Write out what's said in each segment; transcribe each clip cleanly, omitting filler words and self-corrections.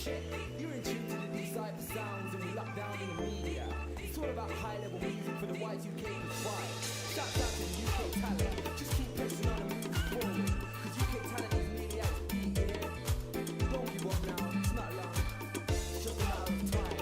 shit. You're in tune to the new cypher sounds and we lock down in the media. It's all about high-level music for the Y2K vibe. Shouts out to the UK talent. Just keep pressing on and moving forward. Cause UK talent is nearly at the beat, yeah? Don't give up now, it's not long. It's just a matter of time.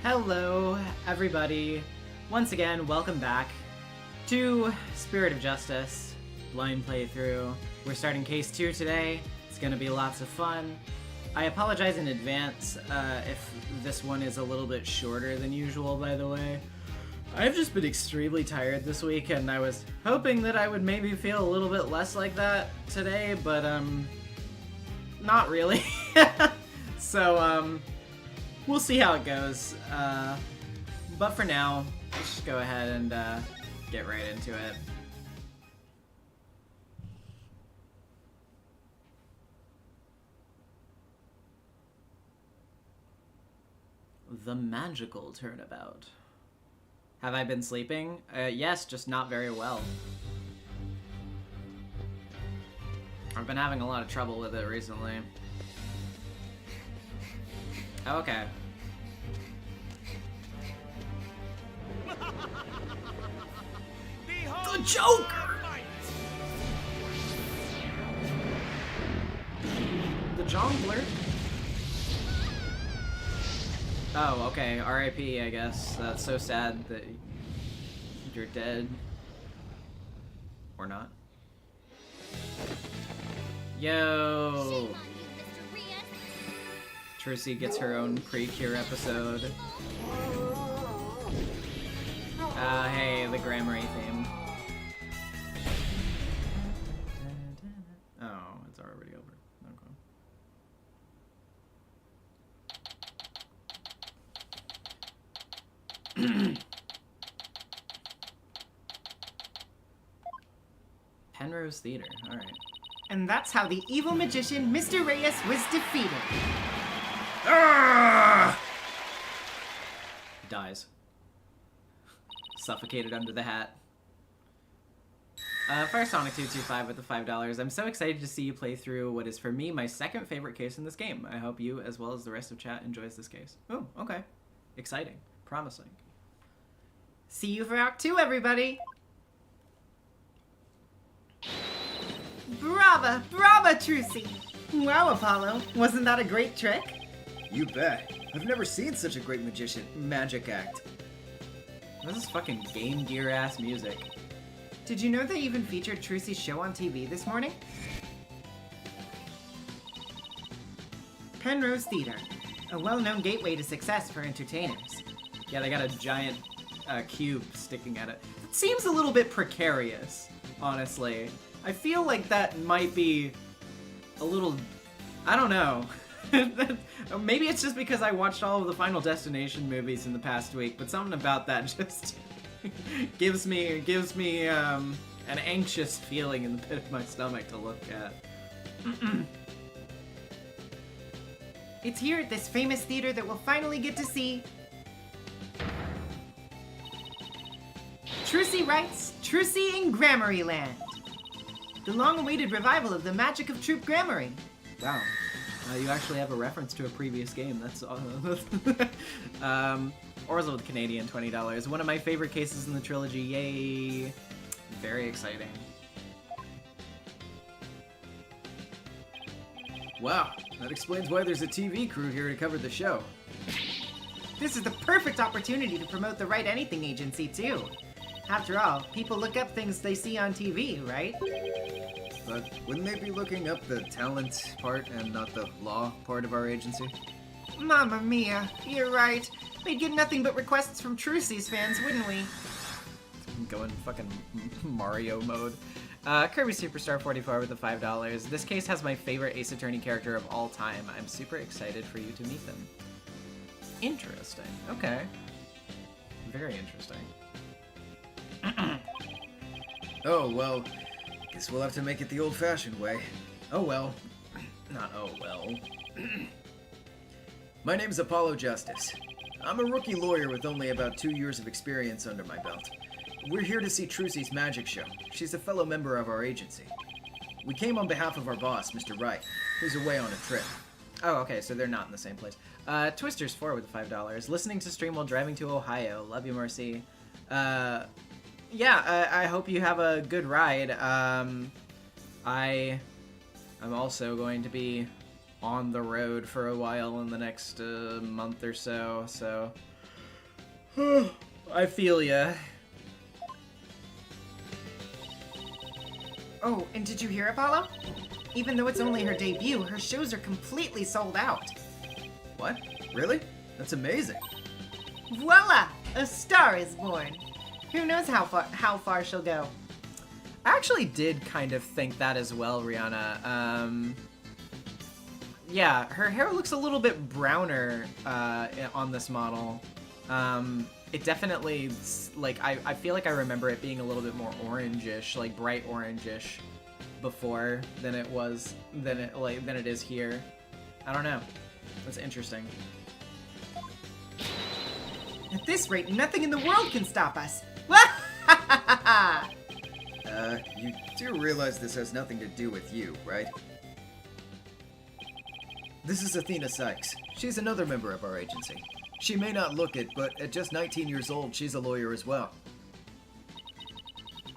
Hello, everybody. Once again, welcome back to Spirit of Justice blind playthrough. We're starting case 2 today. It's gonna be lots of fun. I apologize in advance if this one is a little bit shorter than usual, by the way. I've just been extremely tired this week, and I was hoping that I would maybe feel a little bit less like that today, but not really. So we'll see how it goes. But for now, let's just go ahead and get right into it. The magical turnabout. Have I been sleeping? Yes, just not very well. I've been having a lot of trouble with it recently. Okay. The Joker! The Jongler? Oh, okay. R.I.P., I guess. That's so sad that you're dead. Or not. Yo! Trucy gets her own pre-cure episode. Hey, the Grammary theme. Oh, it's already over. Okay. Penrose Theater, alright. And that's how the evil magician, Mr. Reyes, was defeated. Dies. Suffocated under the hat. Firesonic225 with the $5. I'm so excited to see you play through what is, for me, my second favorite case in this game. I hope you, as well as the rest of chat, enjoys this case. Oh, okay. Exciting. Promising. See you for Act 2, everybody! Brava! Brava, Trucy! Wow, Apollo. Wasn't that a great trick? You bet. I've never seen such a great magic act. This is fucking Game Gear ass music. Did you know they even featured Trucy's show on TV this morning? Penrose Theater, a well-known gateway to success for entertainers. Yeah, they got a giant cube sticking at it. It seems a little bit precarious, honestly. I feel like that might be a little... I don't know. Maybe it's just because I watched all of the Final Destination movies in the past week, but something about that just gives me an anxious feeling in the pit of my stomach to look at. It's here at this famous theater that we'll finally get to see Trucy Wright's Trucy in Grammary Land, the long-awaited revival of the magic of Troop Grammary. Wow. You actually have a reference to a previous game. That's Orzo with Canadian $20. One of my favorite cases in the trilogy. Yay! Very exciting. Wow, that explains why there's a TV crew here to cover the show. This is the perfect opportunity to promote the Write Anything Agency, too. After all, people look up things they see on TV, right? But wouldn't they be looking up the talent part and not the law part of our agency? Mamma mia, you're right. We'd get nothing but requests from Trucy's fans, wouldn't we? Going fucking Mario mode. Kirby Superstar 44 with the $5. This case has my favorite Ace Attorney character of all time. I'm super excited for you to meet them. Interesting. Okay. Very interesting. Oh, well, guess we'll have to make it the old-fashioned way. Oh well. Not oh well. My name's Apollo Justice. I'm a rookie lawyer with only about 2 years of experience under my belt. We're here to see Trucy's magic show. She's a fellow member of our agency. We came on behalf of our boss, Mr. Wright, who's away on a trip. Oh, okay, so they're not in the same place. Twisters 4 with $5. Listening to stream while driving to Ohio. Love you, Mercy. Yeah, I hope you have a good ride. I'm also going to be on the road for a while in the next month or so, I feel ya. Oh, and did you hear, Apollo? Even though it's only her debut, her shows are completely sold out. What? Really? That's amazing. Voila! A star is born. Who knows how far she'll go? I actually did kind of think that as well, Rihanna. Yeah, her hair looks a little bit browner on this model. It definitely, like, I feel like I remember it being a little bit more orangish, like bright orangish, before than it is here. I don't know. That's interesting. At this rate, nothing in the world can stop us. You do realize this has nothing to do with you, right? This is Athena Sykes. She's another member of our agency. She may not look it, but at just 19 years old, she's a lawyer as well.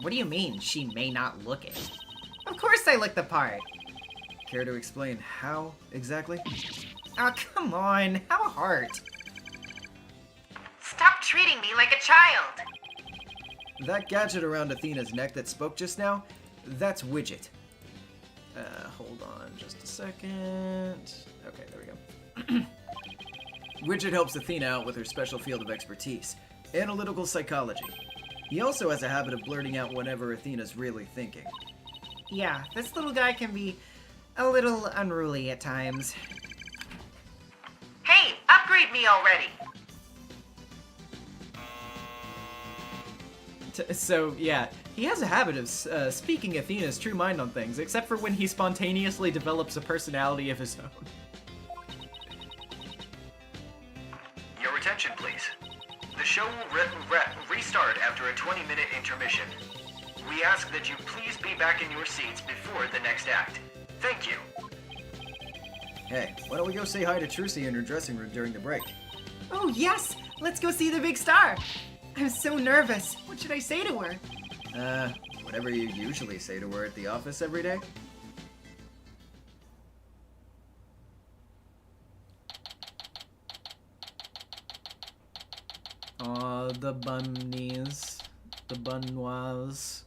What do you mean, she may not look it? Of course I look the part. Care to explain how, exactly? Oh, come on, have a heart. Stop treating me like a child! That gadget around Athena's neck that spoke just now, that's Widget. Hold on just a second. Okay, there we go. Widget helps Athena out with her special field of expertise, analytical psychology. He also has a habit of blurting out whatever Athena's really thinking. Yeah, this little guy can be a little unruly at times. Hey, upgrade me already! So, yeah, he has a habit of speaking Athena's true mind on things, except for when he spontaneously develops a personality of his own. Your attention, please. The show will restart after a 20-minute intermission. We ask that you please be back in your seats before the next act. Thank you. Hey, why don't we go say hi to Trucy in her dressing room during the break? Oh yes! Let's go see the big star! I'm so nervous. What should I say to her? Whatever you usually say to her at the office every day. The bunnies. The bunnois.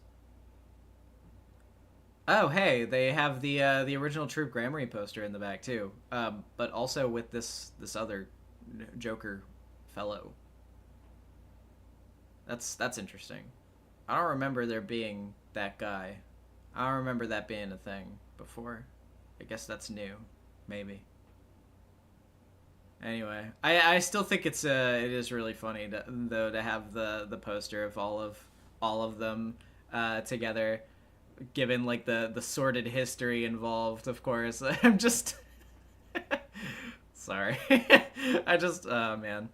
Oh, hey, they have the original Troop Gramarye poster in the back too, but also with this other Joker fellow. That's interesting. I don't remember there being that guy. I don't remember that being a thing before. I guess that's new, maybe. Anyway, I still think it is really funny to have the poster of all of them together, given like the sordid history involved. Of course, I'm just sorry. I just man,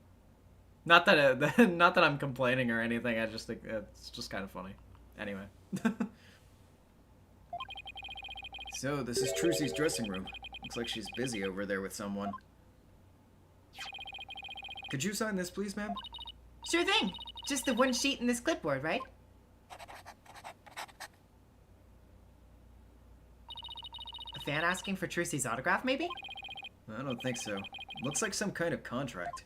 not that I'm complaining or anything. I just think it's just kind of funny. Anyway. So this is Trucy's dressing room. Looks like she's busy over there with someone. Could you sign this, please, ma'am? Sure thing. Just the one sheet in this clipboard, right? A fan asking for Trucy's autograph, maybe? I don't think so. Looks like some kind of contract.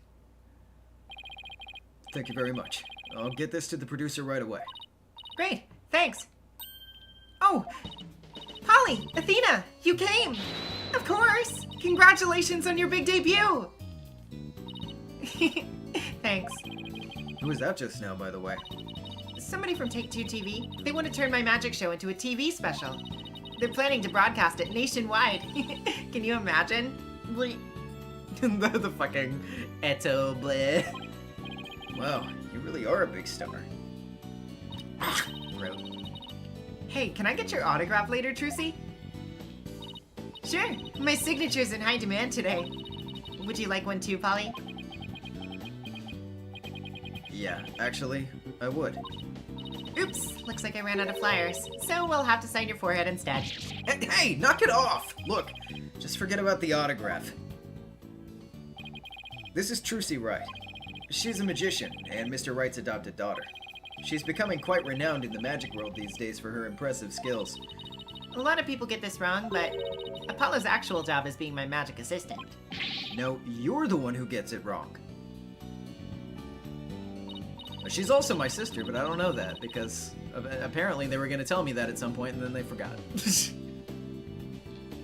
Thank you very much. I'll get this to the producer right away. Great, thanks. Oh, Polly, Athena, you came! Of course! Congratulations on your big debut! Thanks. Who was that just now, by the way? Somebody from Take-Two TV. They want to turn my magic show into a TV special. They're planning to broadcast it nationwide. Can you imagine? the fucking Eto bleh. Wow, you really are a big star. Gross. Hey, can I get your autograph later, Trucy? Sure, my signature's in high demand today. Would you like one too, Polly? Yeah, actually, I would. Oops, looks like I ran out of flyers, so we'll have to sign your forehead instead. Hey, knock it off! Look, just forget about the autograph. This is Trucy Wright. She's a magician and Mr. Wright's adopted daughter. She's becoming quite renowned in the magic world these days for her impressive skills. A lot of people get this wrong, but Apollo's actual job is being my magic assistant. No, you're the one who gets it wrong. She's also my sister, but I don't know that because apparently they were going to tell me that at some point and then they forgot.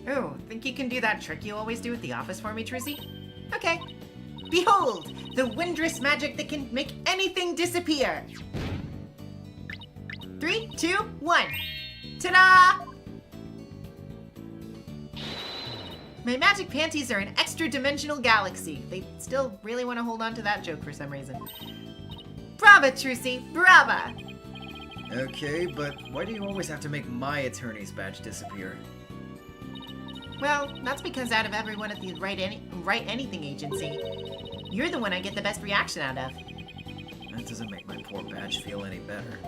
Oh, think you can do that trick you always do at the office for me, Trucy? Okay. Behold, the wondrous magic that can make anything disappear. 3, 2, 1. Ta-da! My magic panties are an extra-dimensional galaxy. They still really want to hold on to that joke for some reason. Brava, Trucy! Brava! Okay, but why do you always have to make my attorney's badge disappear? Well, that's because out of everyone at the Write Anything agency, you're the one I get the best reaction out of. That doesn't make my poor badge feel any better.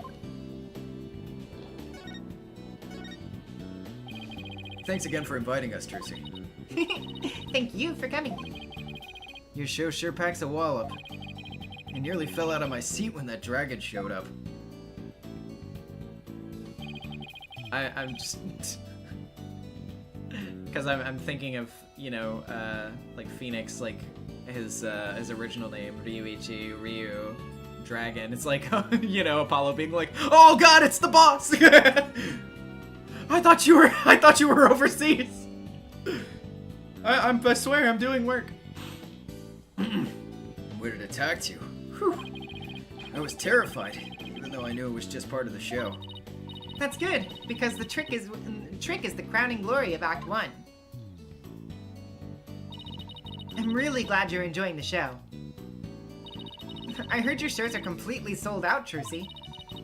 Thanks again for inviting us, Trucy. Thank you for coming. Your show sure packs a wallop. I nearly fell out of my seat when that dragon showed up. I'm just because I'm thinking of, you know, like Phoenix, like his original name, Ryuichi, Ryu, Dragon. It's like, you know, Apollo being like, "Oh God, it's the boss!" I thought you were overseas. I swear I'm doing work. When it attacked you, whew, I was terrified, even though I knew it was just part of the show. That's good, because the trick is the crowning glory of Act 1. I'm really glad you're enjoying the show. I heard your shows are completely sold out, Trucy.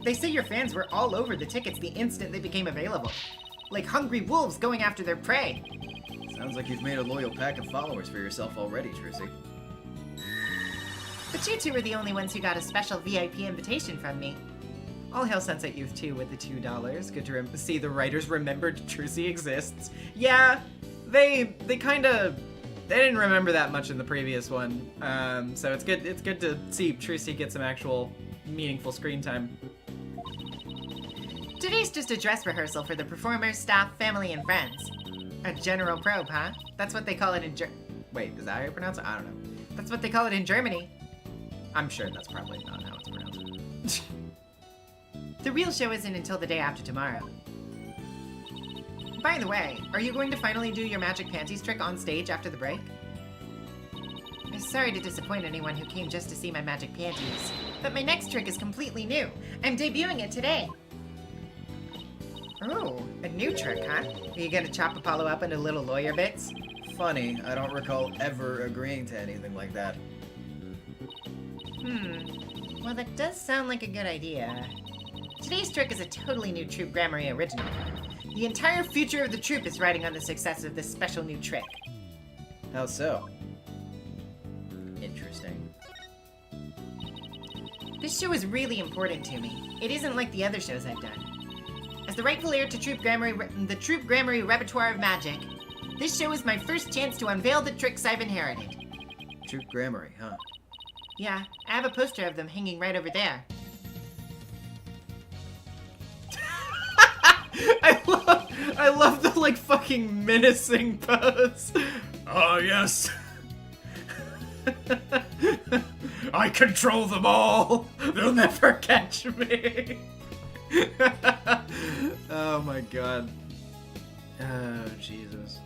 They say your fans were all over the tickets the instant they became available. Like hungry wolves going after their prey. Sounds like you've made a loyal pack of followers for yourself already, Trucy. But you two were the only ones who got a special VIP invitation from me. All hail Sunset Youth 2 with the $2. Good to see the writers remembered Trucy exists. Yeah, they didn't remember that much in the previous one. So it's good to see Trucy get some actual meaningful screen time. Today's just a dress rehearsal for the performers, staff, family, and friends. A general probe, huh? That's what they call it in Wait, is that how you pronounce it? I don't know. That's what they call it in Germany. I'm sure that's probably not how it's pronounced. The real show isn't until the day after tomorrow. By the way, are you going to finally do your magic panties trick on stage after the break? I'm sorry to disappoint anyone who came just to see my magic panties, but my next trick is completely new. I'm debuting it today. Oh, a new trick, huh? Are you gonna chop Apollo up into little lawyer bits? Funny, I don't recall ever agreeing to anything like that. Well, that does sound like a good idea. Today's trick is a totally new Troop Grammary original. The entire future of the troop is riding on the success of this special new trick. How so? Interesting. This show is really important to me. It isn't like the other shows I've done. As the rightful heir to the Troop Grammary repertoire of magic, this show is my first chance to unveil the tricks I've inherited. Troop Grammary, huh? Yeah, I have a poster of them hanging right over there. I love the, like, fucking menacing pose. Oh, yes. I control them all. They'll never catch me. Oh my god. Oh, Jesus.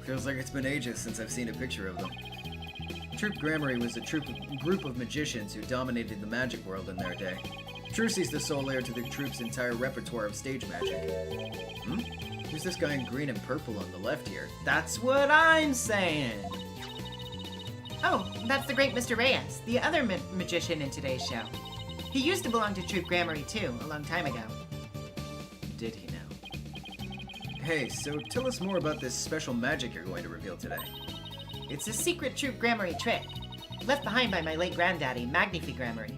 Feels like it's been ages since I've seen a picture of them. Troop Grammary was a group of magicians who dominated the magic world in their day. Trucy's the sole heir to the troop's entire repertoire of stage magic. Who's this guy in green and purple on the left here? That's what I'm saying. Oh, that's the great Mr. Reyes, the other magician in today's show. He used to belong to Troop Grammary too, a long time ago. Did he now? Hey, so tell us more about this special magic you're going to reveal today. It's a secret Troop Grammary trick, left behind by my late granddaddy, Magnifi Grammary.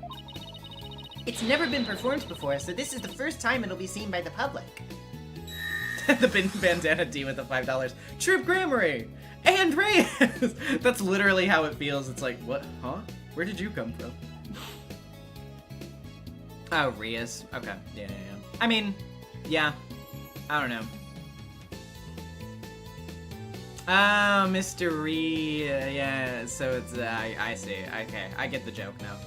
It's never been performed before, so this is the first time it'll be seen by the public. The bandana D with the $5. Troop Grammary! And Reyes! That's literally how it feels. It's like, what? Huh? Where did you come from? Oh, Reyes. Okay. Yeah. I mean, yeah. I don't know. Oh, Mr. Yeah, so it's, I see. Okay, I get the joke now.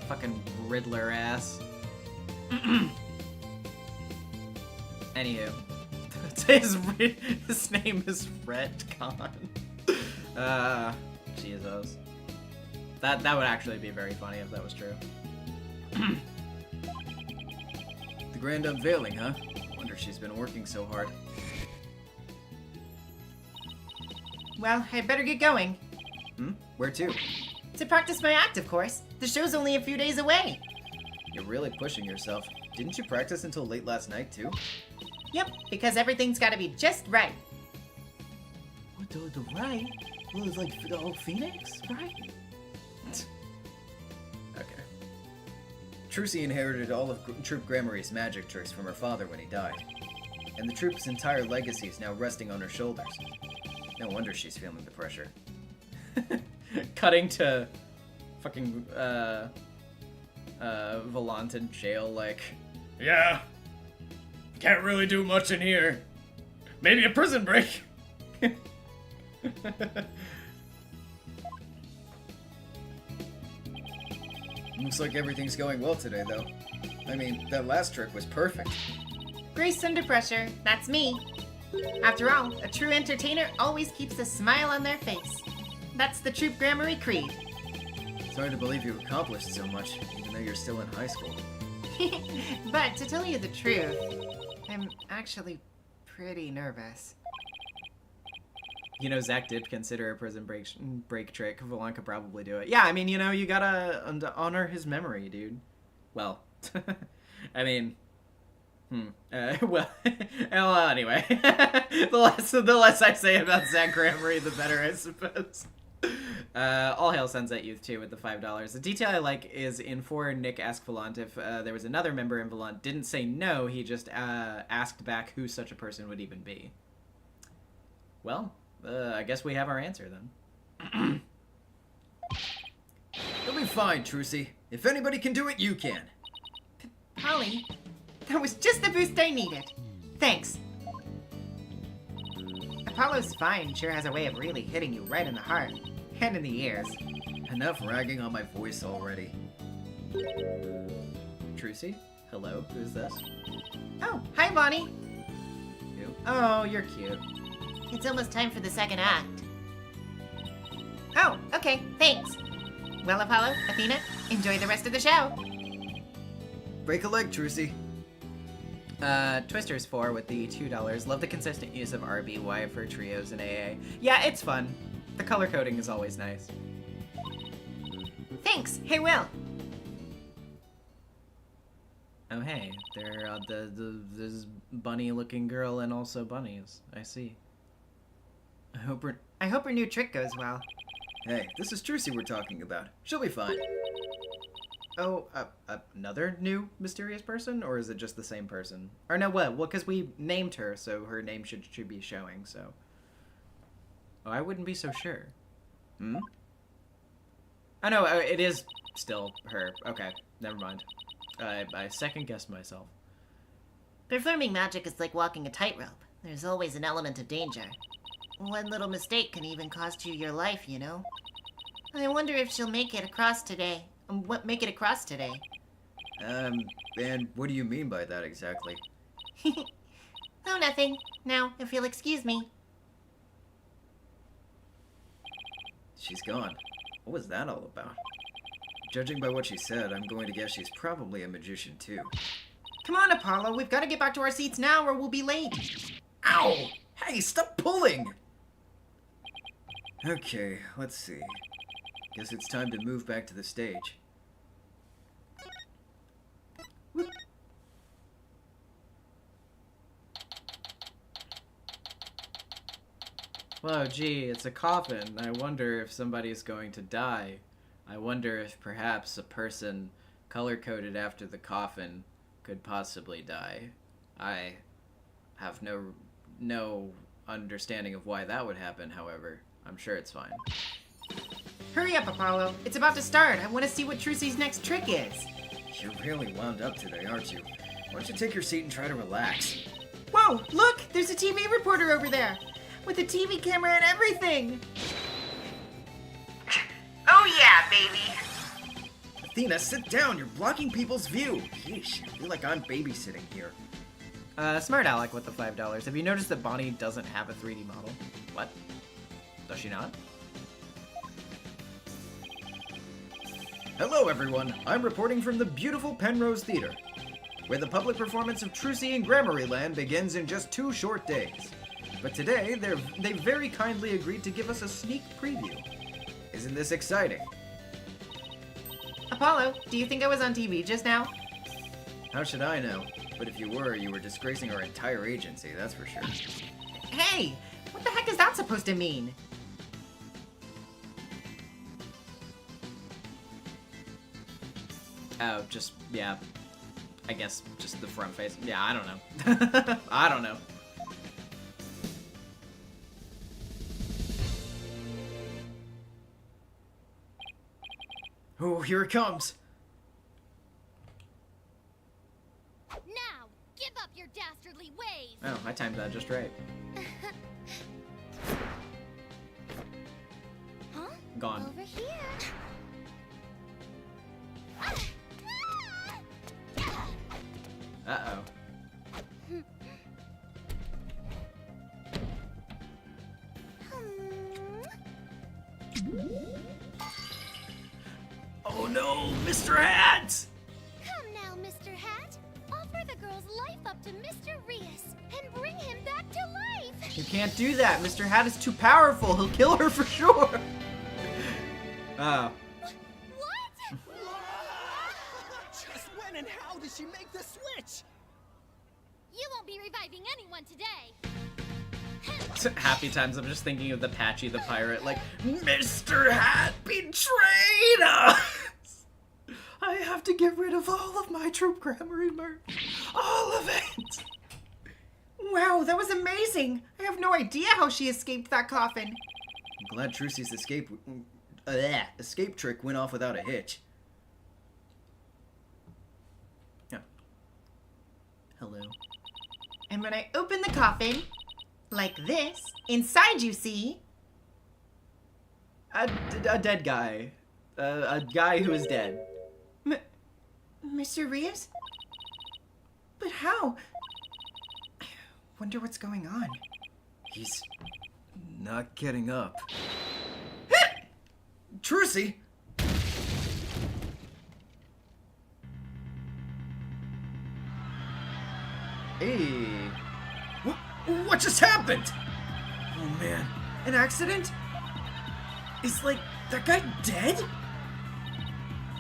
Fucking Riddler ass. Anywho. His name is Retcon. Jesus. That would actually be very funny if that was true. The grand unveiling, huh? Wonder she's been working so hard. Well, I'd better get going. Where to? To practice my act, of course. The show's only a few days away. You're really pushing yourself. Didn't you practice until late last night, too? Yep, because everything's gotta be just right. What, the right? Well, it's like the old Phoenix, right? Okay. Trucy inherited all of Troop Grammary's magic tricks from her father when he died. And the troop's entire legacy is now resting on her shoulders. No wonder she's feeling the pressure. Cutting to fucking, Volant in jail, like, Yeah. Can't really do much in here. Maybe a prison break. Looks like everything's going well today, though. I mean, that last trick was perfect. Grace under pressure, that's me. After all, a true entertainer always keeps a smile on their face. That's the Troop Grammary creed. It's hard to believe you accomplished so much, even though you're still in high school. But to tell you the truth, I'm actually pretty nervous. you know, Zach did consider a prison break trick. Volant could probably do it. Yeah, I mean, you know, you gotta honor his memory, dude. Well, I mean, well, anyway, the less I say about Zach Grammary, the better, I suppose. All hail Sunset Youth, too, with the $5. The detail I like is in 4, Nick asked Volant if there was another member, and Volant didn't say no, he just asked back who such a person would even be. Well, I guess we have our answer, then. You'll be fine, Trucy. If anybody can do it, you can. Polly, that was just the boost I needed. Thanks. Apollo's fine sure has a way of really hitting you right in the heart. And in the ears. Enough ragging on my voice already. Trucy? Hello, who's this? Oh, hi, Bonnie. You? Oh, you're cute. It's almost time for the second act. Oh, okay, thanks. Well, Apollo, Athena, enjoy the rest of the show. Break a leg, Trucy. Twister's 4 with the $2. Love the consistent use of RBY for trios and AA. Yeah, it's fun. The color coding is always nice. Thanks. Hey, Will. Oh hey, there are this bunny-looking girl and also bunnies. I see. I hope her new trick goes well. Hey, this is Trucy we're talking about. She'll be fine. Oh, another new mysterious person, or is it just the same person? Or no, what? Well, because we named her, so her name should be showing. So. Oh, I wouldn't be so sure. Hmm. Oh no, it is still her. Okay, never mind. I second guessed myself. Performing magic is like walking a tightrope. There's always an element of danger. One little mistake can even cost you your life, you know? I wonder if she'll make it across today. Make it across today? And what do you mean by that exactly? Oh, nothing. Now, if you'll excuse me. She's gone. What was that all about? Judging by what she said, I'm going to guess she's probably a magician too. Come on, Apollo. We've got to get back to our seats now or we'll be late. Ow! Hey, stop pulling! Okay, let's see. Guess it's time to move back to the stage. Whoop. Whoa, gee, it's a coffin. I wonder if somebody's going to die. I wonder if perhaps a person color-coded after the coffin could possibly die. I have no understanding of why that would happen, however. I'm sure it's fine. Hurry up, Apollo. It's about to start. I want to see what Trucy's next trick is. You're really wound up today, aren't you? Why don't you take your seat and try to relax? Whoa, look! There's a TV reporter over there! With a TV camera and everything! Oh yeah, baby. Athena, sit down! You're blocking people's view! Yeesh, I feel like I'm babysitting here. Smart Alec with the $5. Have you noticed that Bonnie doesn't have a 3D model? What? Does she not? Hello everyone, I'm reporting from the beautiful Penrose Theater, where the public performance of Trucy in Gramarye begins in just 2 short days. But today, they very kindly agreed to give us a sneak preview. Isn't this exciting? Apollo, do you think I was on TV just now? How should I know? But if you were disgracing our entire agency, that's for sure. Hey! What the heck is that supposed to mean? Oh, just, yeah. I guess just the front face. Yeah, I don't know. I don't know. Oh, here it comes! Now, give up your dastardly ways! Oh, I timed that just right. Huh? Gone. Over here. Uh-oh. Oh no, Mr. Hat! Come now, Mr. Hat. Offer the girl's life up to Mr. Rias and bring him back to life. You can't do that. Mr. Hat is too powerful. He'll kill her for sure. Oh. What? Just when and how did she make the switch? You won't be reviving anyone today. Happy times. I'm just thinking of the Patchy the pirate, like, Mr. Hat betrayed us! I have to get rid of all of my Troop Gramarye merch. All of it! Wow, that was amazing! I have no idea how she escaped that coffin. I'm glad Trucy's escape trick went off without a hitch. Yeah. Hello. And when I open the coffin, like this, inside you see... A dead guy. A guy who is dead. Mr. Rias? But how? I wonder what's going on. He's not getting up. Trucy! Hey. What just happened? Oh man, an accident? Is like that guy dead?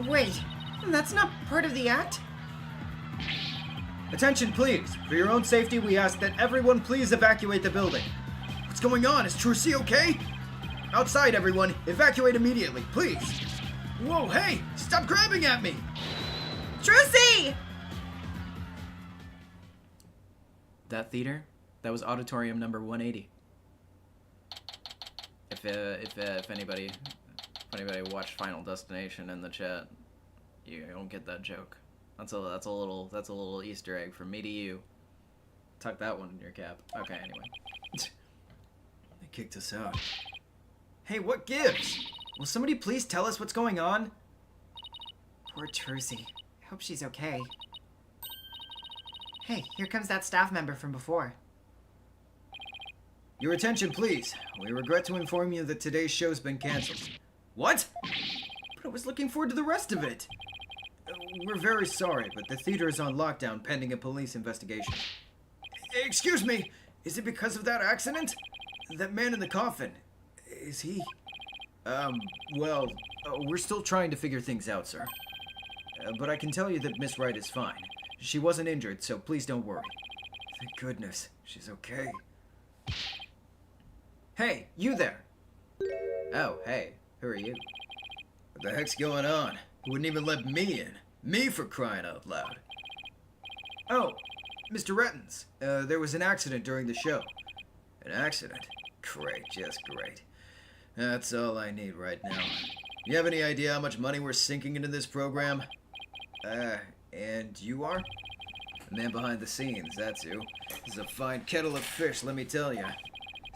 Wait, that's not part of the act? Attention please. For your own safety, we ask that everyone please evacuate the building. What's going on? Is Trucy okay? Outside, everyone. Evacuate immediately, please. Whoa, hey! Stop grabbing at me! Trucy! That theater? That was auditorium number 180. If anybody watched Final Destination in the chat, you don't get that joke. That's a little Easter egg from me to you. Tuck that one in your cap. Okay, anyway. They kicked us out. Hey, what gives? Will somebody please tell us what's going on? Poor Trucy. I hope she's okay. Hey, here comes that staff member from before. Your attention, please. We regret to inform you that today's show's been canceled. What? But I was looking forward to the rest of it. We're very sorry, but the theater is on lockdown pending a police investigation. Excuse me, is it because of that accident? That man in the coffin, is he? Well, we're still trying to figure things out, sir. But I can tell you that Miss Wright is fine. She wasn't injured, so please don't worry. Thank goodness, she's okay. Hey, you there! Oh, hey, who are you? What the heck's going on? Wouldn't even let me in. Me for crying out loud. Oh, Mr. Rettens, there was an accident during the show. An accident? Great, just great. That's all I need right now. You have any idea how much money we're sinking into this program? And you are? The man behind the scenes, that's who. This is a fine kettle of fish, let me tell you.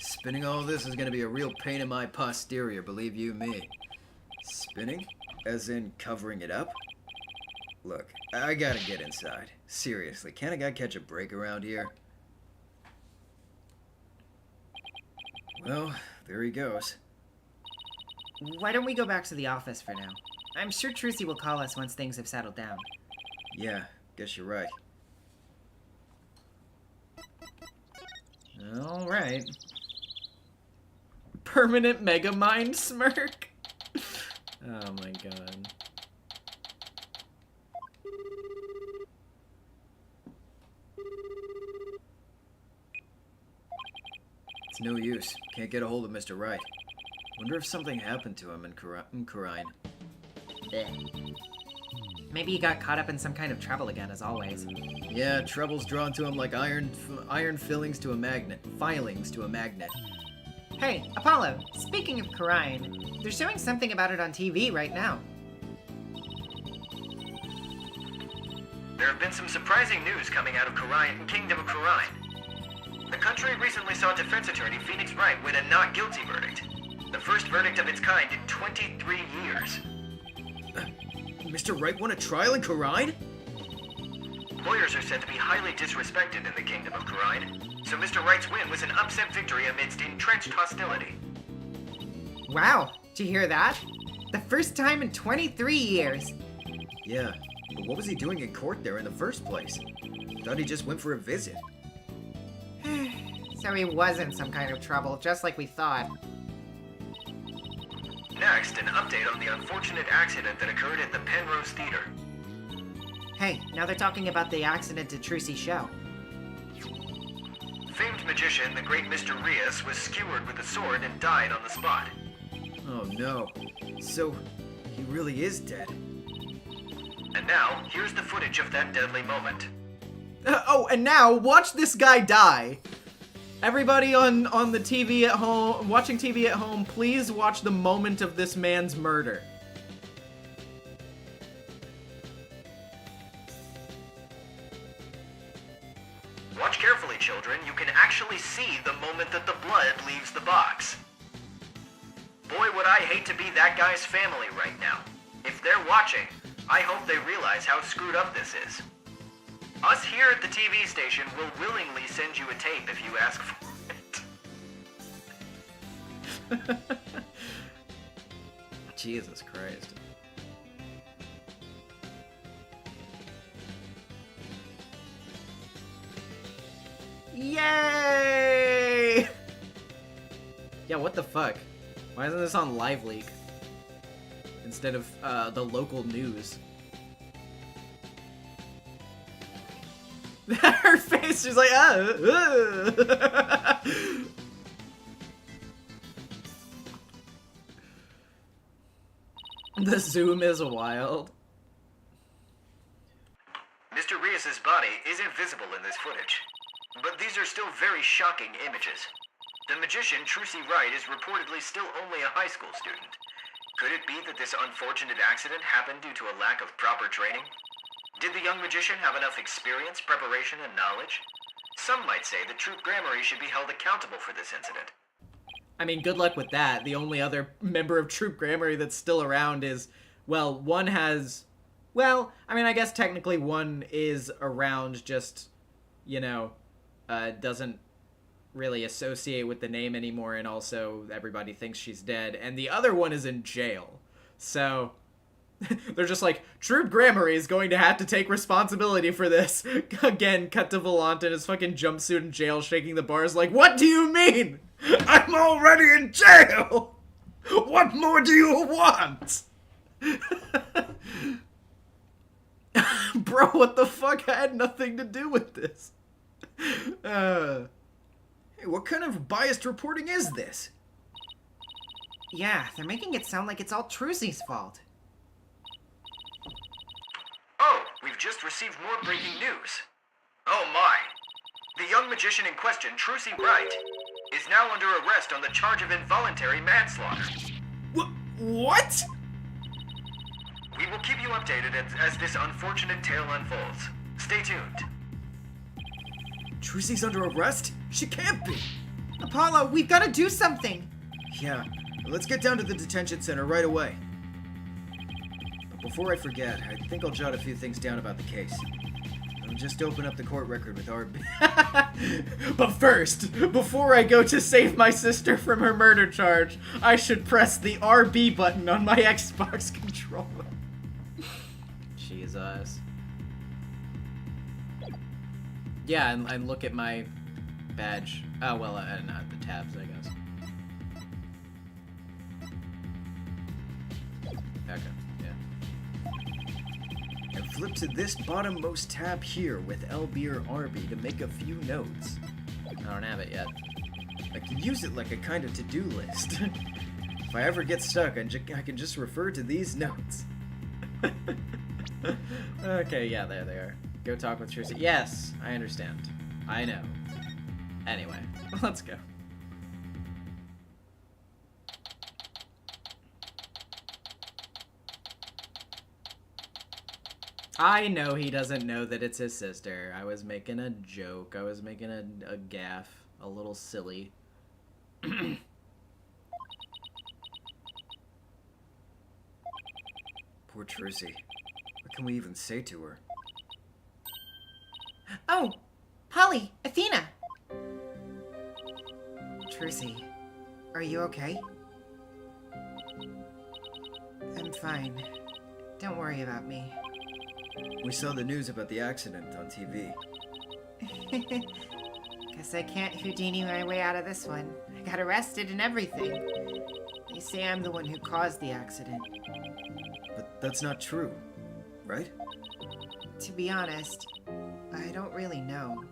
Spinning all this is gonna be a real pain in my posterior, believe you me. Spinning? As in covering it up? Look, I gotta get inside. Seriously, can't a guy catch a break around here? Well, there he goes. Why don't we go back to the office for now? I'm sure Trucy will call us once things have settled down. Yeah, guess you're right. Alright. Permanent Megamind smirk? Oh my god. It's no use. Can't get a hold of Mr. Wright. Wonder if something happened to him in Karine. Maybe he got caught up in some kind of trouble again, as always. Yeah, trouble's drawn to him like iron filings to a magnet. Filings to a magnet. Hey, Apollo, speaking of Karine, they're showing something about it on TV right now. There have been some surprising news coming out of Kingdom of Karine. The country recently saw defense attorney Phoenix Wright win a not guilty verdict. The first verdict of its kind in 23 years. Mr. Wright won a trial in Karine? Lawyers are said to be highly disrespected in the Kingdom of Karine, so Mr. Wright's win was an upset victory amidst entrenched hostility. Wow, did you hear that? The first time in 23 years. Yeah, but what was he doing in court there in the first place? Thought he just went for a visit. So he was in some kind of trouble, just like we thought. Next, an update on the unfortunate accident that occurred at the Penrose Theater. Hey, now they're talking about the accident at Trucy's show. Famed magician, the great Mr. Rias, was skewered with a sword and died on the spot. Oh no. So, he really is dead. And now, here's the footage of that deadly moment. Oh, and now, watch this guy die. Everybody on the TV at home, watching TV at home, please watch the moment of this man's murder. Watch carefully, children. You can actually see the moment that the blood leaves the box. Boy, would I hate to be that guy's family right now. If they're watching, I hope they realize how screwed up this is. Us here at the TV station will willingly send you a tape if you ask for it. Jesus Christ. Yay! Yeah, what the fuck? Why isn't this on Live Leak instead of the local news? Her face, she's like, The zoom is wild. Mr. Rias's body isn't visible in this footage, but these are still very shocking images. The magician, Trucy Wright, is reportedly still only a high school student. Could it be that this unfortunate accident happened due to a lack of proper training? Did the young magician have enough experience, preparation, and knowledge? Some might say that Troop Gramarye should be held accountable for this incident. I mean, good luck with that. The only other member of Troop Gramarye that's still around is, well, one has... Well, I mean, I guess technically one is around, just, you know, doesn't really associate with the name anymore, and also everybody thinks she's dead. And the other one is in jail. So... They're just like, Troop Gramarye is going to have to take responsibility for this. Again, cut to Volant in his fucking jumpsuit in jail, shaking the bars like, what do you mean? I'm already in jail! What more do you want? Bro, what the fuck? I had nothing to do with this. Hey, what kind of biased reporting is this? Yeah, they're making it sound like it's all Trucy's fault. Oh, we've just received more breaking news. Oh my. The young magician in question, Trucy Wright, is now under arrest on the charge of involuntary manslaughter. What? We will keep you updated as this unfortunate tale unfolds. Stay tuned. Trucy's under arrest? She can't be! Apollo, we've got to do something! Yeah, let's get down to the detention center right away. But before I forget, I think I'll jot a few things down about the case. I'll just open up the court record with RB. But first, before I go to save my sister from her murder charge, I should press the RB button on my Xbox controller. Jesus. Yeah, and look at my badge. Oh, well, not the tabs, I guess. Okay, yeah. And flip to this bottommost tab here with LB or RB to make a few notes. I don't have it yet. I can use it like a kind of to-do list. If I ever get stuck, I can just refer to these notes. Okay, yeah, there they are. Go talk with Trucy. Yes, I understand. I know. Anyway, let's go. I know he doesn't know that it's his sister. I was making a joke. I was making a gaffe. A little silly. Poor Trucy. What can we even say to her? Oh! Holly! Athena! Trucy, are you okay? I'm fine. Don't worry about me. We saw the news about the accident on TV. Guess I can't Houdini my way out of this one. I got arrested and everything. They say I'm the one who caused the accident. But that's not true, right? To be honest, I don't really know.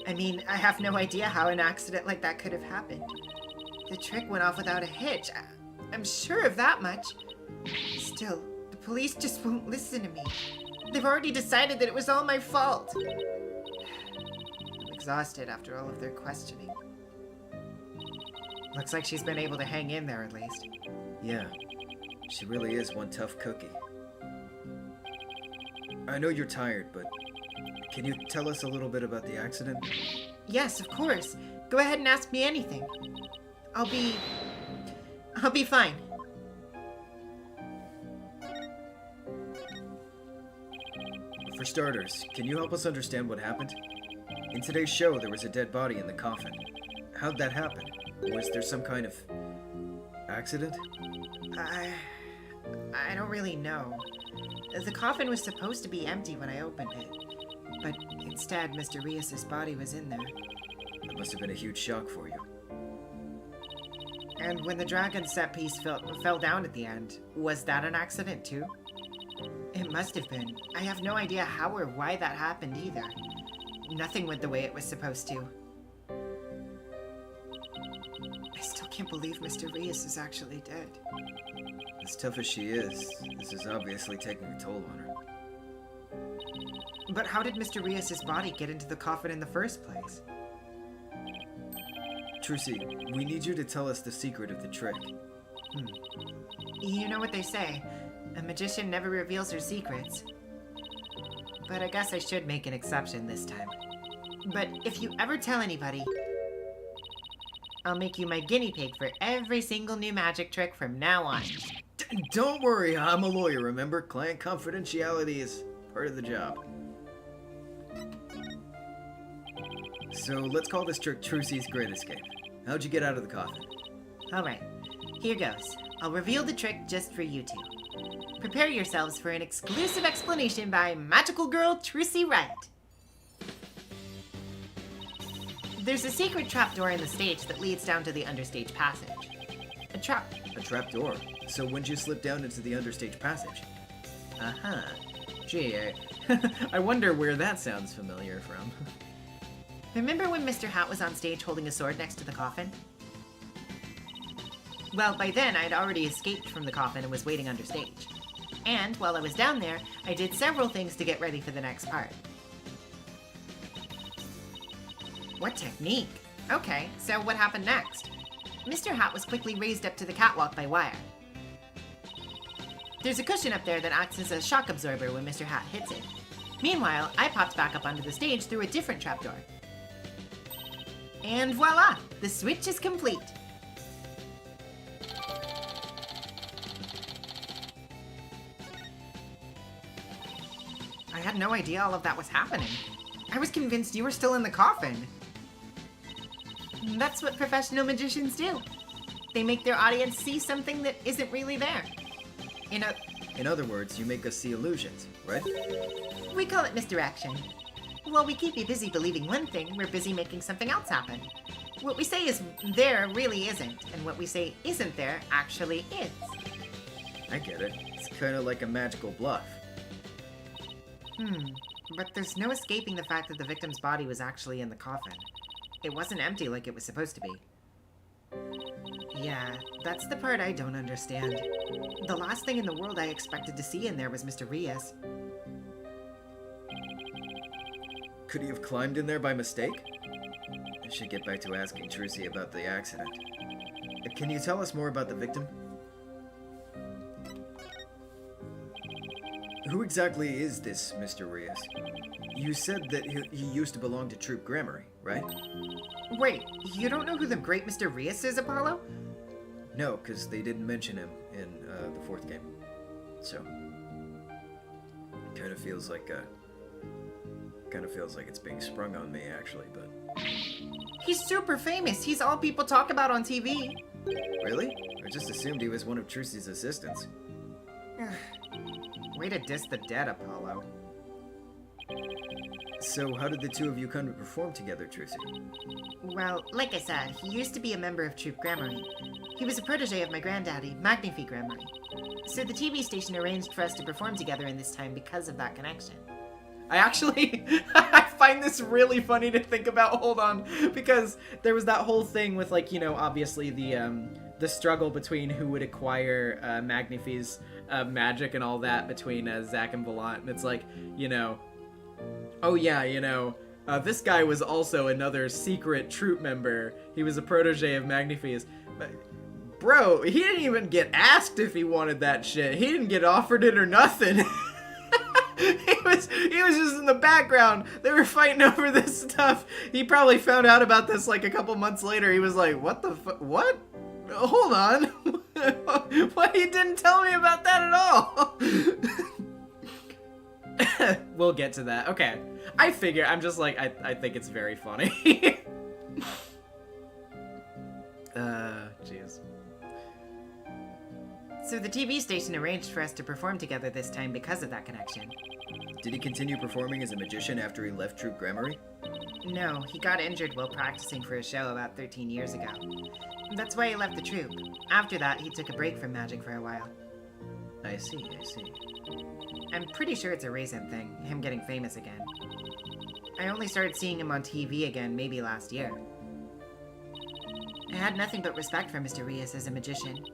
I mean, I have no idea how an accident like that could have happened. The trick went off without a hitch. I'm sure of that much. Still, the police just won't listen to me. They've already decided that it was all my fault. I'm exhausted after all of their questioning. Looks like she's been able to hang in there at least. Yeah, she really is one tough cookie. I know you're tired, but can you tell us a little bit about the accident? Yes, of course. Go ahead and ask me anything. I'll be fine. For starters, can you help us understand what happened? In today's show, there was a dead body in the coffin. How'd that happen? Was there some kind of accident? I don't really know. The coffin was supposed to be empty when I opened it, but instead, Mr. Rias's body was in there. That must have been a huge shock for you. And when the dragon set piece fell down at the end, was that an accident too? It must have been. I have no idea how or why that happened either. Nothing went the way it was supposed to. I still can't believe Mr. Rias is actually dead. As tough as she is, this is obviously taking a toll on her. But how did Mr. Rias's body get into the coffin in the first place? Trucy, we need you to tell us the secret of the trick. You know what they say, a magician never reveals her secrets. But I guess I should make an exception this time. But if you ever tell anybody, I'll make you my guinea pig for every single new magic trick from now on. Don't worry, I'm a lawyer, remember? Client confidentiality is part of the job. So let's call this trick Trucy's Great Escape. How'd you get out of the coffin? Alright, here goes. I'll reveal the trick just for you two. Prepare yourselves for an exclusive explanation by magical girl Trucy Wright. There's a secret trapdoor in the stage that leads down to the understage passage. A trap door? So when'd you slip down into the understage passage? Uh-huh. Gee, I wonder where that sounds familiar from. Remember when Mr. Hat was on stage holding a sword next to the coffin? Well, by then I'd already escaped from the coffin and was waiting understage. And while I was down there, I did several things to get ready for the next part. What technique? Okay, so what happened next? Mr. Hat was quickly raised up to the catwalk by wire. There's a cushion up there that acts as a shock absorber when Mr. Hat hits it. Meanwhile, I popped back up onto the stage through a different trapdoor. And voila! The switch is complete! I had no idea all of that was happening. I was convinced you were still in the coffin. That's what professional magicians do. They make their audience see something that isn't really there. In other words, you make us see illusions, right? We call it misdirection. While we keep you busy believing one thing, we're busy making something else happen. What we say is there really isn't, and what we say isn't there actually is. I get it. It's kind of like a magical bluff. But there's no escaping the fact that the victim's body was actually in the coffin. It wasn't empty like it was supposed to be. Yeah, that's the part I don't understand. The last thing in the world I expected to see in there was Mr. Rias. Could he have climbed in there by mistake? I should get back to asking Trucy about the accident. Can you tell us more about the victim? Who exactly is this Mr. Rias? You said that he used to belong to Troop Grammary, right? Wait, you don't know who the great Mr. Rias is, Apollo? No, because they didn't mention him in the fourth game. So, kind of feels like it's being sprung on me, actually, but... He's super famous. He's all people talk about on TV. Really? I just assumed he was one of Trucy's assistants. Way to diss the dead, Apollo. So, how did the two of you come to perform together, Trucy? Well, like I said, he used to be a member of Troop Grammary. He was a protege of my granddaddy, NezumiVA Grammary. So the TV station arranged for us to perform together in this time because of that connection. I actually, I find this really funny to think about, hold on, because there was that whole thing with, like, you know, obviously the struggle between who would acquire NezumiVA's magic and all that between Zach and Volant, and it's like, you know, oh yeah, you know, this guy was also another secret troop member. He was a protege of NezumiVA's. Bro, he didn't even get asked if he wanted that shit. He didn't get offered it or nothing. He he was just in the background. They were fighting over this stuff. He probably found out about this like a couple months later. He was like, what the what? Hold on. What? He didn't tell me about that at all. We'll get to that. Okay. I figure, I'm just like, I think it's very funny. Jeez. So the TV station arranged for us to perform together this time because of that connection. Did he continue performing as a magician after he left Troop Grammary? No, he got injured while practicing for a show about 13 years ago. That's why he left the troupe. After that, he took a break from magic for a while. I see, I see. I'm pretty sure it's a recent thing, him getting famous again. I only started seeing him on TV again maybe last year. I had nothing but respect for Mr. Rias as a magician.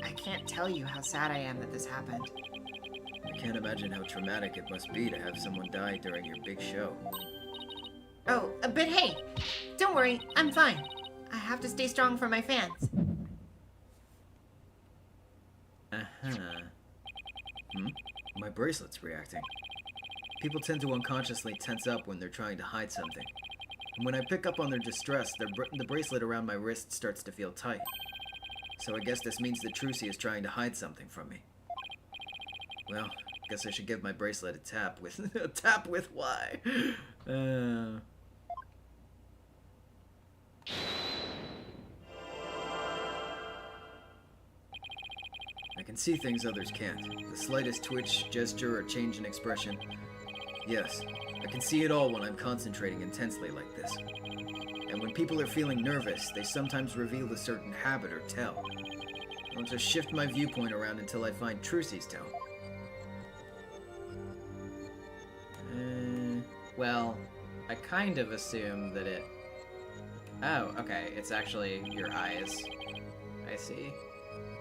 I can't tell you how sad I am that this happened. I can't imagine how traumatic it must be to have someone die during your big show. Oh, but hey, don't worry, I'm fine. I have to stay strong for my fans. My bracelet's reacting. People tend to unconsciously tense up when they're trying to hide something. And when I pick up on their distress, the bracelet around my wrist starts to feel tight. So I guess this means that Trucy is trying to hide something from me. Well, guess I should give my bracelet a tap with a tap with Y. I can see things others can't. The slightest twitch, gesture, or change in expression. Yes, I can see it all when I'm concentrating intensely like this. And when people are feeling nervous, they sometimes reveal a certain habit or tell. I'll just shift my viewpoint around until I find Trucy's tell. Well, I kind of assume that it... Oh, okay, it's actually your eyes. I see.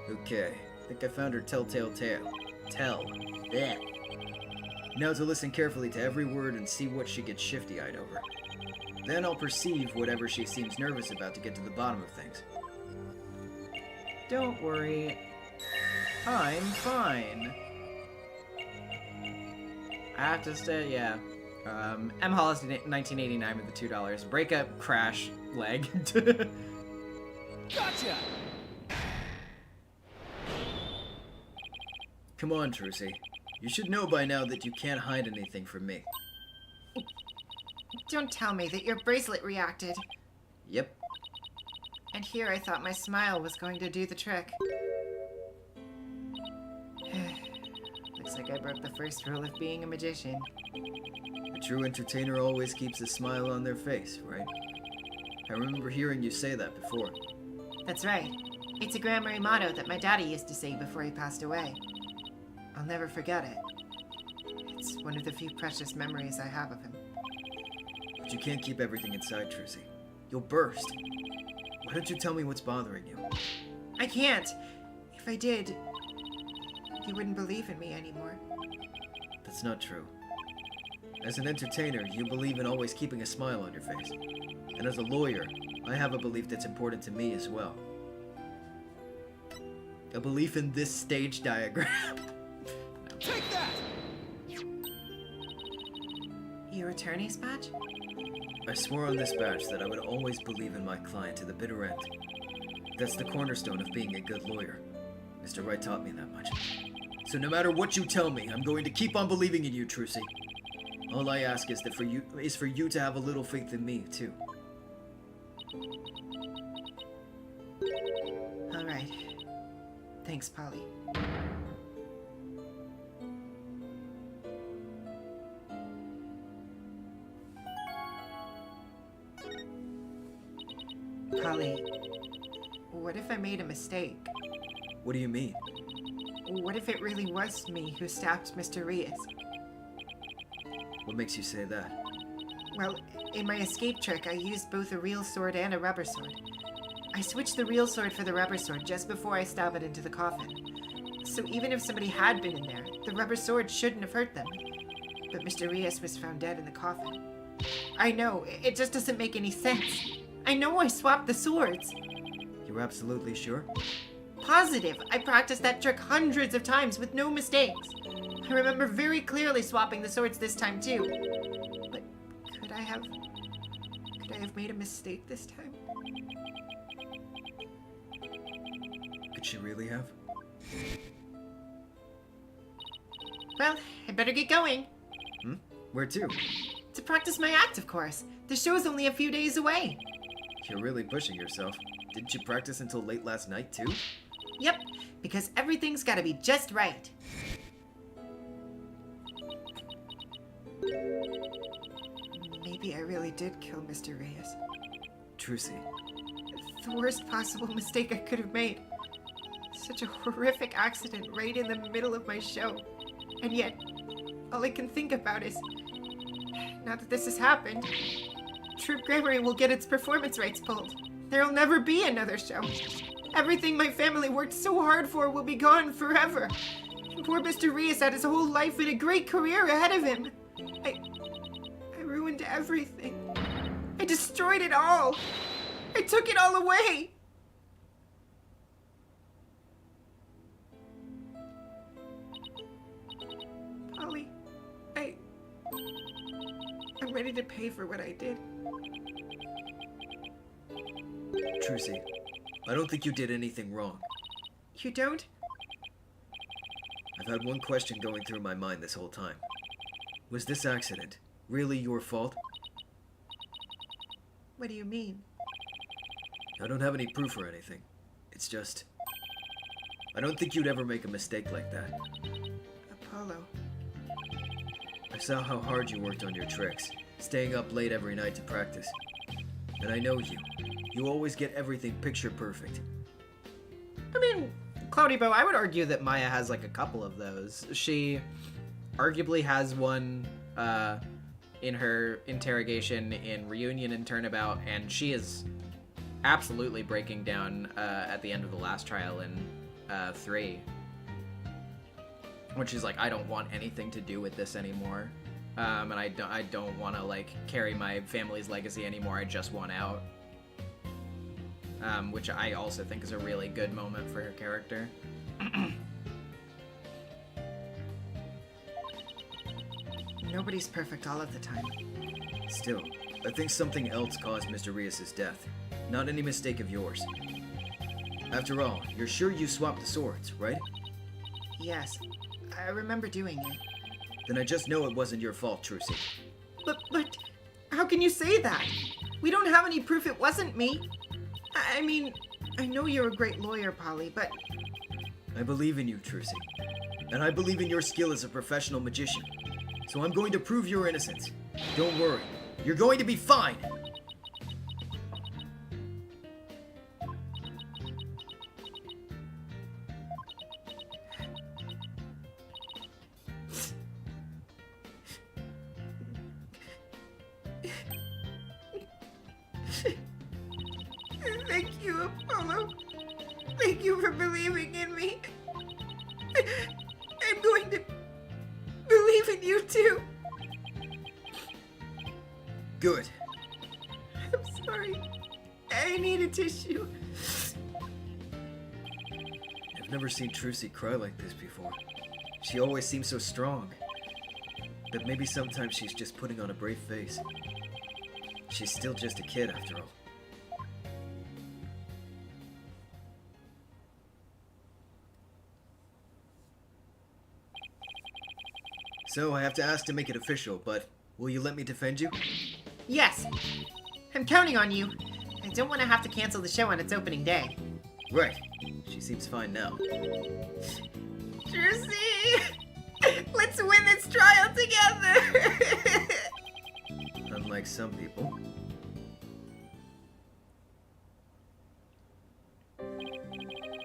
Okay, I think I found her telltale tale. Tell. Blech. Now to listen carefully to every word and see what she gets shifty-eyed over. Then I'll perceive whatever she seems nervous about to get to the bottom of things. Don't worry. I'm fine. I have to stay, yeah. M. Hollis, 1989 with the $2. Breakup, crash, leg. Gotcha! Come on, Trucy. You should know by now that you can't hide anything from me. Don't tell me that your bracelet reacted. Yep. And here I thought my smile was going to do the trick. Looks like I broke the first rule of being a magician. A true entertainer always keeps a smile on their face, right? I remember hearing you say that before. That's right. It's a Grammary motto that my daddy used to say before he passed away. I'll never forget it. It's one of the few precious memories I have of him. But you can't keep everything inside, Trucy. You'll burst. Why don't you tell me what's bothering you? I can't. If I did, you wouldn't believe in me anymore. That's not true. As an entertainer, you believe in always keeping a smile on your face. And as a lawyer, I have a belief that's important to me as well. A belief in this stage diagram. Take that! Your attorney's badge? I swore on this badge that I would always believe in my client to the bitter end. That's the cornerstone of being a good lawyer. Mr. Wright taught me that much. So no matter what you tell me, I'm going to keep on believing in you, Trucy. All I ask is for you to have a little faith in me, too. All right. Thanks, Polly. Polly, what if I made a mistake? What do you mean? What if it really was me who stabbed Mr. Rias? What makes you say that? Well, in my escape trick, I used both a real sword and a rubber sword. I switched the real sword for the rubber sword just before I stab it into the coffin. So even if somebody had been in there, the rubber sword shouldn't have hurt them. But Mr. Rias was found dead in the coffin. I know, it just doesn't make any sense. I know I swapped the swords. You're absolutely sure? Positive. I practiced that trick hundreds of times with no mistakes. I remember very clearly swapping the swords this time too. But could I have made a mistake this time? Could she really have? Well, I better get going. Where to? To practice my act, of course. The show's only a few days away. You're really pushing yourself. Didn't you practice until late last night, too? Yep, because everything's gotta be just right. Maybe I really did kill Mr. Reyes. Trucy, The worst possible mistake I could have made. Such a horrific accident right in the middle of my show. And yet, all I can think about is, now that this has happened, Troop Grammary will get its performance rights pulled. There'll never be another show. Everything my family worked so hard for will be gone forever. And poor Mr. Reyes had his whole life and a great career ahead of him. I ruined everything. I destroyed it all. I took it all away. Polly, I'm ready to pay for what I did. Trucy, I don't think you did anything wrong. You don't? I've had one question going through my mind this whole time. Was this accident really your fault? What do you mean? I don't have any proof or anything. It's just... I don't think you'd ever make a mistake like that. Apollo. I saw how hard you worked on your tricks, staying up late every night to practice. And I know you. You always get everything picture perfect. I mean, Cloudy Bow, I would argue that Maya has like a couple of those. She arguably has one in her interrogation in Reunion and Turnabout, and she is absolutely breaking down at the end of the last trial in 3. When she's like, I don't want anything to do with this anymore. And I don't want to like carry my family's legacy anymore. I just want out. Which I also think is a really good moment for her character. Nobody's perfect all of the time. Still, I think something else caused Mr. Reyes' death. Not any mistake of yours. After all, you're sure you swapped the swords, right? Yes, I remember doing it. Then I just know it wasn't your fault, Trucy. But, how can you say that? We don't have any proof it wasn't me. I mean, I know you're a great lawyer, Polly, but... I believe in you, Trucy. And I believe in your skill as a professional magician. So I'm going to prove your innocence. Don't worry. You're going to be fine! Thank you, Apollo. Thank you for believing in me. I'm going to believe in you too. Good. I'm sorry. I need a tissue. I've never seen Trucy cry like this before. She always seems so strong. But maybe sometimes she's just putting on a brave face. She's still just a kid after all. So I have to ask to make it official, but will you let me defend you? Yes. I'm counting on you. I don't want to have to cancel the show on its opening day. Right. She seems fine now. Jersey! Let's win this trial together! Unlike some people.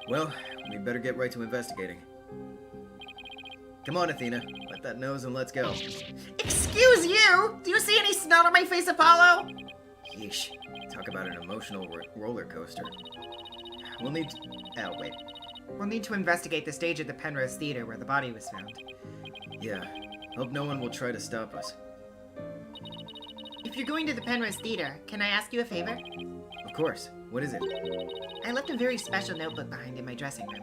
Well, we better get right to investigating. Come on, Athena. Let that nose and let's go. Excuse you! Do you see any snot on my face, Apollo? Yeesh. Talk about an emotional roller coaster. We'll need... Oh, wait. We'll need to investigate the stage at the Penrose Theater where the body was found. Yeah. Hope no one will try to stop us. If you're going to the Penrose Theater, can I ask you a favor? Of course. What is it? I left a very special notebook behind in my dressing room.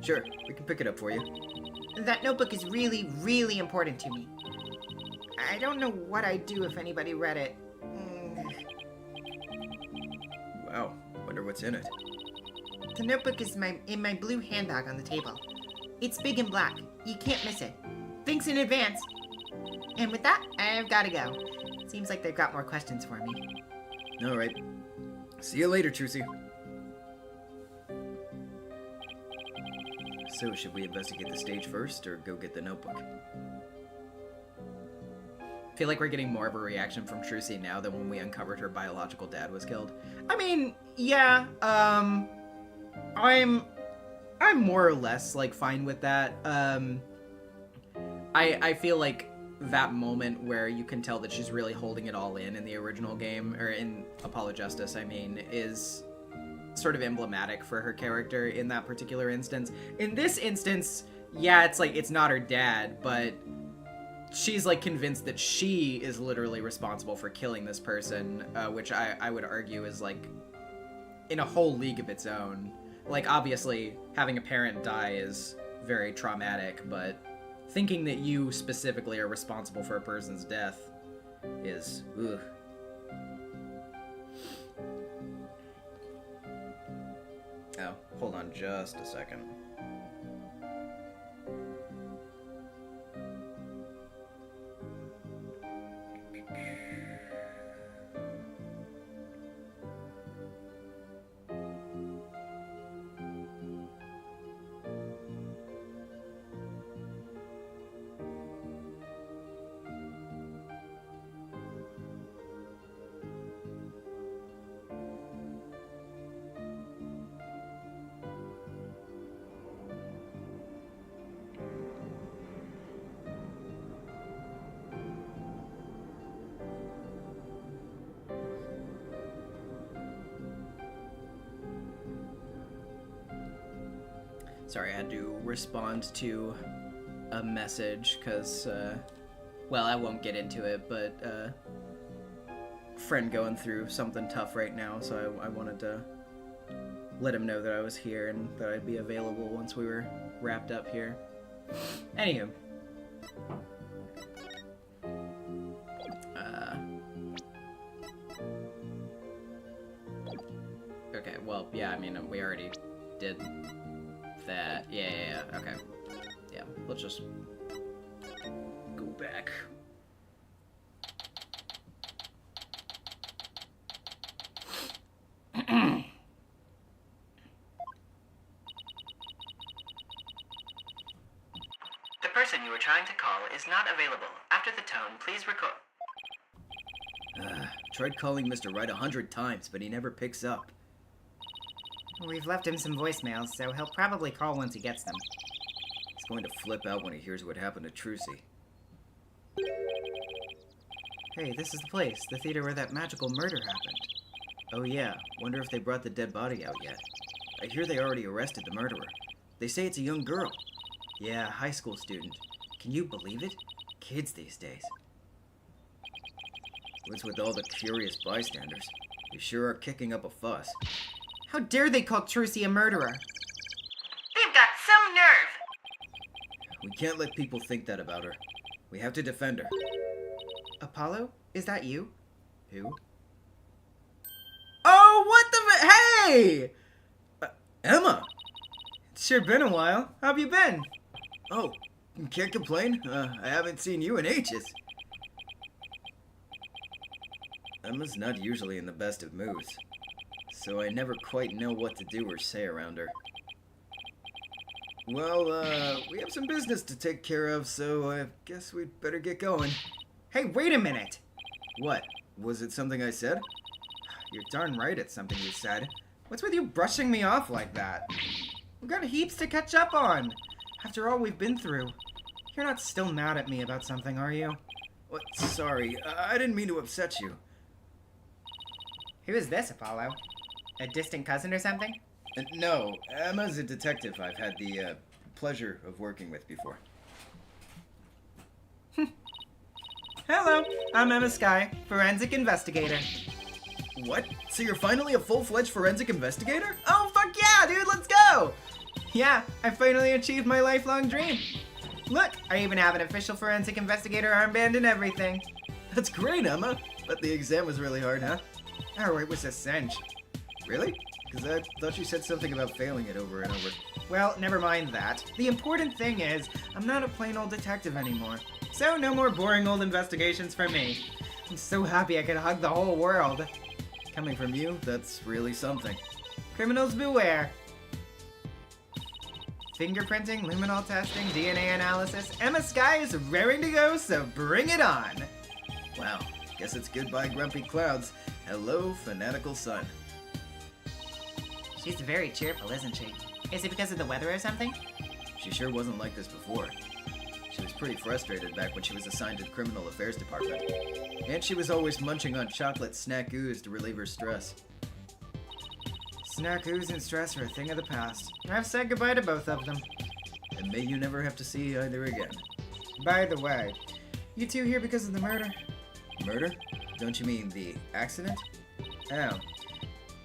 Sure. We can pick it up for you. That notebook is really, really important to me. I don't know what I'd do if anybody read it. Wow, wonder what's in it. The notebook is in my blue handbag on the table. It's big and black. You can't miss it. Thanks in advance. And with that, I've gotta go. Seems like they've got more questions for me. Alright. See you later, Trucy. So, should we investigate the stage first, or go get the notebook? I feel like we're getting more of a reaction from Trucy now than when we uncovered her biological dad was killed. I mean, yeah, I'm more or less, like, fine with that. I feel like that moment where you can tell that she's really holding it all in the original game, or in Apollo Justice, I mean, is sort of emblematic for her character in that particular instance. In this instance, yeah, it's like, it's not her dad, but she's like convinced that she is literally responsible for killing this person, which I would argue is like in a whole league of its own. Like, obviously, having a parent die is very traumatic, but thinking that you specifically are responsible for a person's death is, ugh. Oh, hold on just a second. Sorry, I had to respond to a message, because, well, I won't get into it, but, friend going through something tough right now, so I wanted to let him know that I was here and that I'd be available once we were wrapped up here. Anywho. Okay, well, yeah, I mean, we already did that. Yeah, okay. Yeah, let's just go back. The person you were trying to call is not available. After the tone, please record. Tried calling Mr. Wright 100 times, but he never picks up. We've left him some voicemails, so he'll probably call once he gets them. He's going to flip out when he hears what happened to Trucy. Hey, this is the place, the theater where that magical murder happened. Oh yeah, wonder if they brought the dead body out yet. I hear they already arrested the murderer. They say it's a young girl. Yeah, high school student. Can you believe it? Kids these days. What's with all the curious bystanders? They sure are kicking up a fuss. How dare they call Trucy a murderer? They've got some nerve! We can't let people think that about her. We have to defend her. Apollo? Is that you? Who? Oh, what the hey! Emma! It's sure been a while. How have you been? Oh, can't complain. I haven't seen you in ages. Emma's not usually in the best of moods, so I never quite know what to do or say around her. Well, we have some business to take care of, so I guess we'd better get going. Hey, wait a minute! What? Was it something I said? You're darn right it's something you said. What's with you brushing me off like that? We've got heaps to catch up on. After all we've been through. You're not still mad at me about something, are you? What? Sorry, I didn't mean to upset you. Who is this, Apollo? A distant cousin or something? No, Emma's a detective I've had the pleasure of working with before. Hello, I'm Emma Sky, forensic investigator. What? So you're finally a full-fledged forensic investigator? Oh, fuck yeah, dude, let's go! Yeah, I finally achieved my lifelong dream. Look, I even have an official forensic investigator armband and everything. That's great, Emma. But the exam was really hard, huh? Oh, it was a cinch. Really? Because I thought you said something about failing it over and over. Well, never mind that. The important thing is, I'm not a plain old detective anymore. So no more boring old investigations for me. I'm so happy I could hug the whole world. Coming from you, that's really something. Criminals beware. Fingerprinting, luminol testing, DNA analysis. Emma Sky is raring to go, so bring it on. Wow. Guess it's goodbye, grumpy clouds. Hello, fanatical sun. She's very cheerful, isn't she? Is it because of the weather or something? She sure wasn't like this before. She was pretty frustrated back when she was assigned to the Criminal Affairs Department. And she was always munching on chocolate snackoos to relieve her stress. Snackoos and stress are a thing of the past. I've said goodbye to both of them. And may you never have to see either again. By the way, you two here because of the murder? Murder? Don't you mean the accident? Oh.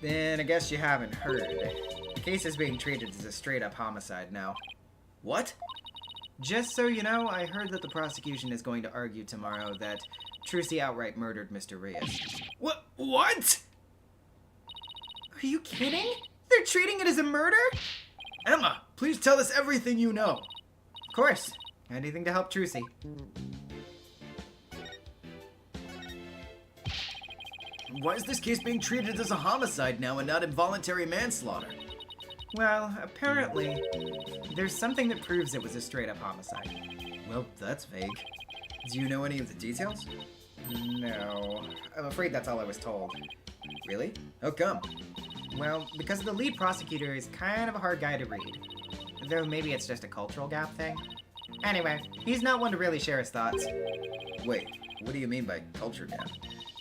Then I guess you haven't heard. The case is being treated as a straight-up homicide now. What? Just so you know, I heard that the prosecution is going to argue tomorrow that Trucy outright murdered Mr. Reyes. What? Are you kidding? They're treating it as a murder? Emma, please tell us everything you know. Of course. Anything to help Trucy. Why is this case being treated as a homicide now and not involuntary manslaughter? Well, apparently, there's something that proves it was a straight-up homicide. Well, that's vague. Do you know any of the details? No. I'm afraid that's all I was told. Really? How come? Well, because the lead prosecutor is kind of a hard guy to read. Though maybe it's just a cultural gap thing. Anyway, he's not one to really share his thoughts. Wait, what do you mean by culture gap?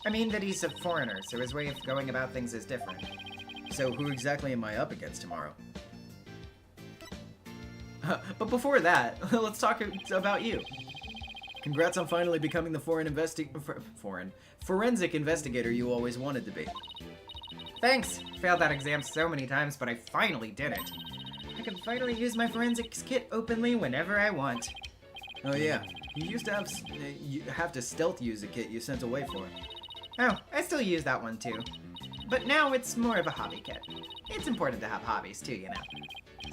I mean that he's a foreigner, so his way of going about things is different. So who exactly am I up against tomorrow? But before that, let's talk about you. Congrats on finally becoming the forensic investigator you always wanted to be. Thanks! Failed that exam so many times, but I finally did it. I can finally use my forensics kit openly whenever I want. Oh yeah, you used to have to stealth use a kit you sent away for. Oh, I still use that one too. But now it's more of a hobby kit. It's important to have hobbies too, you know.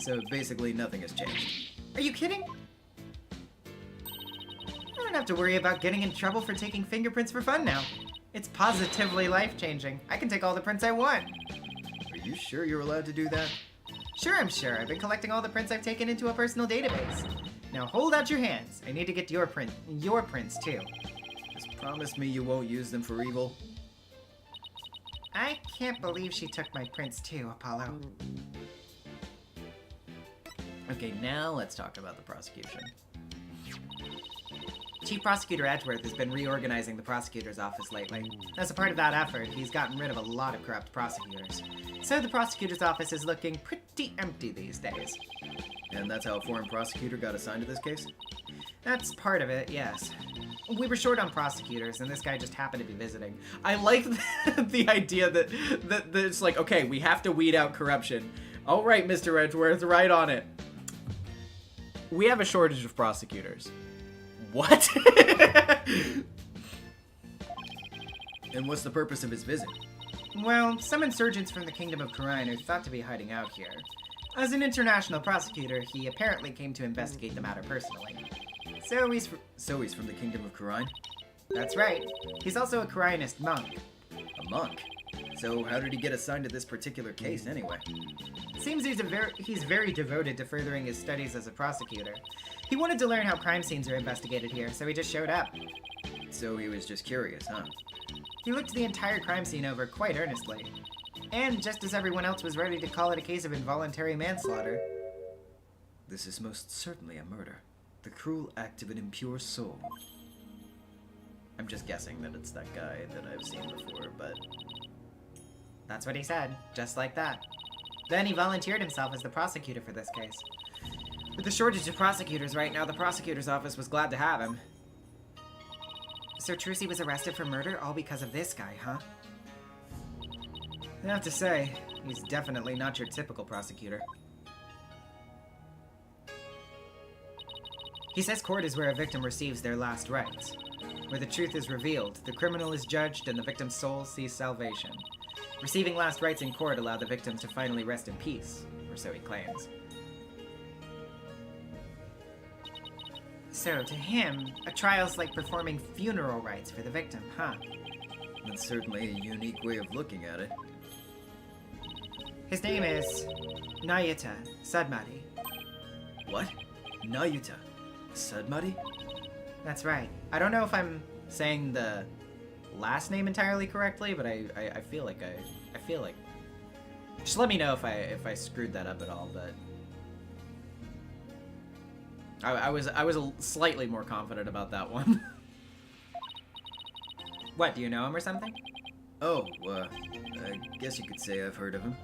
So basically nothing has changed. Are you kidding? I don't have to worry about getting in trouble for taking fingerprints for fun now. It's positively life-changing. I can take all the prints I want. Are you sure you're allowed to do that? Sure, I'm sure. I've been collecting all the prints I've taken into a personal database. Now hold out your hands. I need to get your prints too. Just promise me you won't use them for evil. I can't believe she took my prints too, Apollo. Okay, now let's talk about the prosecution. Chief Prosecutor Edgeworth has been reorganizing the prosecutor's office lately. As a part of that effort, he's gotten rid of a lot of corrupt prosecutors. So the prosecutor's office is looking pretty empty these days. And that's how a foreign prosecutor got assigned to this case? That's part of it, yes. We were short on prosecutors, and this guy just happened to be visiting. I like the idea that it's like, okay, we have to weed out corruption. All right, Mr. Edgeworth, right on it. We have a shortage of prosecutors. What? And what's the purpose of his visit? Well, some insurgents from the Kingdom of Khura'in are thought to be hiding out here. As an international prosecutor, he apparently came to investigate the matter personally. So he's from the Kingdom of Khura'in? That's right. He's also a Khura'inist monk. A monk? So how did he get assigned to this particular case anyway? Seems he's very devoted to furthering his studies as a prosecutor. He wanted to learn how crime scenes are investigated here, so he just showed up. So he was just curious, huh? He looked the entire crime scene over quite earnestly. And just as everyone else was ready to call it a case of involuntary manslaughter. This is most certainly a murder. The cruel act of an impure soul. I'm just guessing that it's that guy that I've seen before, but... That's what he said, just like that. Then he volunteered himself as the prosecutor for this case. With the shortage of prosecutors right now, the prosecutor's office was glad to have him. So Trucy was arrested for murder all because of this guy, huh? I have to say, he's definitely not your typical prosecutor. He says court is where a victim receives their last rites. Where the truth is revealed, the criminal is judged, and the victim's soul sees salvation. Receiving last rites in court allow the victim to finally rest in peace, or so he claims. So, to him, a trial's like performing funeral rites for the victim, huh? That's certainly a unique way of looking at it. His name is Nayuta Sadmati. What? Nayuta? Sadmati? That's right. I don't know if I'm saying the last name entirely correctly, but I feel like I feel like. Just let me know if I screwed that up at all. But I was slightly more confident about that one. What? Do you know him or something? Oh, I guess you could say I've heard of him.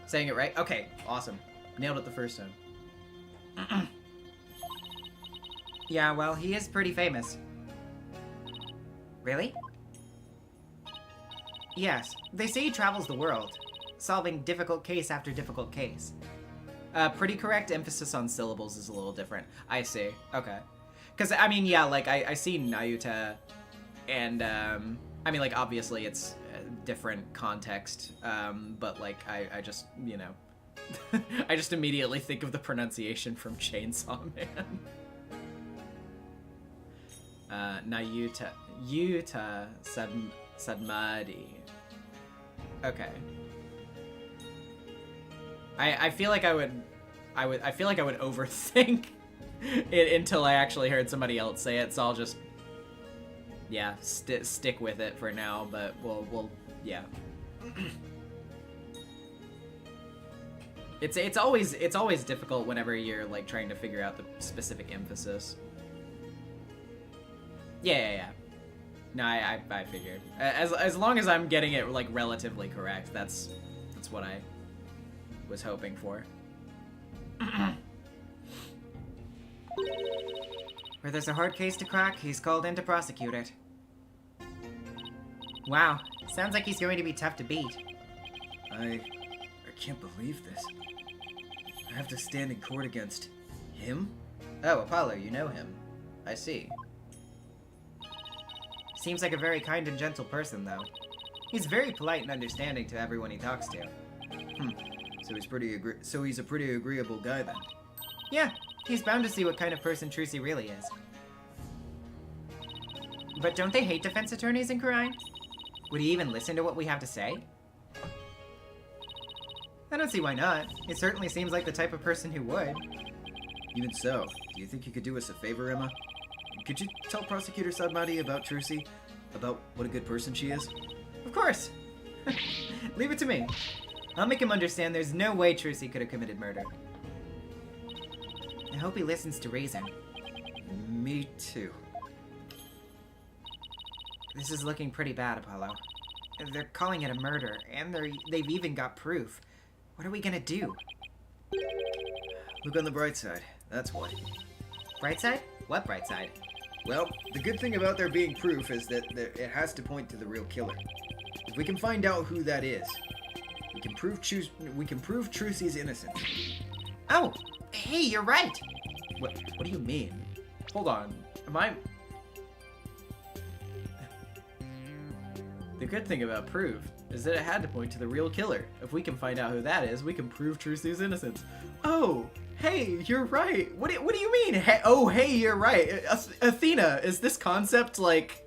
Saying it right? Okay, awesome. Nailed it the first time. Yeah, well, he is pretty famous. Really? Yes, they say he travels the world, solving difficult case after difficult case. Pretty correct emphasis on syllables is a little different. I see. Okay. Because, I mean, yeah, like, I see Nayuta, and, I mean, like, obviously it's a different context, but, like, I just, you know, I just immediately think of the pronunciation from Chainsaw Man. Nayuta Sadmati. Okay. I feel like I would overthink it until I actually heard somebody else say it, so I'll just, yeah, stick with it for now, but we'll yeah. It's always difficult whenever you're, like, trying to figure out the specific emphasis. Yeah. No, I figured. As long as I'm getting it, like, relatively correct, that's what I was hoping for. Where there's a hard case to crack, he's called in to prosecute it. Wow, sounds like he's going to be tough to beat. I can't believe this. I have to stand in court against him? Oh, Apollo, you know him. I see. Seems like a very kind and gentle person, though. He's very polite and understanding to everyone he talks to. So he's a pretty agreeable guy then. Yeah, he's bound to see what kind of person Trucy really is. But don't they hate defense attorneys in Kurine? Would he even listen to what we have to say? I don't see why not. It certainly seems like the type of person who would. Even so, do you think you could do us a favor, Emma? Could you tell Prosecutor Sadmati about Trucy? About what a good person she is? Of course! Leave it to me. I'll make him understand there's no way Trucy could have committed murder. I hope he listens to reason. Me too. This is looking pretty bad, Apollo. They're calling it a murder, and they've even got proof. What are we gonna do? Look on the bright side, that's what. Bright side? What bright side? Well, the good thing about there being proof is that it has to point to the real killer. If we can find out who that is, we can prove Trucy's innocence. Oh, hey, you're right. What do you mean? Hold on. Am I... The good thing about proof is that it had to point to the real killer. If we can find out who that is, we can prove Trucy's innocence. Oh, hey, you're right. What do you mean? Hey, you're right. Athena, is this concept, like,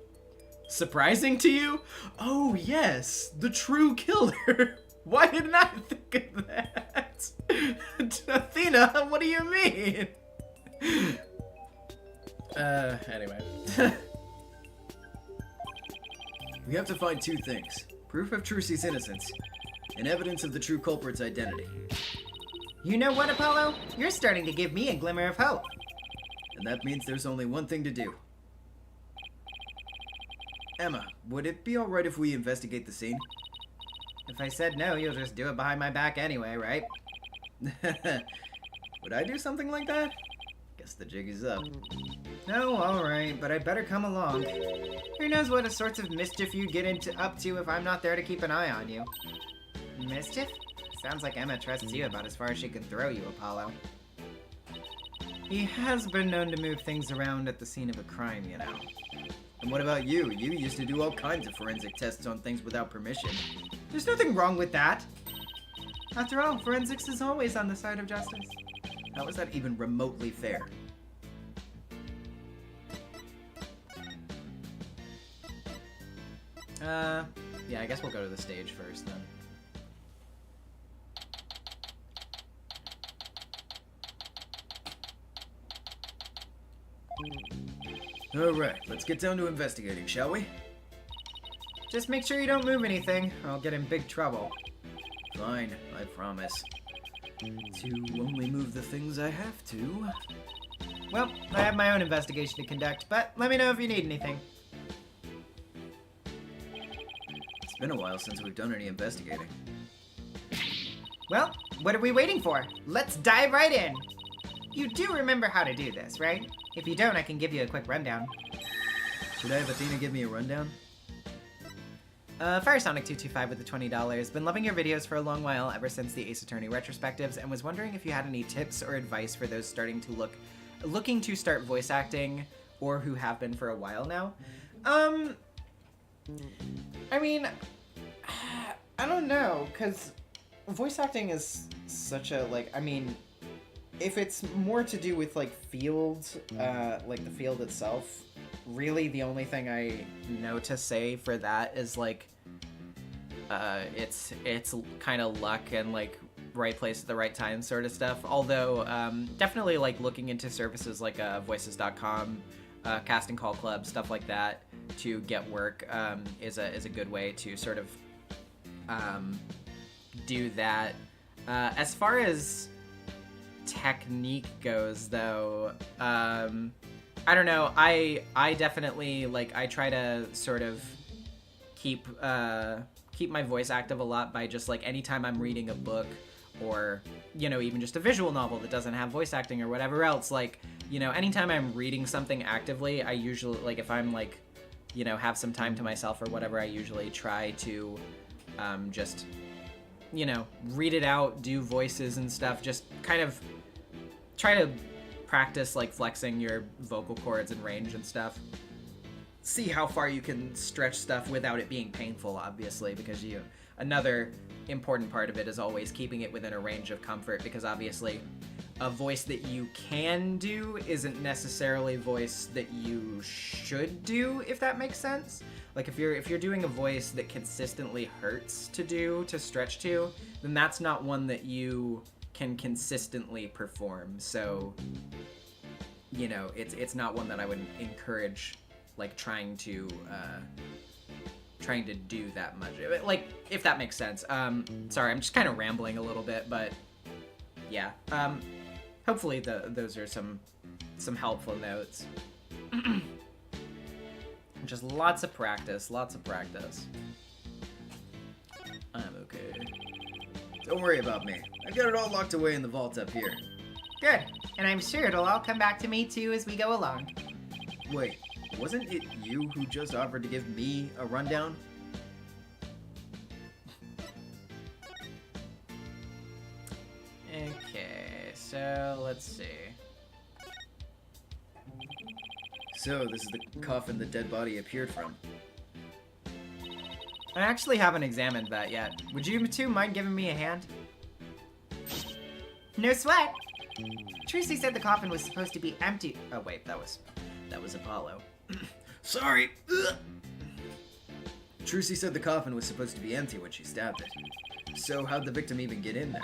surprising to you? Oh, yes, the true killer. Why didn't I think of that? Athena, what do you mean? Anyway. We have to find two things. Proof of Trucy's innocence, and evidence of the true culprit's identity. You know what, Apollo? You're starting to give me a glimmer of hope. And that means there's only one thing to do. Emma, would it be alright if we investigate the scene? If I said no, you'll just do it behind my back anyway, right? Would I do something like that? Guess the jig is up. No, alright, but I better come along. Who knows what sorts of mischief you get up to if I'm not there to keep an eye on you. Mischief? Sounds like Emma trusts you about as far as she can throw you, Apollo. He has been known to move things around at the scene of a crime, you know. And what about you? You used to do all kinds of forensic tests on things without permission. There's nothing wrong with that. After all, forensics is always on the side of justice. How is that even remotely fair? Yeah, I guess we'll go to the stage first then. Alright, let's get down to investigating, shall we? Just make sure you don't move anything, or I'll get in big trouble. Fine, I promise. To only move the things I have to. Well, I have my own investigation to conduct, but let me know if you need anything. It's been a while since we've done any investigating. Well, what are we waiting for? Let's dive right in. You do remember how to do this, right? If you don't, I can give you a quick rundown. Should I have Athena give me a rundown? Firesonic225 with the $20. Been loving your videos for a long while, ever since the Ace Attorney retrospectives, and was wondering if you had any tips or advice for those looking to start voice acting, or who have been for a while now. I mean, I don't know, because voice acting is such a, like, I mean, if it's more to do with, like, fields, like the field itself, really the only thing I know to say for that is, like, it's kind of luck and, like, right place at the right time sort of stuff. Although, definitely, like, looking into services like voices.com, casting call club, stuff like that to get work is a good way to sort of do that. As far as technique goes, though, I don't know. I definitely, like, I try to sort of keep my voice active a lot by just, like, anytime I'm reading a book or, you know, even just a visual novel that doesn't have voice acting or whatever else, like, you know, anytime I'm reading something actively, I usually, like, if I'm, like, you know, have some time to myself or whatever, I usually try to just, you know, read it out, do voices and stuff, just kind of try to practice, like, flexing your vocal cords and range and stuff. See how far you can stretch stuff without it being painful, obviously, because another important part of it is always keeping it within a range of comfort, because obviously a voice that you can do isn't necessarily a voice that you should do, if that makes sense. Like, if you're doing a voice that consistently hurts to stretch to, then that's not one that you can consistently perform. So, you know, it's not one that I would encourage, like, trying to do that much. Like, if that makes sense. Sorry, I'm just kind of rambling a little bit, but yeah. Hopefully those are some helpful notes. Just lots of practice. I'm okay. Don't worry about me. I got it all locked away in the vault up here. Good. And I'm sure it'll all come back to me too as we go along. Wait, wasn't it you who just offered to give me a rundown? Okay, so let's see. So, this is the coffin the dead body appeared from. I actually haven't examined that yet. Would you two mind giving me a hand? No sweat. Tracy said the coffin was supposed to be empty. Oh wait, that was Apollo. Sorry! Ugh. Trucy said the coffin was supposed to be empty when she stabbed it. So how'd the victim even get in there?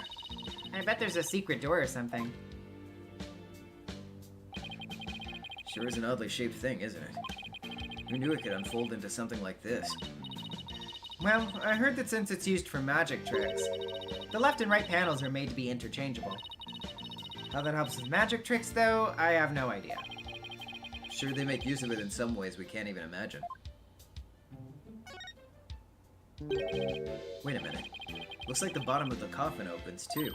I bet there's a secret door or something. Sure is an oddly shaped thing, isn't it? Who knew it could unfold into something like this? Well, I heard that since it's used for magic tricks, the left and right panels are made to be interchangeable. How that helps with magic tricks, though, I have no idea. Sure, they make use of it in some ways we can't even imagine. Wait a minute. Looks like the bottom of the coffin opens, too.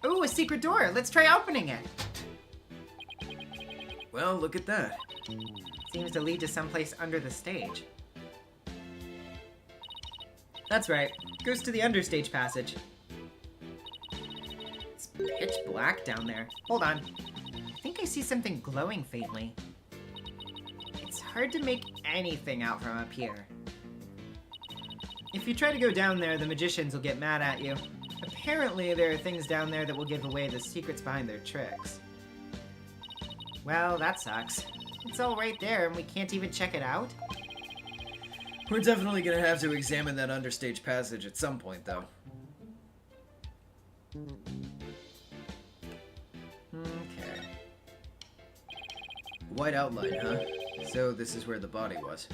Ooh, a secret door! Let's try opening it! Well, look at that. Seems to lead to someplace under the stage. That's right. Goes to the understage passage. It's pitch black down there. Hold on. I think I see something glowing faintly. It's hard to make anything out from up here. If you try to go down there, the magicians will get mad at you. Apparently, there are things down there that will give away the secrets behind their tricks. Well, that sucks. It's all right there and we can't even check it out? We're definitely gonna have to examine that understage passage at some point, though. Okay. White outline, huh? So this is where the body was.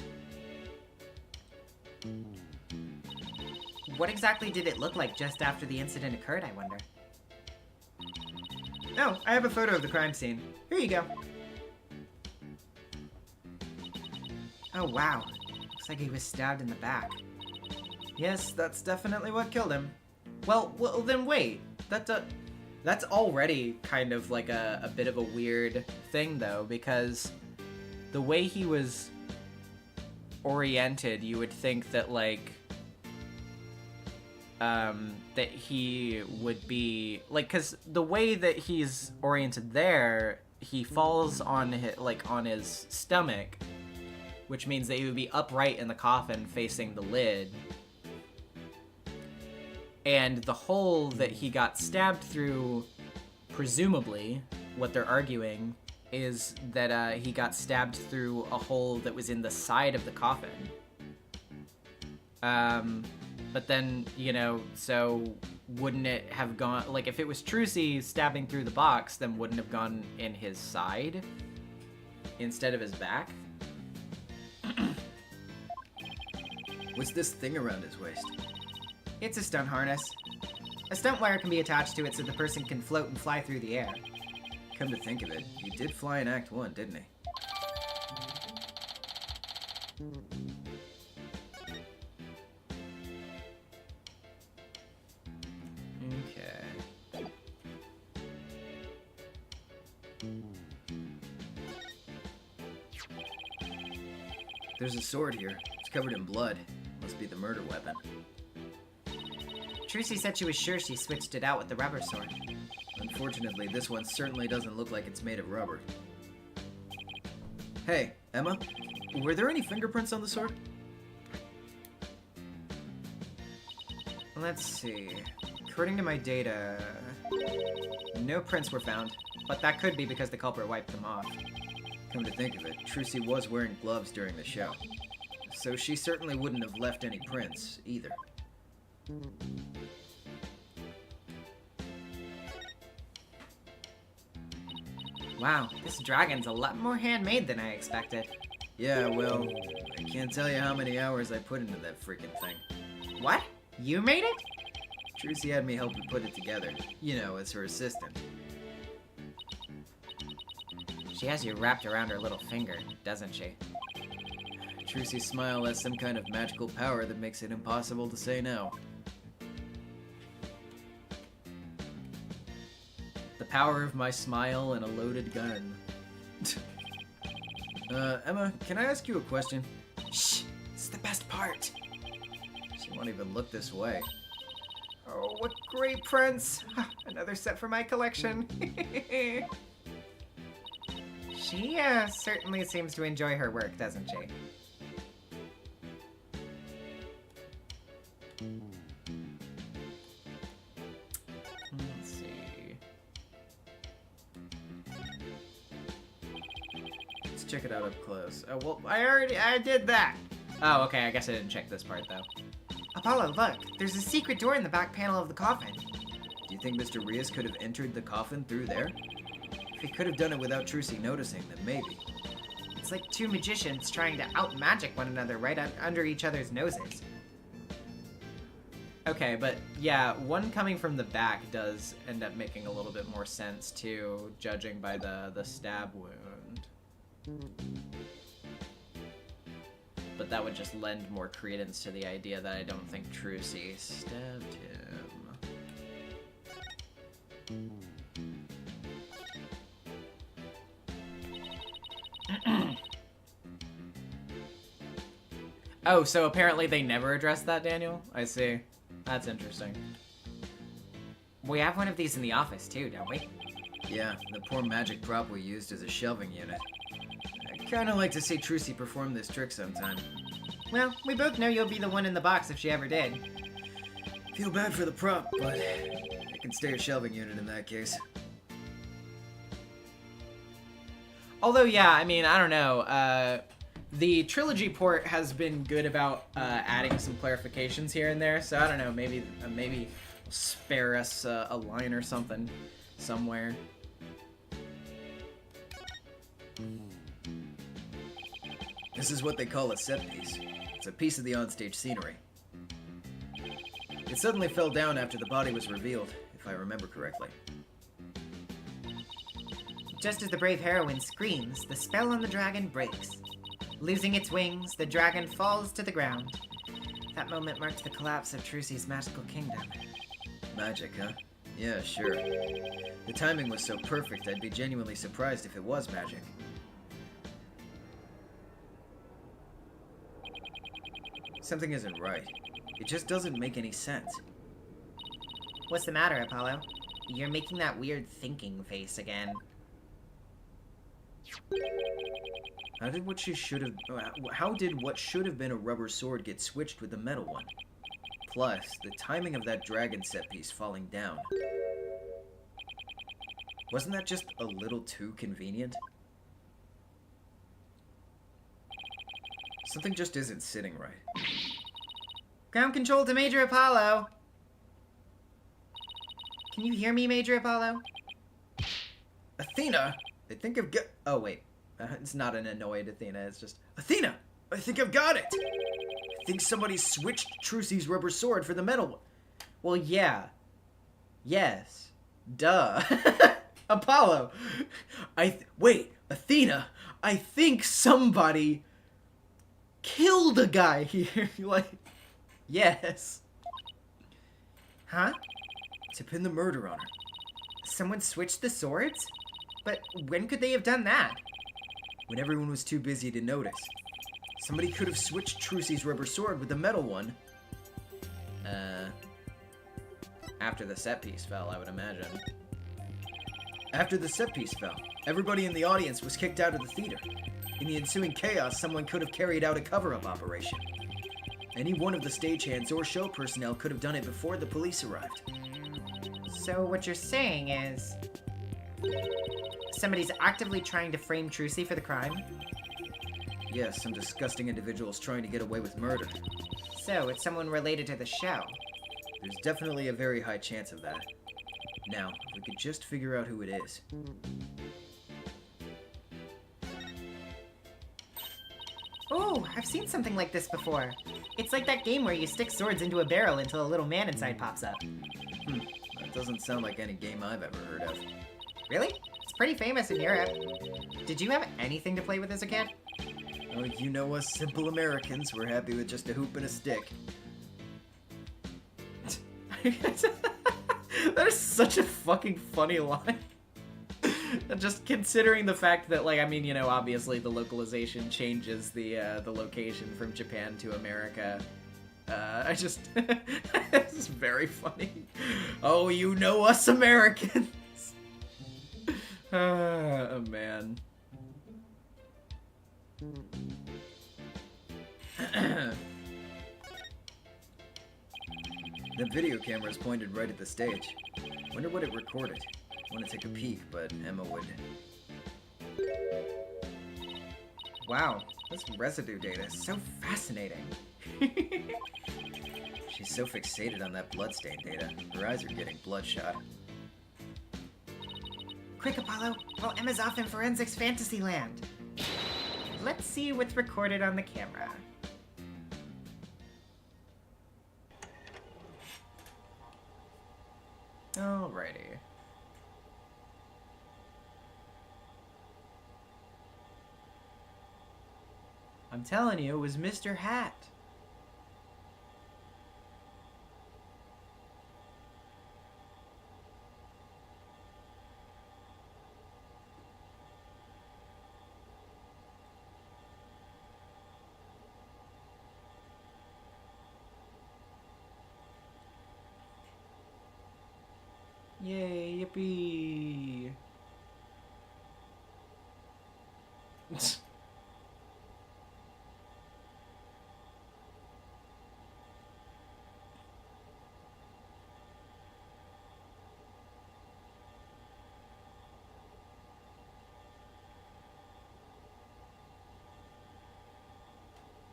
What exactly did it look like just after the incident occurred, I wonder? Oh, I have a photo of the crime scene. Here you go. Oh, wow. Looks like he was stabbed in the back. Yes, that's definitely what killed him. Well, then wait. That's already kind of like a bit of a weird thing, though, because the way he was oriented, you would think that, like, that he would be, like, because the way that he's oriented there, he falls on his stomach, which means that he would be upright in the coffin facing the lid. And the hole that he got stabbed through, presumably, what they're arguing, is that he got stabbed through a hole that was in the side of the coffin. But then, you know, so wouldn't it have gone, like, if it was Trucy stabbing through the box, then wouldn't it have gone in his side instead of his back? What's this thing around his waist? It's a stunt harness. A stunt wire can be attached to it so the person can float and fly through the air. Come to think of it, he did fly in Act 1, didn't he? Okay. There's a sword here. It's covered in blood. Must be the murder weapon. Trucy said she was sure she switched it out with the rubber sword. Unfortunately, this one certainly doesn't look like it's made of rubber. Hey, Emma, were there any fingerprints on the sword? Let's see. According to my data, no prints were found, but that could be because the culprit wiped them off. Come to think of it, Trucy was wearing gloves during the show. So she certainly wouldn't have left any prints, either. Wow, this dragon's a lot more handmade than I expected. Yeah, well, I can't tell you how many hours I put into that freaking thing. What? You made it? Trucy had me help her put it together, you know, as her assistant. She has you wrapped around her little finger, doesn't she? Trucy's smile has some kind of magical power that makes it impossible to say no. The power of my smile and a loaded gun. Emma, can I ask you a question? Shh! It's the best part! She won't even look this way. Oh, what great prints! Another set for my collection. She certainly seems to enjoy her work, doesn't she? Let's see. Let's check it out up close. Oh, well, I did that. Oh, okay, I guess I didn't check this part, though. Apollo, look! There's a secret door in the back panel of the coffin. Do you think Mr. Rias could have entered the coffin through there? If he could have done it without Trucy noticing, then maybe. It's like two magicians trying to out-magic one another right under each other's noses. Okay, but yeah, one coming from the back does end up making a little bit more sense, too, judging by the stab wound. But that would just lend more credence to the idea that I don't think Trucy stabbed him. Oh, so apparently they never addressed that, Daniel? I see. That's interesting. We have one of these in the office too, don't we? Yeah, the poor magic prop we used as a shelving unit. I'd kinda like to see Trucy perform this trick sometime. Well, we both know you'll be the one in the box if she ever did. Feel bad for the prop, but it can stay a shelving unit in that case. Although, yeah, I mean, I don't know. The trilogy port has been good about adding some clarifications here and there, so I don't know. Maybe spare us a line or something somewhere. This is what they call a set piece. It's a piece of the onstage scenery. It suddenly fell down after the body was revealed, if I remember correctly. Just as the brave heroine screams, the spell on the dragon breaks. Losing its wings, the dragon falls to the ground. That moment marked the collapse of Trucy's magical kingdom. Magic, huh? Yeah, sure. The timing was so perfect, I'd be genuinely surprised if it was magic. Something isn't right. It just doesn't make any sense. What's the matter, Apollo? You're making that weird thinking face again. How did what should have been a rubber sword get switched with a metal one? Plus, the timing of that dragon set piece falling down. Wasn't that just a little too convenient? Something just isn't sitting right. Ground control to Major Apollo! Can you hear me, Major Apollo? Athena! I think I've got... Oh, wait. It's not an annoyed Athena, it's just... Athena! I think I've got it! I think somebody switched Trucy's rubber sword for the metal one. Well, yeah. Yes. Duh. Apollo. Wait, Athena! I think somebody killed a guy here. Like... Yes. Huh? To pin the murder on her. Someone switched the swords? But when could they have done that? When everyone was too busy to notice. Somebody could have switched Trucy's rubber sword with the metal one. After the set piece fell, I would imagine. After the set piece fell, everybody in the audience was kicked out of the theater. In the ensuing chaos, someone could have carried out a cover-up operation. Any one of the stagehands or show personnel could have done it before the police arrived. So what you're saying is... somebody's actively trying to frame Trucy for the crime? Yes, some disgusting individuals trying to get away with murder. So it's someone related to the show. There's definitely a very high chance of that. Now, if we could just figure out who it is. Oh, I've seen something like this before. It's like that game where you stick swords into a barrel until a little man inside pops up. That doesn't sound like any game I've ever heard of. Really? It's pretty famous in Europe. Did you have anything to play with as a kid? Oh, you know us simple Americans, we're happy with just a hoop and a stick. That is such a fucking funny line. Just considering the fact that, like, I mean, you know, obviously the localization changes the location from Japan to America. This is very funny. Oh, you know us Americans. Oh, man. The video camera is pointed right at the stage. Wonder what it recorded. Want to take a peek, but Emma would. Wow, this residue data is so fascinating. She's so fixated on that bloodstain data. Her eyes are getting bloodshot. Quick, Apollo, while Emma's off in Forensics Fantasyland. Let's see what's recorded on the camera. Alrighty. I'm telling you, it was Mr. Hat. Yay, yippee.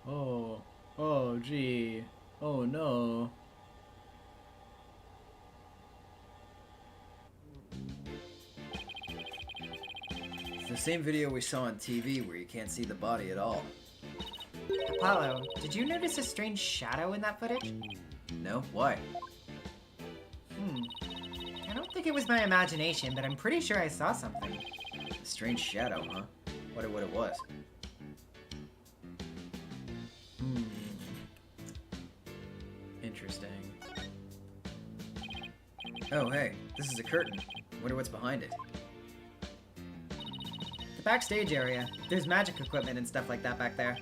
Oh. Oh, gee. Oh, no. It's the same video we saw on TV where you can't see the body at all. Apollo, did you notice a strange shadow in that footage? No? Why? I don't think it was my imagination, but I'm pretty sure I saw something. A strange shadow, huh? Wonder what it was. Interesting. Oh, hey, this is a curtain. Wonder what's behind it. The backstage area. There's magic equipment and stuff like that back there.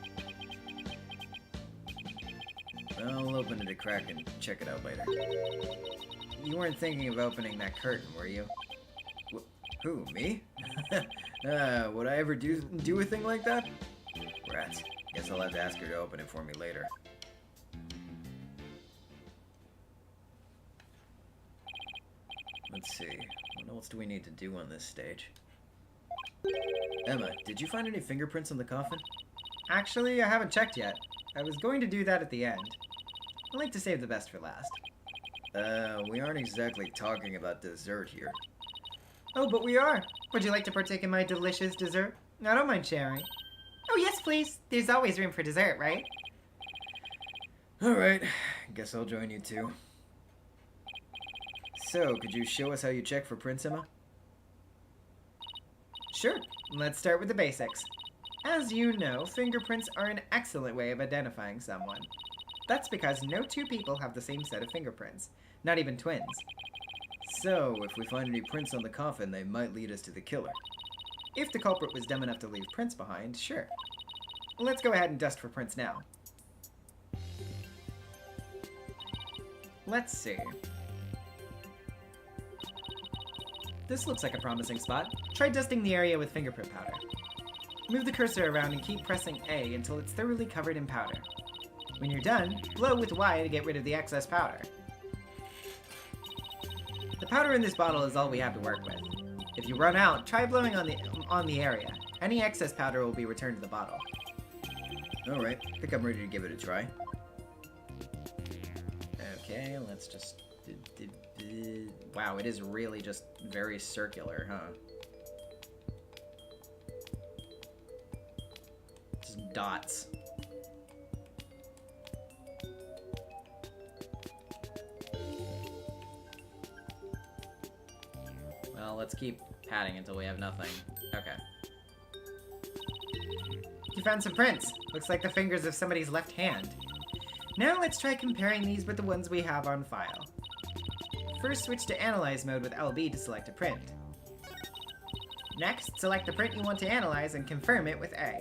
I'll open it a crack and check it out later. You weren't thinking of opening that curtain, were you? Who, me? Would I ever do a thing like that? Rats. Guess I'll have to ask her to open it for me later. Let's see. What else do we need to do on this stage? Emma, did you find any fingerprints on the coffin? Actually, I haven't checked yet. I was going to do that at the end. I like to save the best for last. We aren't exactly talking about dessert here. Oh, but we are. Would you like to partake in my delicious dessert? I don't mind sharing. Oh, yes, please. There's always room for dessert, right? Alright, guess I'll join you too. So, could you show us how you check for prints, Emma? Sure. Let's start with the basics. As you know, fingerprints are an excellent way of identifying someone. That's because no two people have the same set of fingerprints, not even twins. So, if we find any prints on the coffin, they might lead us to the killer. If the culprit was dumb enough to leave prints behind, sure. Let's go ahead and dust for prints now. Let's see. This looks like a promising spot. Try dusting the area with fingerprint powder. Move the cursor around and keep pressing A until it's thoroughly covered in powder. When you're done, blow with Y to get rid of the excess powder. The powder in this bottle is all we have to work with. If you run out, try blowing on the area. Any excess powder will be returned to the bottle. Alright, I think I'm ready to give it a try. Okay, let's just... Wow, it is really just very circular, huh? Just dots. Well, let's keep patting until we have nothing. Okay. You found some prints. Looks like the fingers of somebody's left hand. Now let's try comparing these with the ones we have on file. First, switch to Analyze mode with LB to select a print. Next, select the print you want to analyze and confirm it with A.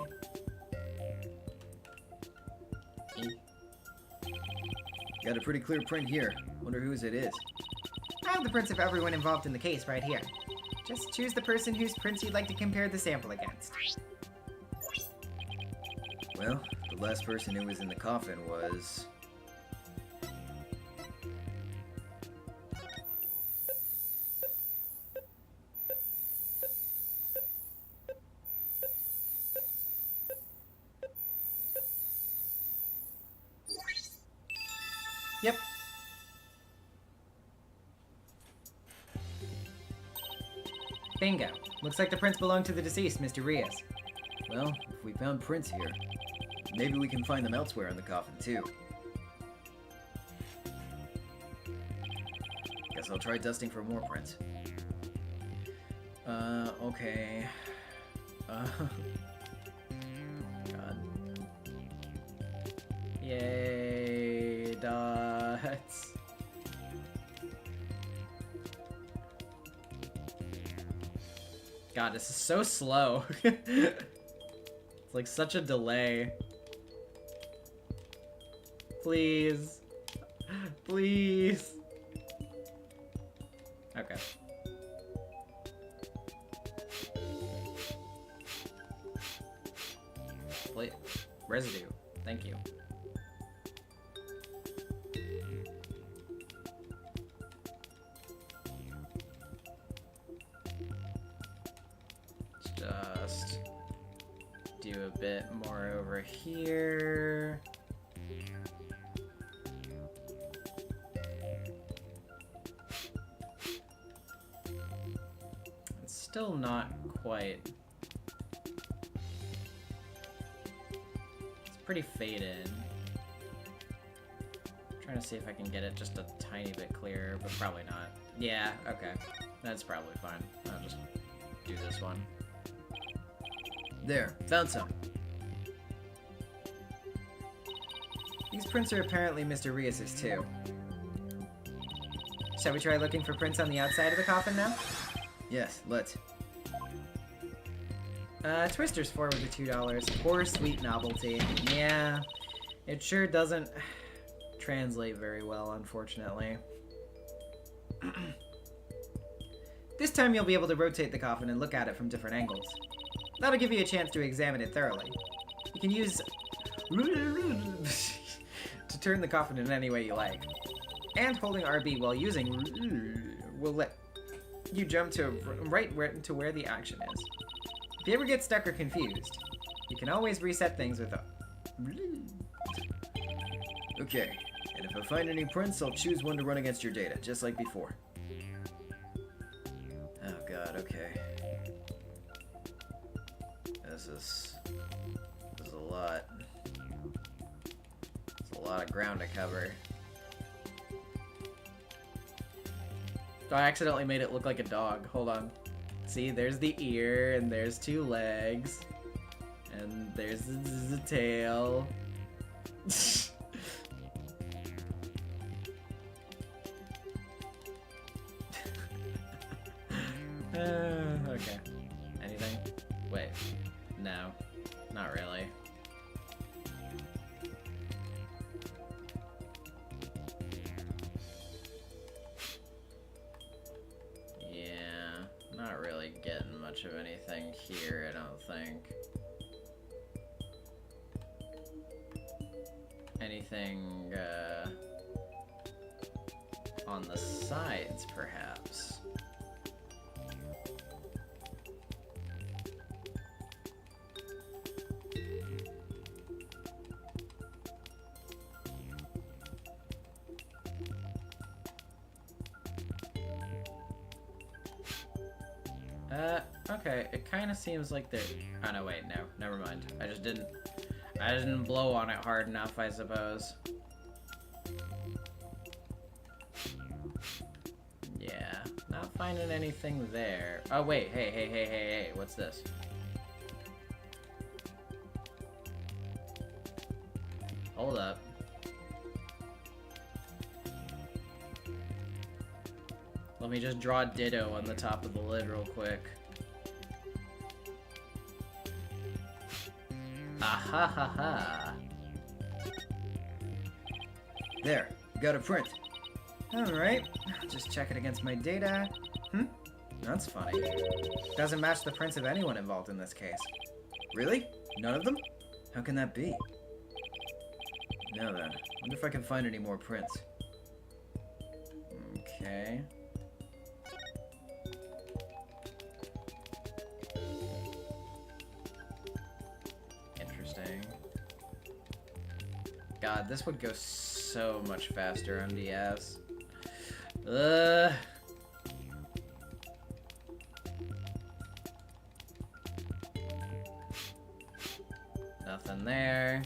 Got a pretty clear print here. Wonder whose it is. I have the prints of everyone involved in the case right here. Just choose the person whose prints you'd like to compare the sample against. Well, the last person who was in the coffin was... Yep. Bingo. Looks like the prints belong to the deceased, Mr. Rios. Well, if we found prints here, maybe we can find them elsewhere in the coffin, too. Guess I'll try dusting for more prints. Okay. God. Yay, dots. God, this is so slow. It's like such a delay. Please. Please. Okay. please. Residue. Thank you. Just do a bit more over here. It's still not quite. It's pretty faded. I'm trying to see if I can get it just a tiny bit clearer, but probably not. Yeah, okay. That's probably fine. I'll just do this one. There, found some. These prints are apparently Mr. Rias's too. Shall we try looking for prints on the outside of the coffin now? Yes, let's. Twister's 4 with the $2. Poor sweet novelty. Yeah, it sure doesn't translate very well, unfortunately. This time you'll be able to rotate the coffin and look at it from different angles. That'll give you a chance to examine it thoroughly. You can use to turn the coffin in any way you like. And holding RB while using will let you jump to to where the action is. If you ever get stuck or confused, you can always reset things with a... Okay, and if I find any prints, I'll choose one to run against your data, just like before. Oh god, okay. This is a lot. It's a lot of ground to cover. Oh, I accidentally made it look like a dog. Hold on. See, there's the ear, and there's 2 legs. And there's the tail. Okay. Anything? Wait. No. Not really. Yeah. Not really getting much of anything here, I don't think. Anything, on the sides, perhaps. Okay, it kind of seems like they're... Oh, no, wait, no, never mind. I didn't blow on it hard enough, I suppose. Yeah, not finding anything there. Oh, wait, hey, what's this? Hold up. Let me just draw ditto on the top of the lid real quick. Ah ha ha ha. There, got a print. Alright, just check it against my data. That's funny. Doesn't match the prints of anyone involved in this case. Really? None of them? How can that be? Now then, wonder if I can find any more prints. Okay. Interesting. God, this would go so much faster on DS. Ugh. Nothing there.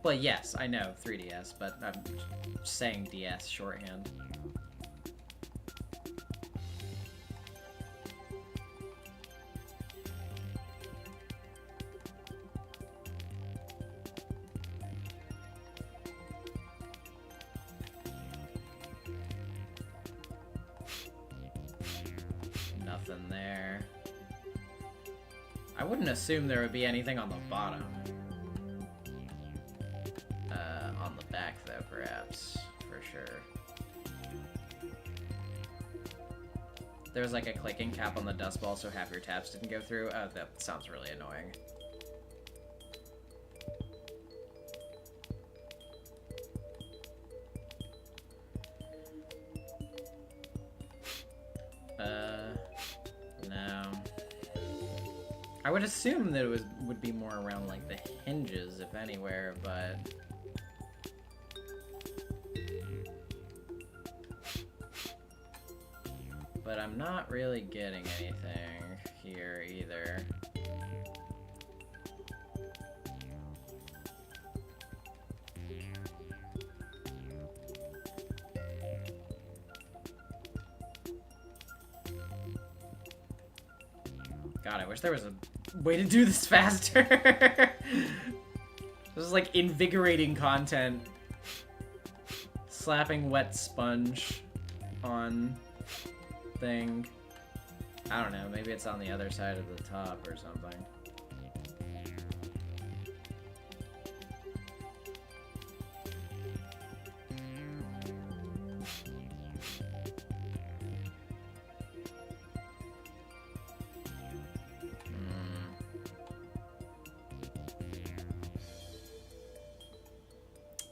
Well, yes, I know 3DS, but I'm saying DS shorthand. Nothing there. I wouldn't assume there would be anything on the bottom. On the back, though, perhaps. For sure. There's like a clicking cap on the dust ball, so half your taps didn't go through. Oh, that sounds really annoying. No. I would assume that it would be more around like the hinges, if anywhere, but I'm not really getting anything here either. God, I wish there was a way to do this faster. This is like invigorating content. Slapping wet sponge on thing. I don't know, maybe it's on the other side of the top or something.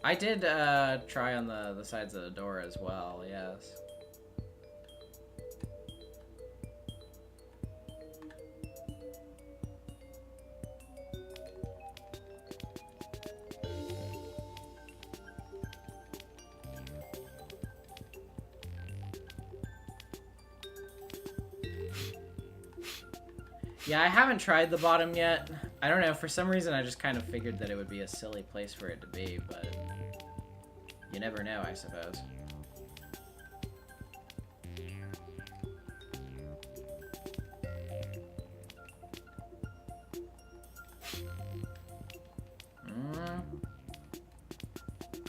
I did try on the sides of the door as well, yes. Yeah, I haven't tried the bottom yet. I don't know, for some reason I just kind of figured that it would be a silly place for it to be, but you never know, I suppose.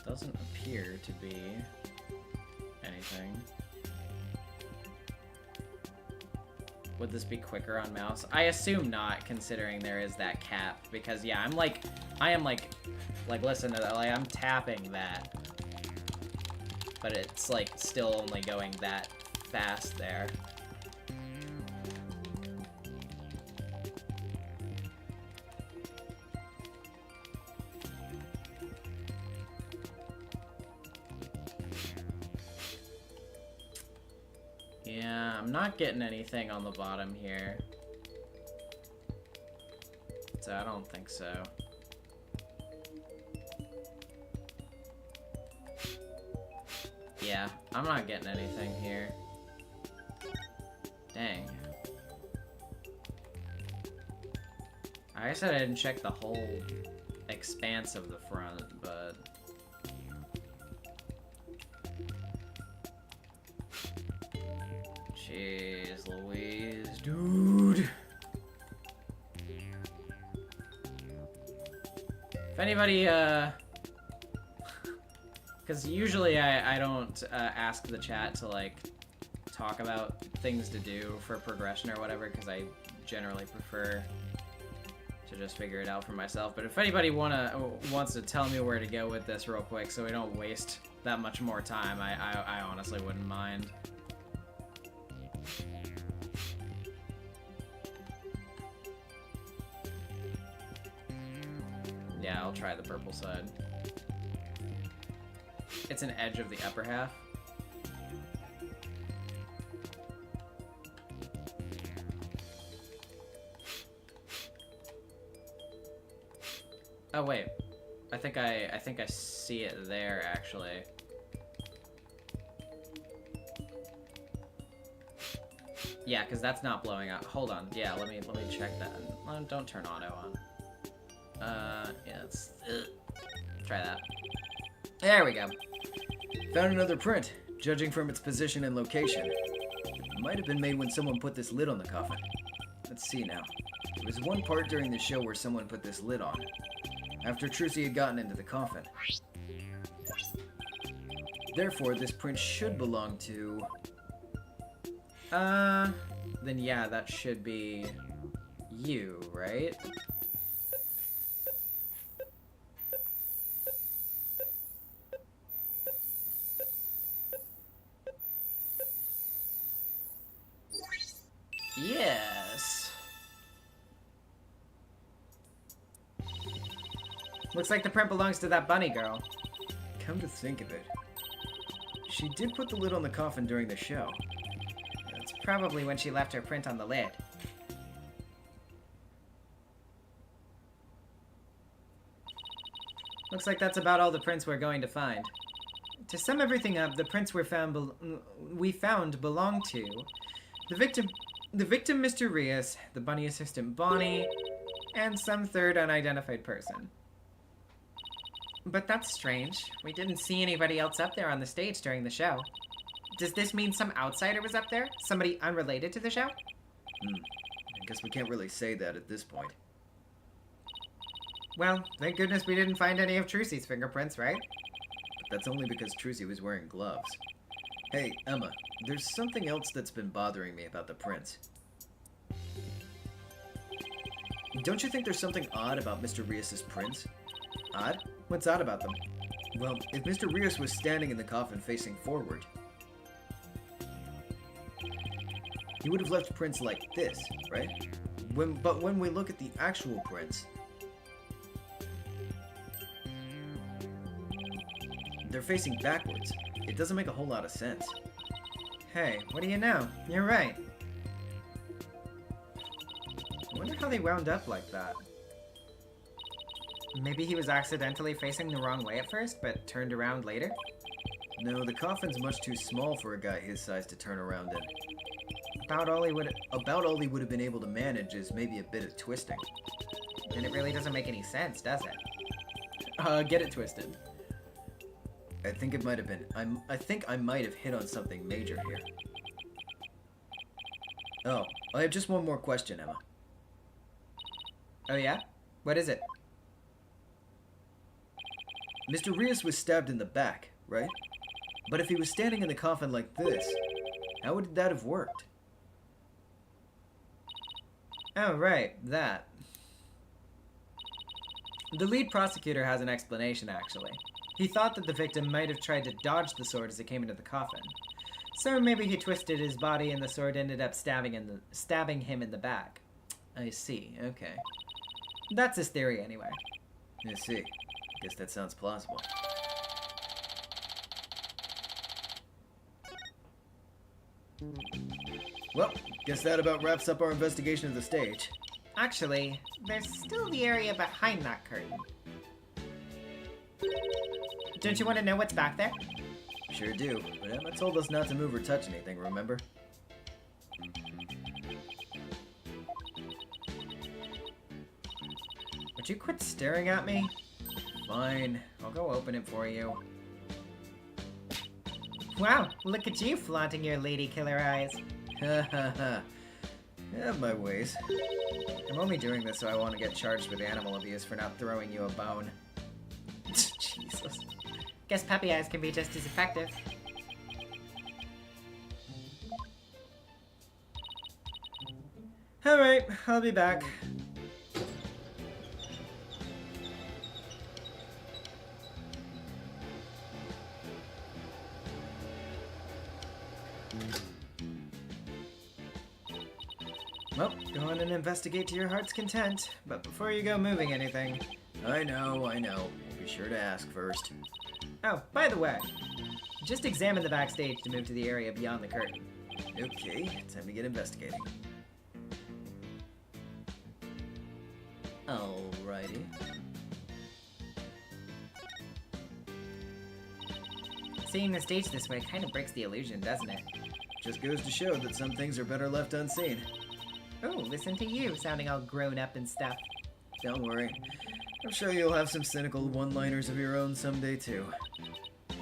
Doesn't appear to be anything. Would this be quicker on mouse? I assume not, considering there is that cap, because yeah, I am like listen to that, like I'm tapping that, but it's like still only going that fast there. Yeah, I'm not getting anything on the bottom here. So I don't think so. Yeah, I'm not getting anything here. Dang. I guess I didn't check the whole expanse of the front, but... Jeez Louise, dude. If anybody, because usually I don't ask the chat to, like, talk about things to do for progression or whatever, because I generally prefer to just figure it out for myself. But if anybody wants to tell me where to go with this real quick so we don't waste that much more time, I honestly wouldn't mind. Yeah, I'll try the purple side. It's an edge of the upper half. Oh wait, I think I see it there actually. Yeah, because that's not blowing out. Hold on. Yeah, let me check that. Don't turn auto on. Yeah, let's try that. There we go. Found another print. Judging from its position and location, it might have been made when someone put this lid on the coffin. Let's see now. There was one part during the show where someone put this lid on, after Trucy had gotten into the coffin. Therefore, this print should belong to... Then yeah, that should be you, right? Yes. Looks like the print belongs to that bunny girl. Come to think of it, she did put the lid on the coffin during the show. That's probably when she left her print on the lid. Looks like that's about all the prints we're going to find. To sum everything up, the prints we found belong to the victim, Mr. Rios, the bunny assistant Bonnie, and some third unidentified person. But that's strange. We didn't see anybody else up there on the stage during the show. Does this mean some outsider was up there? Somebody unrelated to the show? I guess we can't really say that at this point. Well, thank goodness we didn't find any of Trucy's fingerprints, right? But that's only because Trucy was wearing gloves. Hey, Emma, there's something else that's been bothering me about the prints. Don't you think there's something odd about Mr. Rios' prints? Odd? What's odd about them? Well, if Mr. Rios was standing in the coffin facing forward, he would have left prints like this, right? But when we look at the actual prints, they're facing backwards. It doesn't make a whole lot of sense. Hey, what do you know? You're right. I wonder how they wound up like that. Maybe he was accidentally facing the wrong way at first, but turned around later? No, the coffin's much too small for a guy his size to turn around in. About all he would have been able to manage is maybe a bit of twisting. Then it really doesn't make any sense, does it? Get it twisted. I think it might have been. I think I might have hit on something major here. Oh, I have just one more question, Emma. Oh yeah? What is it? Mr. Rios was stabbed in the back, right? But if he was standing in the coffin like this, how would that have worked? Oh, right, that. The lead prosecutor has an explanation, actually. He thought that the victim might have tried to dodge the sword as it came into the coffin. So maybe he twisted his body and the sword ended up stabbing him in the back. I see, okay. That's his theory, anyway. I see. Guess that sounds plausible. Well, guess that about wraps up our investigation of the stage. Actually, there's still the area behind that curtain. Don't you want to know what's back there? Sure do, but Emma told us not to move or touch anything, remember? Would you quit staring at me? Fine. I'll go open it for you. Wow, look at you flaunting your lady killer eyes. Ha ha ha. I have my ways. I'm only doing this so I want to get charged with animal abuse for not throwing you a bone. Jesus. Guess puppy eyes can be just as effective. Alright, I'll be back. Well, go on and investigate to your heart's content, but before you go moving anything... I know. We'll be sure to ask first. Oh, by the way, just examine the backstage to move to the area beyond the curtain. Okay, time to get investigating. Alrighty. Seeing the stage this way kind of breaks the illusion, doesn't it? Just goes to show that some things are better left unseen. Oh, listen to you, sounding all grown up and stuff. Don't worry. I'm sure you'll have some cynical one-liners of your own someday, too.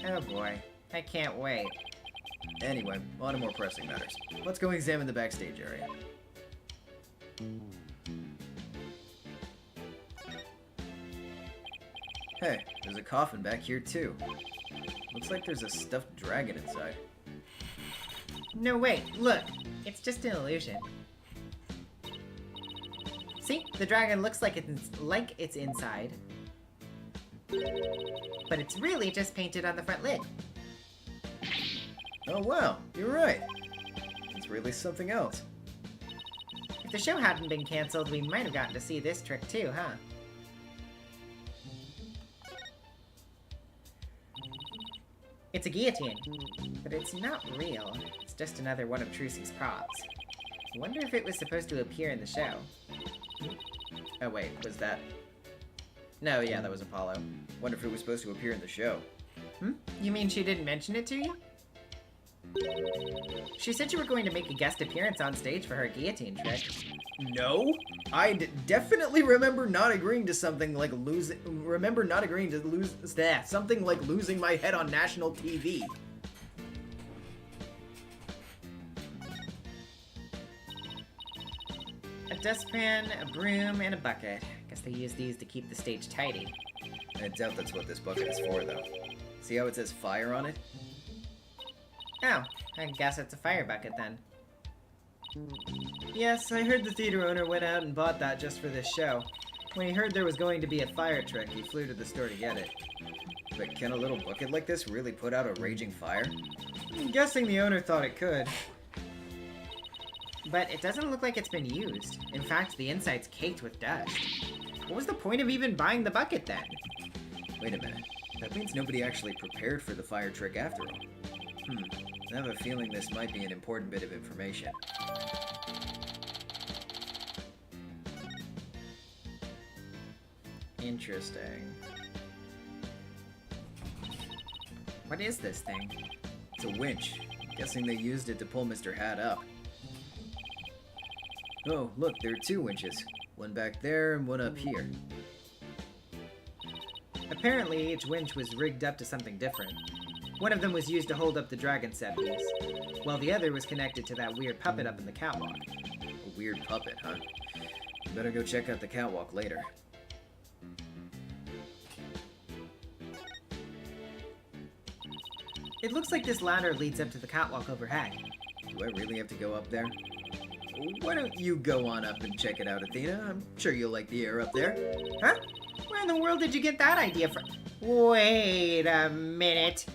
Oh boy, I can't wait. Anyway, on to more pressing matters. Let's go examine the backstage area. Hey, there's a coffin back here, too. Looks like there's a stuffed dragon inside. No, wait, look. It's just an illusion. See? The dragon looks like it's inside. But it's really just painted on the front lid. Oh wow, you're right. It's really something else. the show hadn't been canceled, we might have gotten to see this trick too, huh? It's a guillotine, but it's not real. It's just another one of Trucy's props. I wonder if it was supposed to appear in the show. Oh wait, was that... No, yeah, that was Apollo. Wonder if it was supposed to appear in the show. You mean she didn't mention it to you? She said you were going to make a guest appearance on stage for her guillotine trick. No? I definitely remember not agreeing to something like losing... Remember not agreeing to lose... Something like losing my head on national TV. A dustpan, a broom, and a bucket. Guess they use these to keep the stage tidy. I doubt that's what this bucket is for, though. See how it says fire on it? Oh, I guess it's a fire bucket then. Yes, I heard the theater owner went out and bought that just for this show. When he heard there was going to be a fire trick, he flew to the store to get it. But can a little bucket like this really put out a raging fire? I'm guessing the owner thought it could. But it doesn't look like it's been used. In fact, the inside's caked with dust. What was the point of even buying the bucket then? Wait a minute. That means nobody actually prepared for the fire trick after all. I have a feeling this might be an important bit of information. Interesting. What is this thing? It's a winch. I'm guessing they used it to pull Mr. Hat up. Oh, look, there are two winches. One back there and one up here. Apparently, each winch was rigged up to something different. One of them was used to hold up the dragon set piece, while the other was connected to that weird puppet up in the catwalk. A weird puppet, huh? You better go check out the catwalk later. It looks like this ladder leads up to the catwalk overhead. Do I really have to go up there? Why don't you go on up and check it out, Athena? I'm sure you'll like the air up there. Huh? Where in the world did you get that idea from? Wait a minute.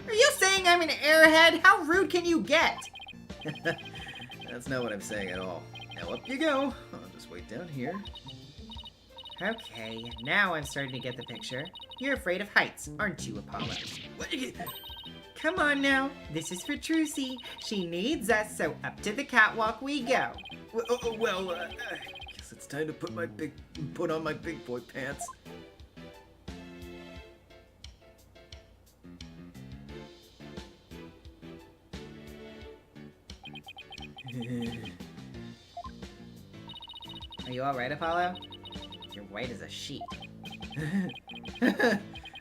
Are you saying I'm an airhead? How rude can you get? That's not what I'm saying at all. Now up you go. I'll just wait down here. Okay, now I'm starting to get the picture. You're afraid of heights, aren't you, Apollo? What? Come on now, this is for Trucy. She needs us, so up to the catwalk we go. Well, guess it's time to put on my big boy pants. Are you alright, Apollo? You're white as a sheet.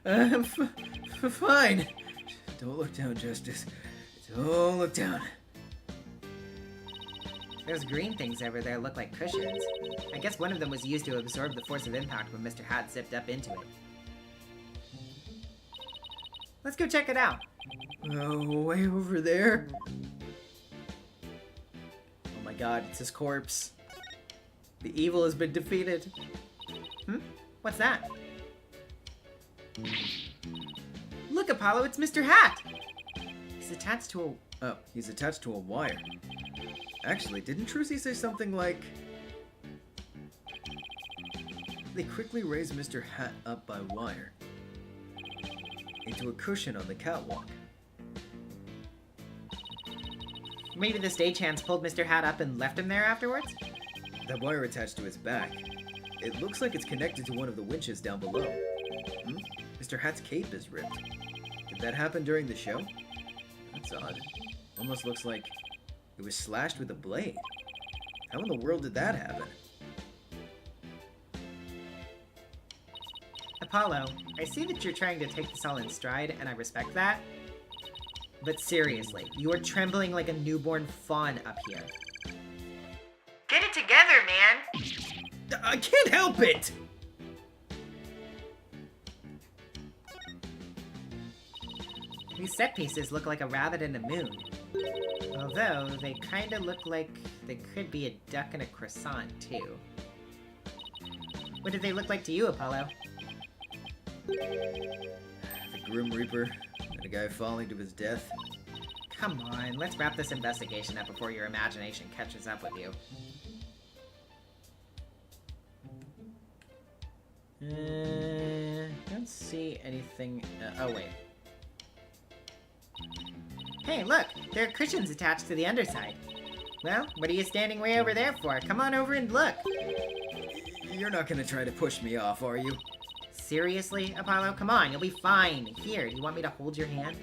I'm fine. Don't look down, Justice. Don't look down. Those green things over there look like cushions. I guess one of them was used to absorb the force of impact when Mr. Hat zipped up into it. Let's go check it out. Oh, way over there? Oh my god, it's his corpse. The evil has been defeated. What's that? Look, Apollo, it's Mr. Hat! He's attached to a... Oh, he's attached to a wire. Actually, didn't Trucy say something like... They quickly raised Mr. Hat up by wire into a cushion on the catwalk. Maybe the stagehands pulled Mr. Hat up and left him there afterwards? That wire attached to his back. It looks like it's connected to one of the winches down below. Mr. Hat's cape is ripped. Did that happen during the show? That's odd. Almost looks like it was slashed with a blade. How in the world did that happen? Apollo, I see that you're trying to take this all in stride, and I respect that. But seriously, you're trembling like a newborn fawn up here. Get it together, man! I can't help it! These set pieces look like a rabbit and a moon. Although, they kinda look like they could be a duck and a croissant, too. What did they look like to you, Apollo? The Grim Reaper and a guy falling to his death. Come on, let's wrap this investigation up before your imagination catches up with you. Don't see anything. Oh, wait. Hey, look! There are cushions attached to the underside. Well, what are you standing way over there for? Come on over and look! You're not gonna try to push me off, are you? Seriously, Apollo? Come on, you'll be fine. Here, do you want me to hold your hand?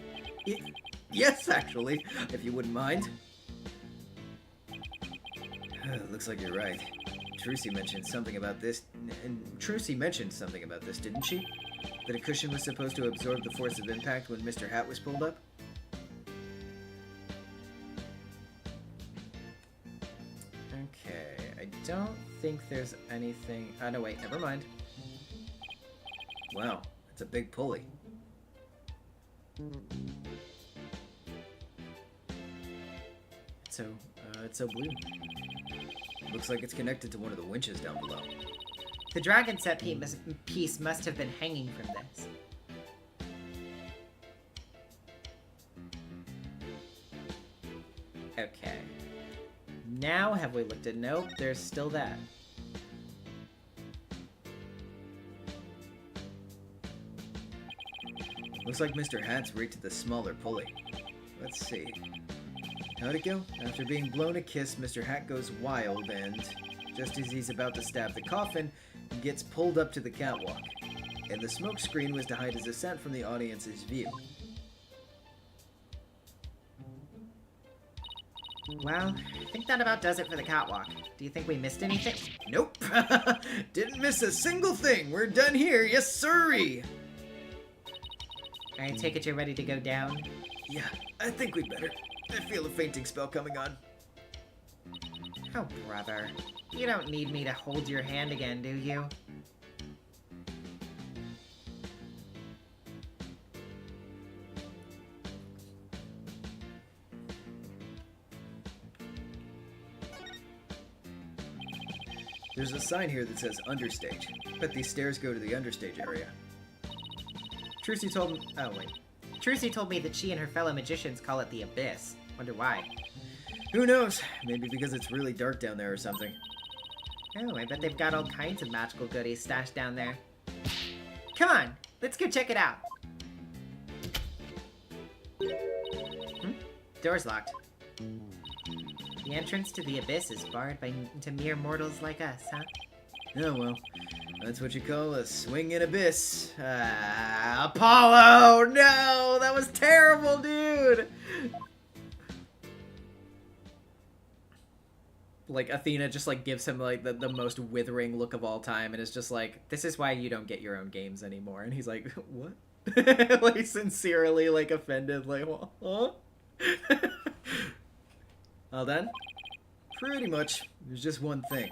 Yes, actually, if you wouldn't mind. Looks like you're right. Trucy mentioned something about this, didn't she? That a cushion was supposed to absorb the force of impact when Mr. Hat was pulled up? Okay, I don't think there's anything... Oh, no, wait, never mind. Wow, it's a big pulley. It's so blue. Looks like it's connected to one of the winches down below. The dragon set piece must have been hanging from this. Okay. Now have we looked at... Nope, there's still that. Looks like Mr. Hat's rigged to the smaller pulley. Let's see. How'd it go? After being blown a kiss, Mr. Hat goes wild and, just as he's about to stab the coffin, gets pulled up to the catwalk. And the smoke screen was to hide his ascent from the audience's view. Well, I think that about does it for the catwalk. Do you think we missed anything? Nope! Didn't miss a single thing! We're done here, yes sirree! I take it you're ready to go down? Yeah, I think we better. I feel a fainting spell coming on. Oh, brother. You don't need me to hold your hand again, do you? There's a sign here that says understage. Bet these stairs go to the understage area. Trucy told me... Oh, wait. Trucy told me that she and her fellow magicians call it the Abyss. Wonder why. Who knows? Maybe because it's really dark down there or something. Oh, I bet they've got all kinds of magical goodies stashed down there. Come on, let's go check it out. Door's locked. The entrance to the Abyss is barred to mere mortals like us, huh? Oh well. That's what you call a swinging abyss. Apollo! No! That was terrible, dude! Like, Athena just, like, gives him, like, the most withering look of all time, and is just like, this is why you don't get your own games anymore. And he's like, what? Like, sincerely, like, offended, like, huh? All done? Pretty much. There's just one thing.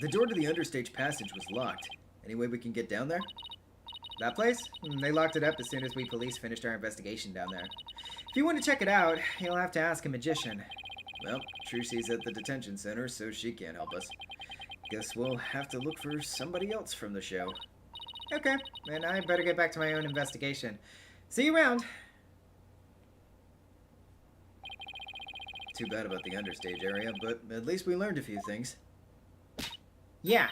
The door to the understage passage was locked. Any way we can get down there? That place? They locked it up as soon as we police finished our investigation down there. If you want to check it out, you'll have to ask a magician. Well, Trucy's at the detention center, so she can't help us. Guess we'll have to look for somebody else from the show. Okay, and I better get back to my own investigation. See you around. Too bad about the understage area, but at least we learned a few things. Yeah,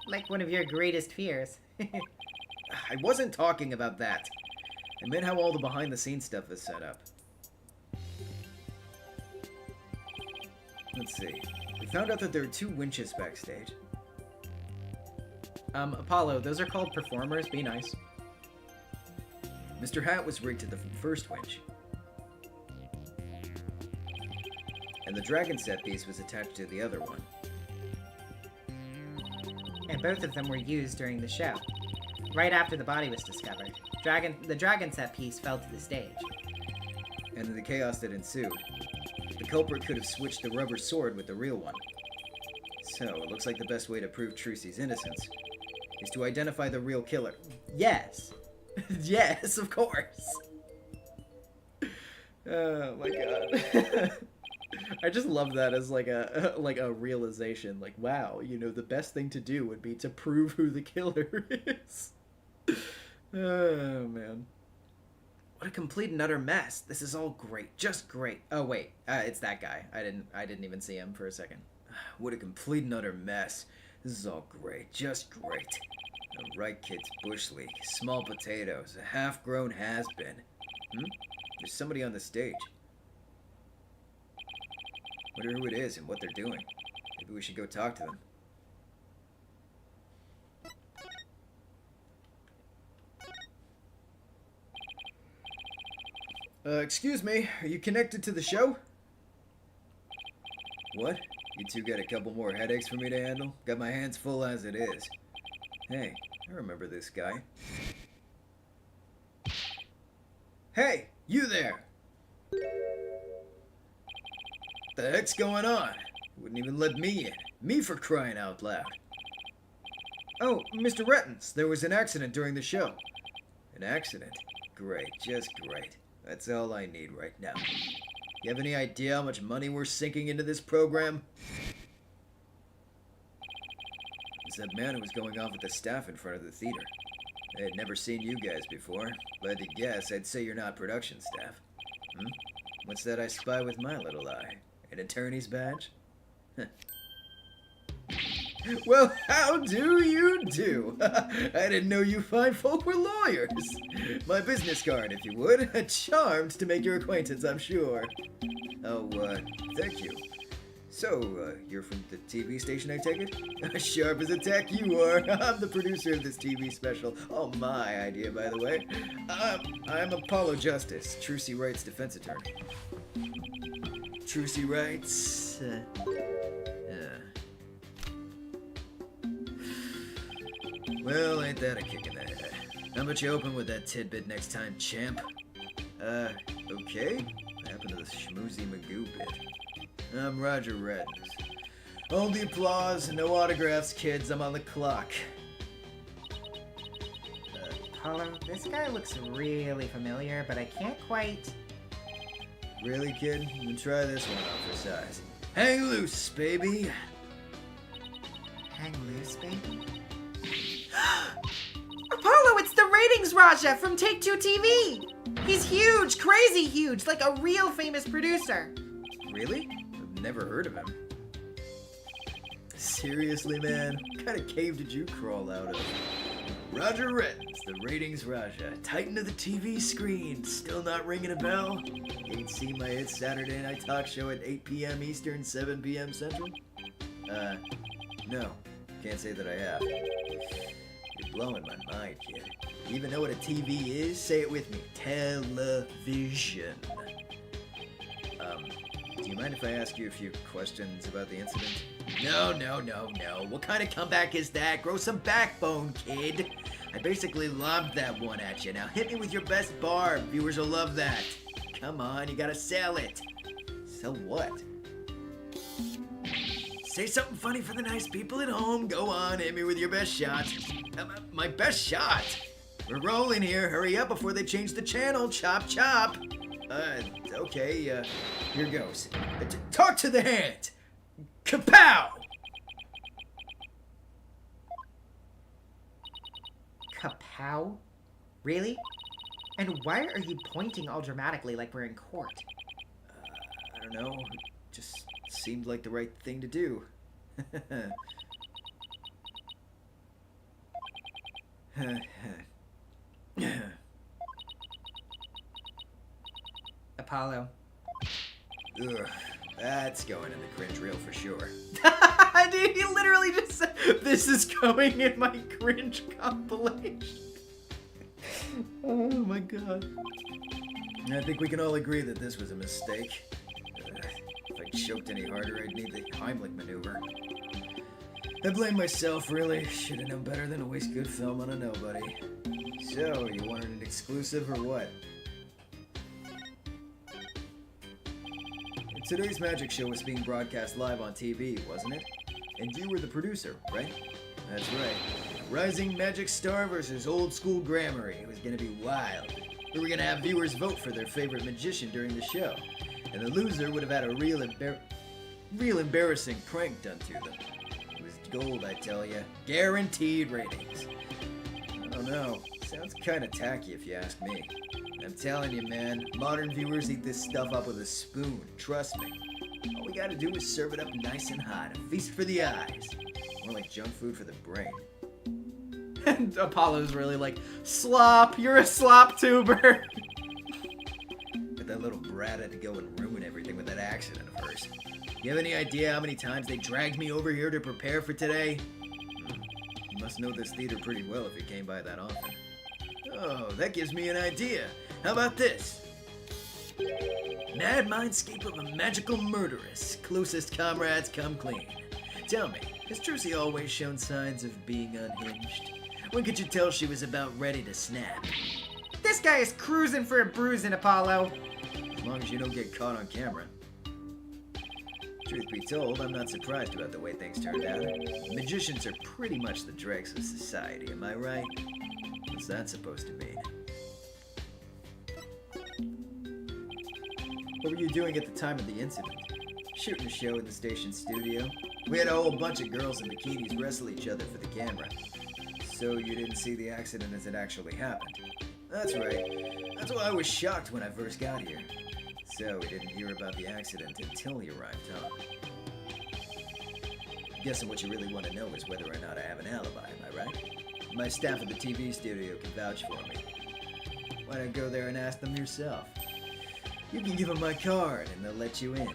like one of your greatest fears. I wasn't talking about that. I meant how all the behind-the-scenes stuff is set up. Let's see. We found out that there are 2 winches backstage. Apollo, those are called performers. Be nice. Mr. Hat was rigged to the first winch. And the dragon set piece was attached to the other one. And both of them were used during the show. Right after the body was discovered, the dragon set piece fell to the stage. And in the chaos that ensued, the culprit could have switched the rubber sword with the real one. So, it looks like the best way to prove Trucy's innocence is to identify the real killer. Yes. Yes, of course! Oh my god. I just love that as like a realization. Like, wow, you know, the best thing to do would be to prove who the killer is. Oh man. What a complete and utter mess. This is all great. Just great. Oh wait, it's that guy. I didn't even see him for a second. What a complete and utter mess. This is all great, just great. A right kid's bush league, small potatoes, a half-grown has-been. There's somebody on the stage. Wonder who it is and what they're doing. Maybe we should go talk to them. Excuse me, are you connected to the show? What? You two got a couple more headaches for me to handle? Got my hands full as it is. Hey, I remember this guy. Hey, you there! The heck's going on? Wouldn't even let me in. Me for crying out loud. Oh, Mr. Rettens, there was an accident during the show. An accident? Great, just great. That's all I need right now. You have any idea how much money we're sinking into this program? It's that man who was going off with the staff in front of the theater. I had never seen you guys before. If I had to guess, I'd say you're not production staff. What's that I spy with my little eye? An attorney's badge? Well, how do you do? I didn't know you fine folk were lawyers. My business card, if you would. Charmed to make your acquaintance, I'm sure. Oh, thank you. So, you're from the TV station, I take it? Sharp as a tack you are. I'm the producer of this TV special. All my idea, by the way. I'm Apollo Justice, Trucy Wright's defense attorney. Trucy Wright's... Well, ain't that a kick in the head. How much you open with that tidbit next time, champ? Okay. What happened to the schmoozy Magoo bit? I'm Roger Reddens. Hold the applause, no autographs, kids. I'm on the clock. Apollo, this guy looks really familiar, but I can't quite... Really, kid? Then try this one out for size. Hang loose, baby! Hang loose, baby? Apollo, it's the ratings Raja from Take-Two TV! He's huge, crazy huge, like a real famous producer. Really? I've never heard of him. Seriously, man? What kind of cave did you crawl out of? Roger Reddens, the ratings Raja, titan of the TV screen. Still not ringing a bell? Ain't seen my hit Saturday night talk show at 8 p.m. Eastern, 7 p.m. Central? No. Can't say that I have. You're blowing my mind, kid. You even know what a TV is? Say it with me. Television. Do you mind if I ask you a few questions about the incident? No. What kind of comeback is that? Grow some backbone, kid. I basically lobbed that one at you. Now hit me with your best barb. Viewers will love that. Come on, you gotta sell it. Sell what? Say something funny for the nice people at home. Go on, hit me with your best shot. My best shot? We're rolling here. Hurry up before they change the channel. Chop, chop. Okay, here goes. Talk to the hand. Kapow! Kapow? Really? And why are you pointing all dramatically like we're in court? I don't know. Just seemed like the right thing to do. Apollo. Ugh, that's going in the cringe reel for sure. Dude, he literally just said, this is going in my cringe compilation. Oh my god. I think we can all agree that this was a mistake. If I choked any harder, I'd need the Heimlich maneuver. I blame myself, really. Should have known better than to waste good film on a nobody. So, you wanted an exclusive or what? Today's magic show was being broadcast live on TV, wasn't it? And you were the producer, right? That's right. Rising magic star versus old school Grammary. It was gonna be wild. We were gonna have viewers vote for their favorite magician during the show. And the loser would have had a real embarrassing prank done to them. It was gold, I tell ya. Guaranteed ratings. I don't know. Sounds kinda tacky if you ask me. I'm telling you, man, modern viewers eat this stuff up with a spoon. Trust me. All we gotta do is serve it up nice and hot. A feast for the eyes. More like junk food for the brain. And Apollo's really like, slop, you're a slop tuber. But that little brat had to go and ruin everything with that accident of hers. You have any idea how many times they dragged me over here to prepare for today? You must know this theater pretty well if you came by that often. Oh, that gives me an idea. How about this? Mad mindscape of a magical murderess. Closest comrades come clean. Tell me, has Trucy always shown signs of being unhinged? When could you tell she was about ready to snap? This guy is cruising for a bruising, Apollo. As long as you don't get caught on camera. Truth be told, I'm not surprised about the way things turned out. Magicians are pretty much the dregs of society, am I right? What's that supposed to mean? What were you doing at the time of the incident? Shooting a show in the station studio. We had a whole bunch of girls in bikinis wrestle each other for the camera. So you didn't see the accident as it actually happened? That's right. That's why I was shocked when I first got here. So we didn't hear about the accident until he arrived, huh? Guessing what you really want to know is whether or not I have an alibi, am I right? My staff at the TV studio can vouch for me. Why not go there and ask them yourself? You can give them my card and they'll let you in.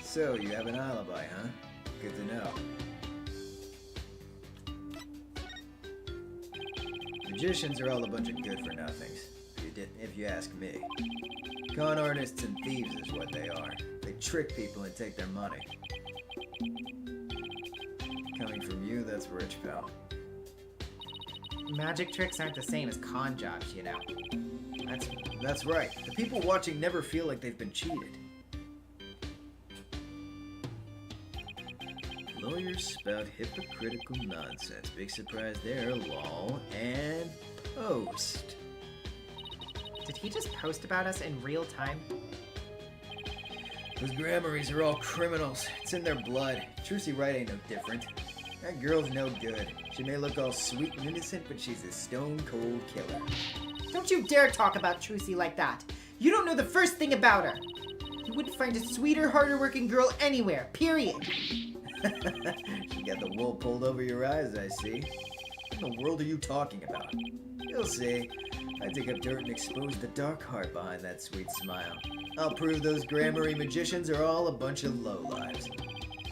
So you have an alibi, huh? Good to know. Magicians are all a bunch of good-for-nothings, if you ask me. Con artists and thieves is what they are. They trick people and take their money. Coming from you, that's rich, pal. Magic tricks aren't the same as con jobs, you know. That's right. The people watching never feel like they've been cheated. Lawyers spout hypocritical nonsense. Big surprise there, lol. And post. Did he just post about us in real time? Those Grammarys are all criminals. It's in their blood. Trucy Wright ain't no different. That girl's no good. She may look all sweet and innocent, but she's a stone-cold killer. Don't you dare talk about Trucy like that. You don't know the first thing about her. You wouldn't find a sweeter, harder-working girl anywhere, period. You got the wool pulled over your eyes, I see. What in the world are you talking about? You'll see. I dig up dirt and expose the dark heart behind that sweet smile. I'll prove those Grammarly magicians are all a bunch of lowlives.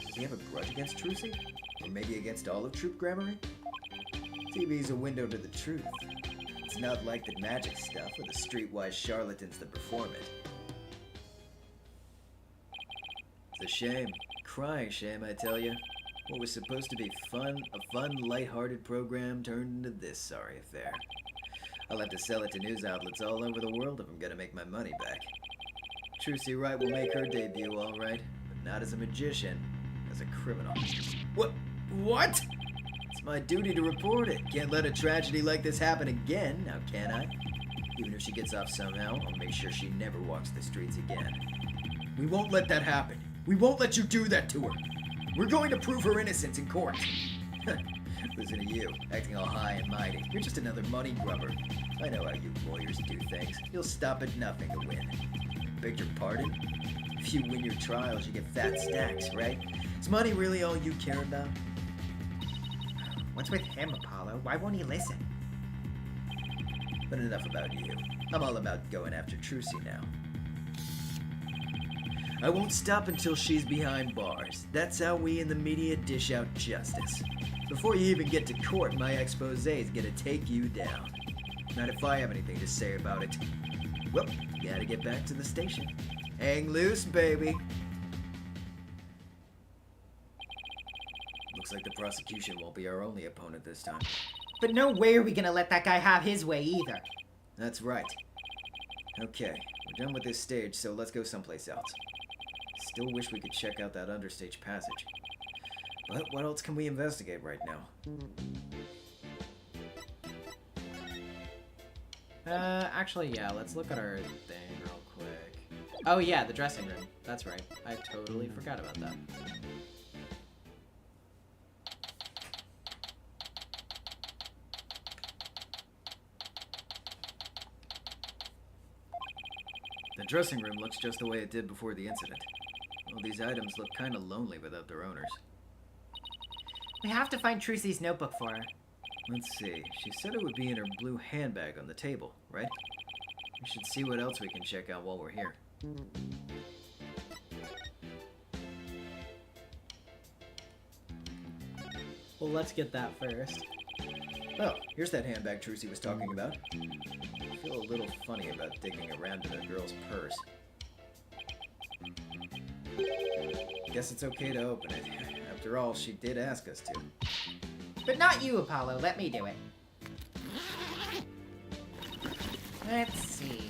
Does he have a grudge against Trucy? Or maybe against all of Troop Grammarly? TV's a window to the truth. It's not like the magic stuff or the streetwise charlatans that perform it. It's a shame. Crying shame, I tell you. What was supposed to be fun, a fun, light-hearted program turned into this sorry affair. I'll have to sell it to news outlets all over the world if I'm gonna make my money back. Trucy Wright will make her debut, all right, but not as a magician, as a criminal. What? It's my duty to report it. Can't let a tragedy like this happen again, now can I? Even if she gets off somehow, I'll make sure she never walks the streets again. We won't let that happen. We won't let you do that to her. We're going to prove her innocence in court. Listen to you, acting all high and mighty. You're just another money grubber. I know how you lawyers do things. You'll stop at nothing to win. Beg your pardon? If you win your trials, you get fat stacks, right? Is money really all you care about? What's with him, Apollo? Why won't he listen? But enough about you. I'm all about going after Trucy now. I won't stop until she's behind bars. That's how we in the media dish out justice. Before you even get to court, my expose is gonna take you down. Not if I have anything to say about it. Well, gotta get back to the station. Hang loose, baby. Looks like the prosecution won't be our only opponent this time. But no way are we gonna let that guy have his way either. That's right. Okay, we're done with this stage, so let's go someplace else. Still wish we could check out that understage passage. But what else can we investigate right now? Actually, yeah, let's look at our thing real quick. Oh yeah, the dressing room. That's right. I totally forgot about that. The dressing room looks just the way it did before the incident. Well, these items look kind of lonely without their owners. We have to find Trucy's notebook for her. Let's see. She said it would be in her blue handbag on the table, right? We should see what else we can check out while we're here. Well, let's get that first. Oh, here's that handbag Trucy was talking about. I feel a little funny about digging around in a girl's purse. Guess it's okay to open it. After all, she did ask us to. But not you, Apollo. Let me do it. Let's see.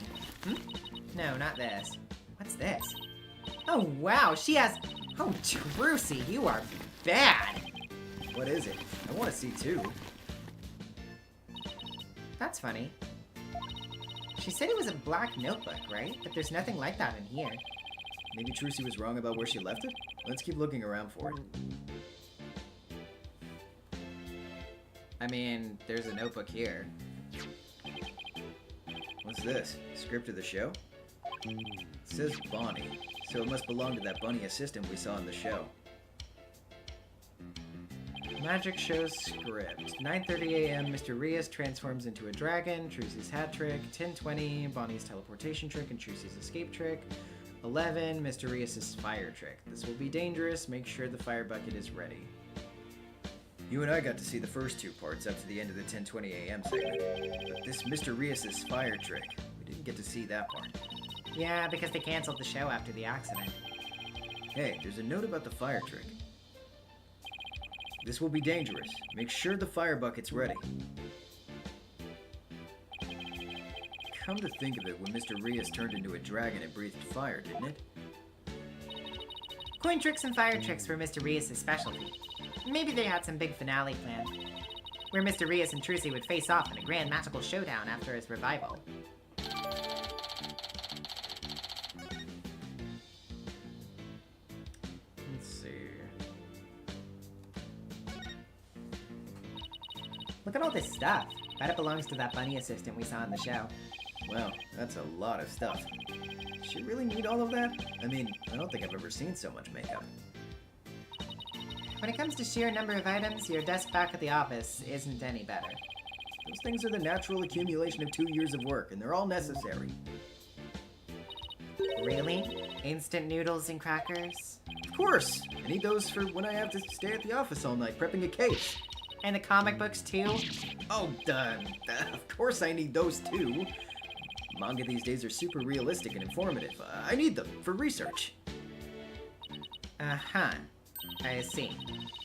No, not this. What's this? Oh, wow. She has... Oh, Trucy, you are bad. What is it? I want to see too. That's funny. She said it was a black notebook, right? But there's nothing like that in here. Maybe Trucy was wrong about where she left it? Let's keep looking around for it. I mean, there's a notebook here. What's this? Script of the show? It says Bonnie, so it must belong to that bunny assistant we saw in the show. Magic show script. 9:30 a.m. Mr. Rias transforms into a dragon. Trucy's hat trick. 10:20 Bonnie's teleportation trick and Trucy's escape trick. 11 Mr. Rias's fire trick. This will be dangerous. Make sure the fire bucket is ready. You and I got to see the first two parts up to the end of the 10:20 a.m. segment. But this Mr. Rias's fire trick, we didn't get to see that part. Yeah, because they canceled the show after the accident. Hey, there's a note about the fire trick. This will be dangerous. Make sure the fire bucket's ready. Come to think of it, when Mr. Rias turned into a dragon, it breathed fire, didn't it? Coin tricks and fire tricks were Mr. Rias' specialty. Maybe they had some big finale planned, where Mr. Rias and Trucy would face off in a grand magical showdown after his revival. Let's see. Look at all this stuff. Bet it belongs to that bunny assistant we saw in the show. Wow, that's a lot of stuff. Does she really need all of that? I mean, I don't think I've ever seen so much makeup. When it comes to sheer number of items, your desk back at the office isn't any better. Those things are the natural accumulation of 2 years of work, and they're all necessary. Really? Instant noodles and crackers? Of course! I need those for when I have to stay at the office all night prepping a case. And the comic books too? Oh, done. Of course I need those too. Manga these days are super realistic and informative. I need them for research. Uh-huh. I see.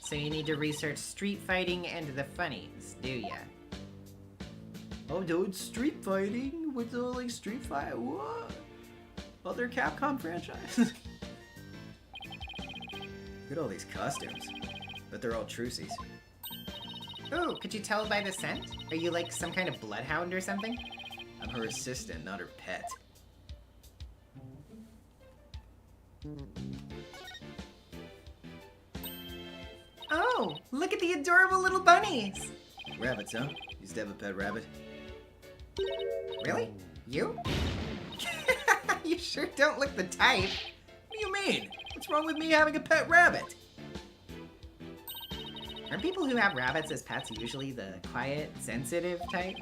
So you need to research street fighting and the funnies, do ya? Oh, dude, street fighting? With the, like, Street Fight? What? Other Capcom franchise? Look at all these costumes. But they're all Trucy's. Ooh, could you tell by the scent? Are you like some kind of bloodhound or something? I'm her assistant, not her pet. Oh, look at the adorable little bunnies! Rabbits, huh? Used to have a pet rabbit. Really? You? You sure don't look the type. What do you mean? What's wrong with me having a pet rabbit? Are people who have rabbits as pets usually the quiet, sensitive type?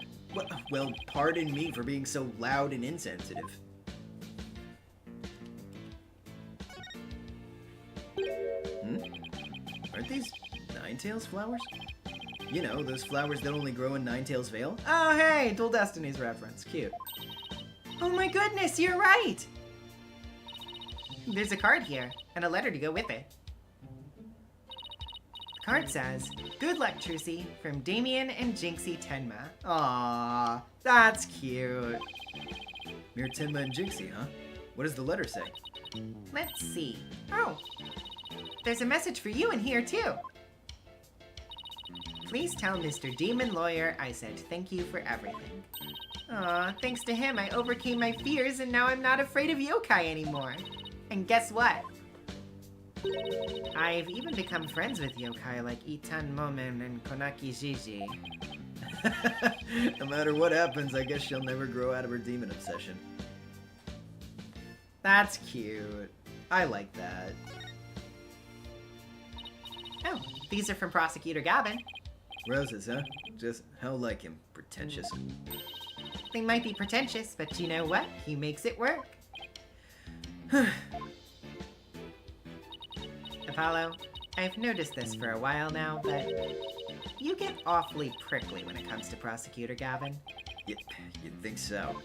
Well, pardon me for being so loud and insensitive. Aren't these Ninetales flowers? You know, those flowers that only grow in Ninetales Vale? Oh, hey! Dual Destinies reference. Cute. Oh my goodness, you're right! There's a card here, and a letter to go with it. The card says, "Good luck, Trucy, from Damien and Jinxie Tenma." Aww, that's cute. Mere Tenma and Jinxie, huh? What does the letter say? Let's see. Oh, there's a message for you in here, too. Please tell Mr. Demon Lawyer I said thank you for everything. Aw, thanks to him I overcame my fears and now I'm not afraid of yokai anymore. And guess what? I've even become friends with yokai like Itan Momen and Konaki Gigi. No matter what happens, I guess she'll never grow out of her demon obsession. That's cute. I like that. Oh, These are from Prosecutor Gavin. Roses, huh? Just how like him. Pretentious. They might be pretentious, but you know what? He makes it work. Apollo, I've noticed this for a while now, but you get awfully prickly when it comes to Prosecutor Gavin. You'd think so.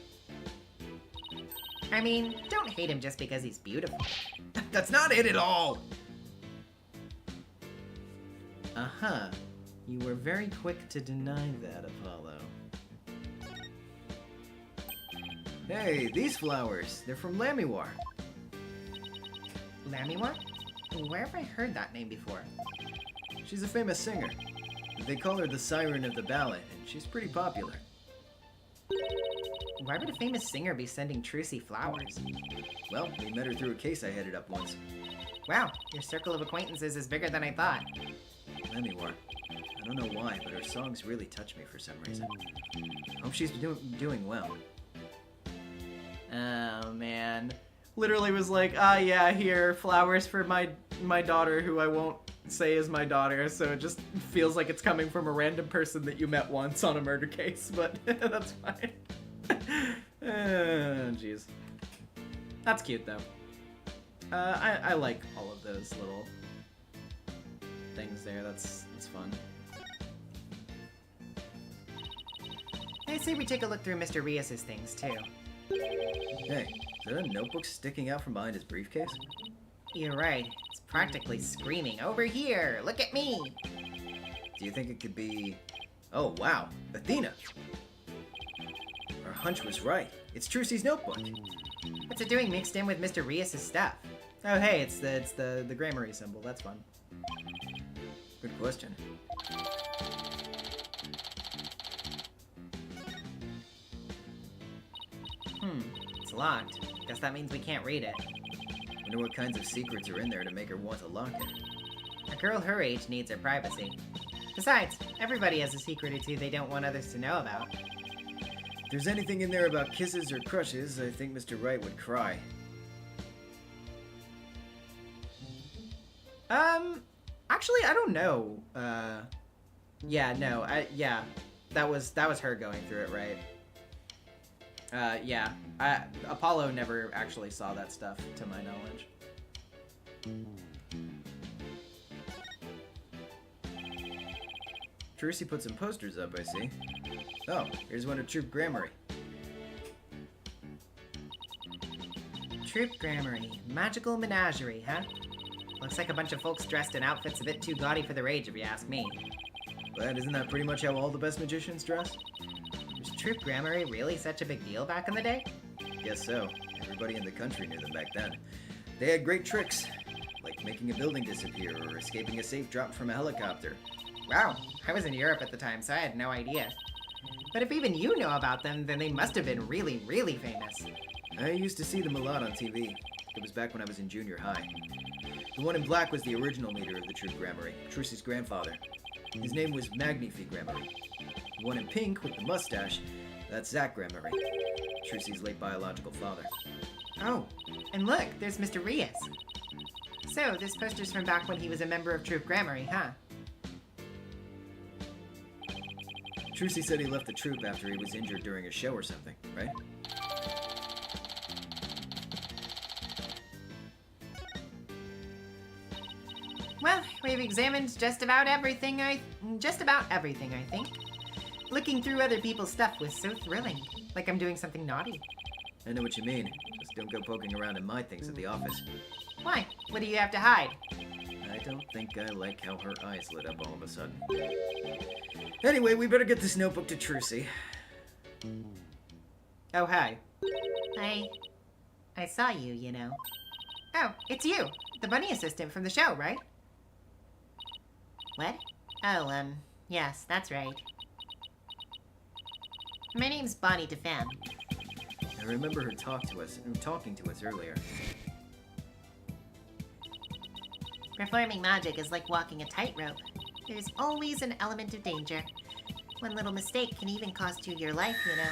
I mean, don't hate him just because he's beautiful. That's not it at all! Uh-huh. You were very quick to deny that, Apollo. Hey, these flowers. They're from Lamiwar. Lamiwar? Where have I heard that name before? She's a famous singer. They call her the Siren of the Ballad, and she's pretty popular. Why would a famous singer be sending Trucy flowers? Well, we met her through a case I headed up once. Wow, your circle of acquaintances is bigger than I thought. Lamiwar. I don't know why, but her songs really touch me for some reason. Hope she's doing well. Oh, man. Literally was like, ah, yeah, here, flowers for my daughter, who I won't say is my daughter, so it just feels like it's coming from a random person that you met once on a murder case, but that's fine. Jeez. That's cute, though. I like all of those little things there. That's fun. I say we take a look through Mr. Rias's things, too. Hey, is that a notebook sticking out from behind his briefcase? You're right. It's practically screaming, "Over here! Look at me!" Do you think it could be... Oh, wow. Athena! Our hunch was right. It's Trucy's notebook. What's it doing mixed in with Mr. Rias's stuff? Oh, hey, it's the Grammary symbol. That's fun. Good question. It's locked. Guess that means we can't read it. Wonder what kinds of secrets are in there to make her want to lock it. A girl her age needs her privacy. Besides, everybody has a secret or two they don't want others to know about. If there's anything in there about kisses or crushes, I think Mr. Wright would cry. Actually, I don't know. Yeah, no, yeah. That was her going through it, right? Yeah. Apollo never actually saw that stuff, to my knowledge. Trucy put some posters up, I see. Oh, here's one of Troop Grammary. Troop Grammary. Magical menagerie, huh? Looks like a bunch of folks dressed in outfits a bit too gaudy for their age, if you ask me. But isn't that pretty much how all the best magicians dress? Was Troop Grammary really such a big deal back in the day? Guess so. Everybody in the country knew them back then. They had great tricks, like making a building disappear or escaping a safe drop from a helicopter. Wow, I was in Europe at the time, so I had no idea. But if even you know about them, then they must have been really, really famous. I used to see them a lot on TV. It was back when I was in junior high. The one in black was the original leader of the Troop Grammary, Trucy's grandfather. His name was Magnifi Grammary. The one in pink with the mustache, that's Zach Grammary, Trucy's late biological father. Oh, and look, there's Mr. Rias. So, this poster's from back when he was a member of Troop Grammary, huh? Trucy said he left the troop after he was injured during a show or something, right? Well, we've examined just about everything, I think. Looking through other people's stuff was so thrilling. Like I'm doing something naughty. I know what you mean. Just don't go poking around in my things at the office. Why? What do you have to hide? I don't think I like how her eyes lit up all of a sudden. Anyway, we better get this notebook to Trucy. Oh, hi. I saw you, you know. Oh, it's you, the bunny assistant from the show, right? What? Oh, yes, that's right. My name's Bonnie DeFam. I remember her talking to us earlier. Performing magic is like walking a tightrope. There's always an element of danger. One little mistake can even cost you your life, you know.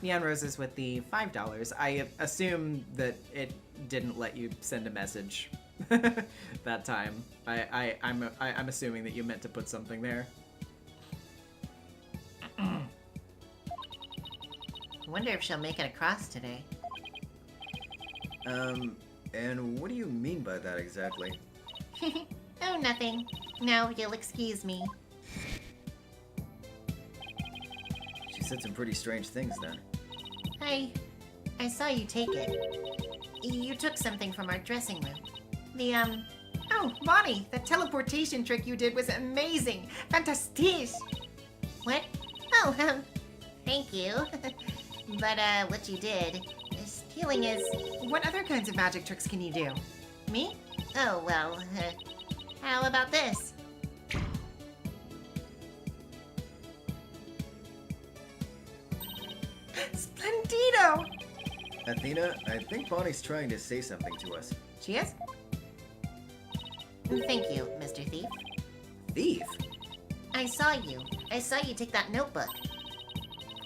Neon Roses with the $5. I assume that it didn't let you send a message that time. I'm assuming that you meant to put something there. I wonder if she'll make it across today. And what do you mean by that exactly? Oh, nothing. No, you'll excuse me. She said some pretty strange things then. I saw you take it. You took something from our dressing room. Oh, Bonnie, the teleportation trick you did was amazing! Fantastique! What? Oh, thank you. But, what you did, stealing is... What other kinds of magic tricks can you do? Me? Oh, well, how about this? Splendido! Athena, I think Bonnie's trying to say something to us. She is? Thank you, Mr. Thief. Thief? I saw you. I saw you take that notebook.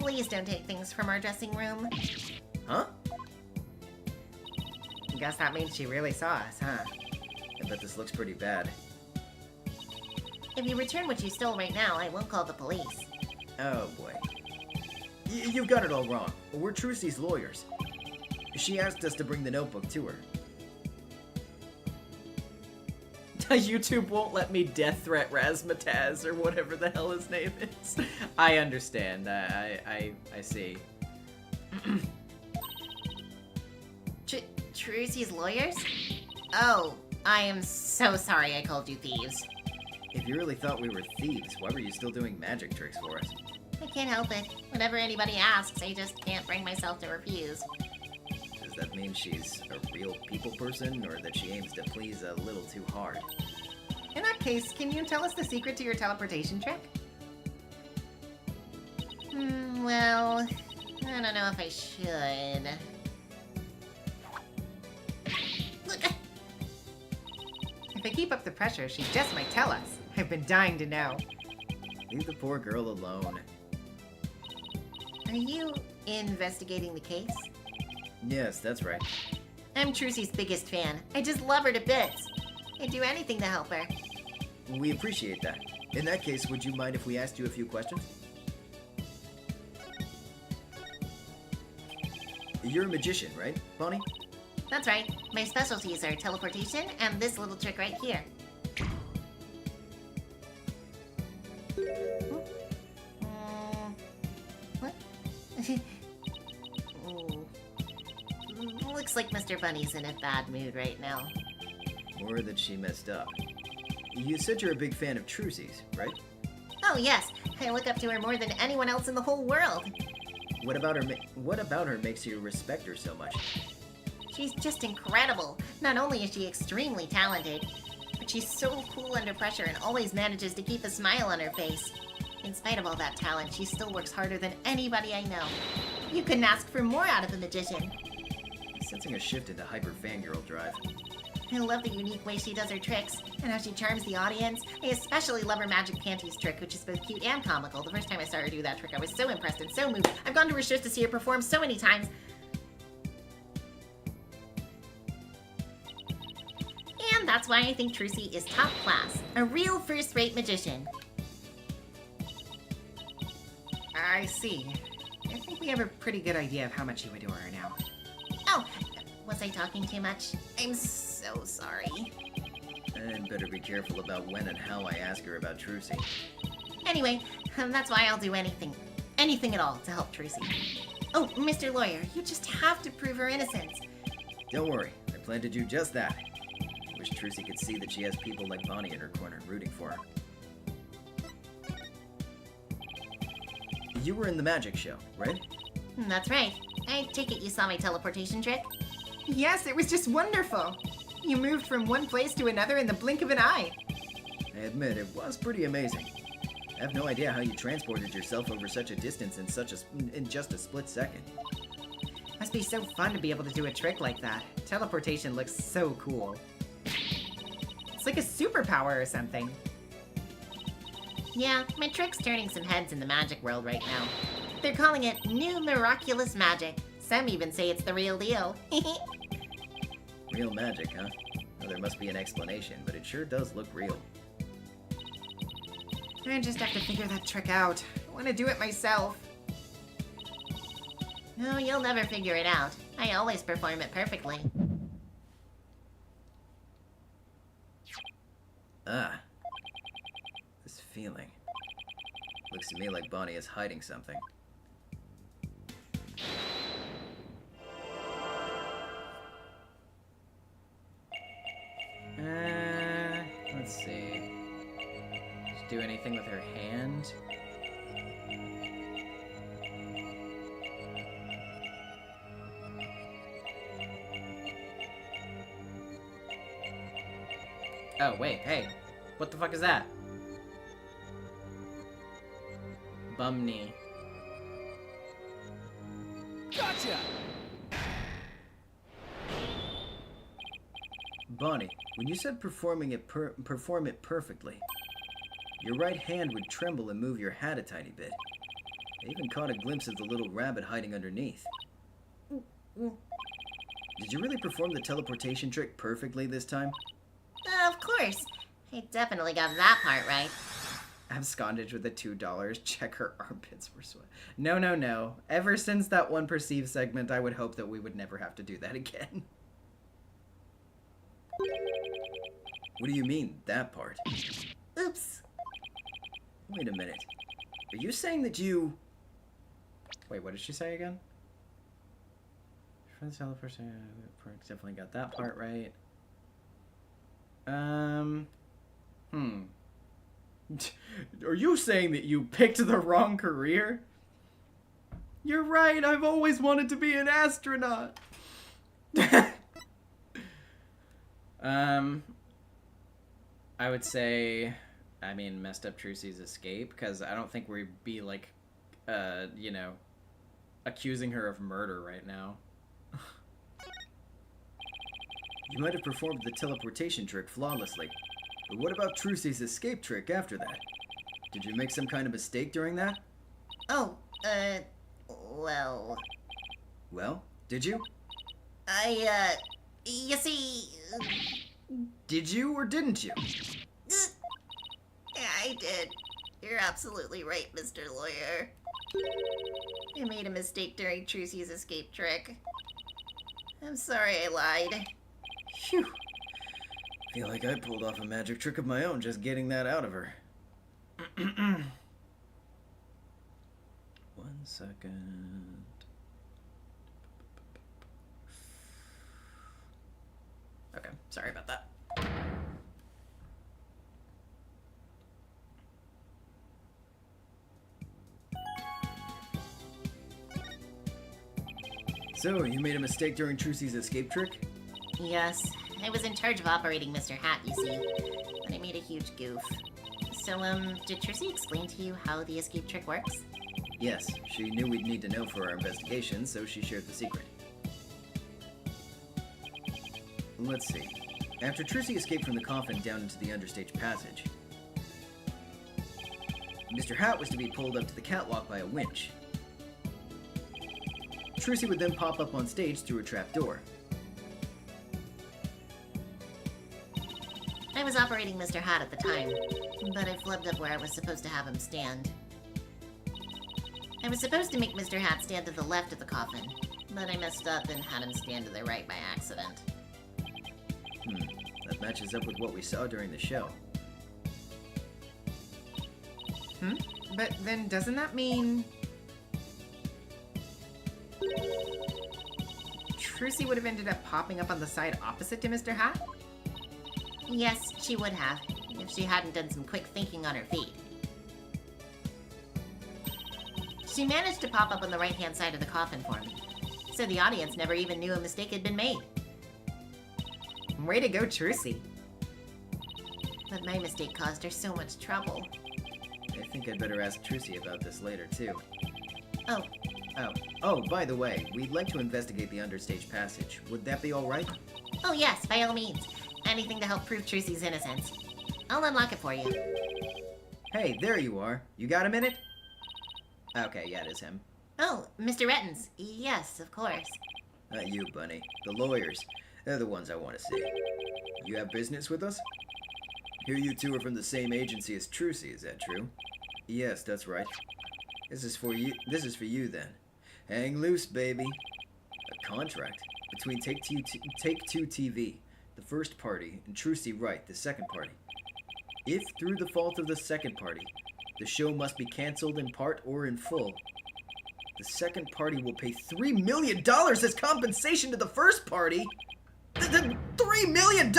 Please don't take things from our dressing room. Huh? Guess that means she really saw us, huh? I bet this looks pretty bad. If you return what you stole right now, I won't call the police. Oh boy. You've got it all wrong. We're Trucy's lawyers. She asked us to bring the notebook to her. YouTube won't let me death threat Razmataz or whatever the hell his name is. I understand. I see. Trucy's lawyers? Oh, I am so sorry I called you thieves. If you really thought we were thieves, why were you still doing magic tricks for us? I can't help it. Whenever anybody asks, I just can't bring myself to refuse. Does that mean she's a real people person, or that she aims to please a little too hard? In that case, can you tell us the secret to your teleportation trick? Well, I don't know if I should. If I keep up the pressure, she just might tell us. I've been dying to know. Leave the poor girl alone. Are you investigating the case? Yes, that's right. I'm Trucy's biggest fan. I just love her to bits. I'd do anything to help her. We appreciate that. In that case, would you mind if we asked you a few questions? You're a magician, right, Bonnie? That's right. My specialties are teleportation and this little trick right here. What? Looks like Mr. Bunny's in a bad mood right now. Or that she messed up. You said you're a big fan of Trucy's, right? Oh yes, I look up to her more than anyone else in the whole world. What about her makes you respect her so much? She's just incredible. Not only is she extremely talented, but she's so cool under pressure and always manages to keep a smile on her face. In spite of all that talent, she still works harder than anybody I know. You couldn't ask for more out of a magician. I'm sensing a shift into hyper fangirl drive. I love the unique way she does her tricks, and how she charms the audience. I especially love her magic panties trick, which is both cute and comical. The first time I saw her do that trick, I was so impressed and so moved. I've gone to her shows to see her perform so many times. And that's why I think Trucy is top class. A real first-rate magician. I see. I think we have a pretty good idea of how much you adore her now. Oh, was I talking too much? I'm so sorry. And better be careful about when and how I ask her about Trucy. Anyway, that's why I'll do anything. Anything at all to help Trucy. Oh, Mr. Lawyer, you just have to prove her innocence. Don't worry, I plan to do just that. I wish Trucy could see that she has people like Bonnie in her corner rooting for her. You were in the magic show, right? That's right. I take it you saw my teleportation trick? Yes, it was just wonderful. You moved from one place to another in the blink of an eye. I admit, it was pretty amazing. I have no idea how you transported yourself over such a distance in just a split second. Must be so fun to be able to do a trick like that. Teleportation looks so cool. It's like a superpower or something. Yeah, my trick's turning some heads in the magic world right now. They're calling it new miraculous magic. Some even say it's the real deal. Real magic, huh? There must be an explanation, but it sure does look real. I just have to figure that trick out. I want to do it myself. No, you'll never figure it out. I always perform it perfectly. Ah. This feeling. Looks to me like Bonnie is hiding something. Let's see. Just do anything with her hand? Oh, wait, hey. What the fuck is that? Bum knee. Gotcha! Bonnie, when you said perform it perfectly, your right hand would tremble and move your hat a tiny bit. I even caught a glimpse of the little rabbit hiding underneath. Did you really perform the teleportation trick perfectly this time? Of course. I definitely got that part right. Absconded with the $2. Check her armpits were sweat. No, no, no. Ever since that one perceived segment, I would hope that we would never have to do that again. What do you mean, that part? Oops. Wait a minute. Are you saying that you... Wait, what did she say again? Definitely got that part right. Are you saying that you picked the wrong career? You're right, I've always wanted to be an astronaut. I would say, I mean, messed up Trucy's escape, because I don't think we'd be, like, you know, accusing her of murder right now. You might have performed the teleportation trick flawlessly. But what about Trucy's escape trick after that? Did you make some kind of mistake during that? Oh, well... Well, did you? You see... Did you or didn't you? I did. You're absolutely right, Mr. Lawyer. I made a mistake during Trucy's escape trick. I'm sorry I lied. Phew. Feel like I pulled off a magic trick of my own just getting that out of her. 1 second. Okay, sorry about that. So, you made a mistake during Trucy's escape trick? Yes, I was in charge of operating Mr. Hat, you see, but I made a huge goof. So, did Trucy explain to you how the escape trick works? Yes, she knew we'd need to know for our investigation, so she shared the secret. Let's see. After Trucy escaped from the coffin down into the understage passage, Mr. Hat was to be pulled up to the catwalk by a winch. Trucy would then pop up on stage through a trapdoor. I was operating Mr. Hat at the time, but I flubbed up where I was supposed to have him stand. I was supposed to make Mr. Hat stand to the left of the coffin, but I messed up and had him stand to the right by accident. That matches up with what we saw during the show. But then doesn't that mean... Trucy would have ended up popping up on the side opposite to Mr. Hat? Yes, she would have, if she hadn't done some quick thinking on her feet. She managed to pop up on the right-hand side of the coffin for me, so the audience never even knew a mistake had been made. Way to go, Trucy. But my mistake caused her so much trouble. I think I'd better ask Trucy about this later, too. Oh, Oh, by the way, we'd like to investigate the understage passage. Would that be alright? oh yes, by all means. Anything to help prove Trucy's innocence. I'll unlock it for you. Hey, there you are. You got a minute? Okay, yeah, it is him. Oh, Mr. Rettens. Yes, of course. Not you, Bunny. The lawyers. They're the ones I want to see. You have business with us? Hear you two are from the same agency as Trucy, is that true? Yes, that's right. This is for you then. Hang loose, baby. A contract between Take-Two TV, the first party, and Trucy Wright, the second party. If, through the fault of the second party, the show must be cancelled in part or in full, the second party will pay $3 million as compensation to the first party. $3 million?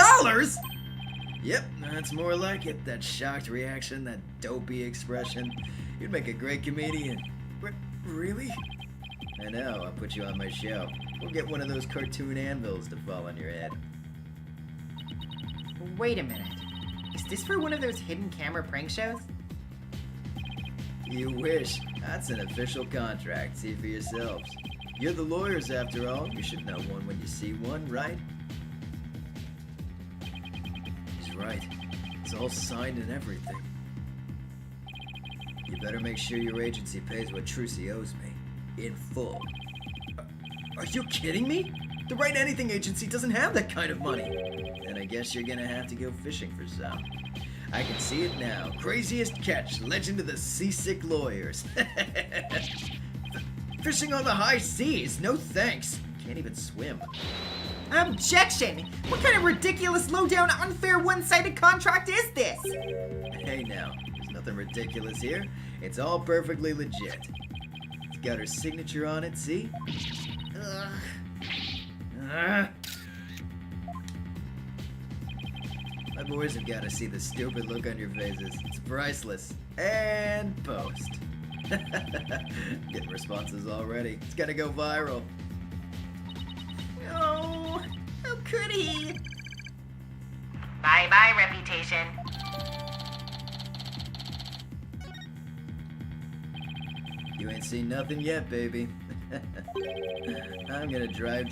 Yep, that's more like it. That shocked reaction, that dopey expression. You'd make a great comedian. Really? I know, I'll put you on my show. We'll get one of those cartoon anvils to fall on your head. Wait a minute. Is this for one of those hidden camera prank shows? You wish. That's an official contract. See for yourselves. You're the lawyers, after all. You should know one when you see one, right? He's right. It's all signed and everything. You better make sure your agency pays what Trucy owes me. In full. Are you kidding me? The Write Anything agency doesn't have that kind of money. Then I guess you're gonna have to go fishing for some. I can see it now. Craziest catch, legend of the seasick lawyers. Fishing on the high seas, no thanks. Can't even swim. Objection! What kind of ridiculous, low-down, unfair, one-sided contract is this? Hey now, there's nothing ridiculous here. It's all perfectly legit. It's got her signature on it, see? Ugh. My boys have got to see the stupid look on your faces. It's priceless. And post. Getting responses already. It's gonna go viral. Oh, how could he? Bye-bye, reputation. You ain't seen nothing yet, baby. I'm gonna drive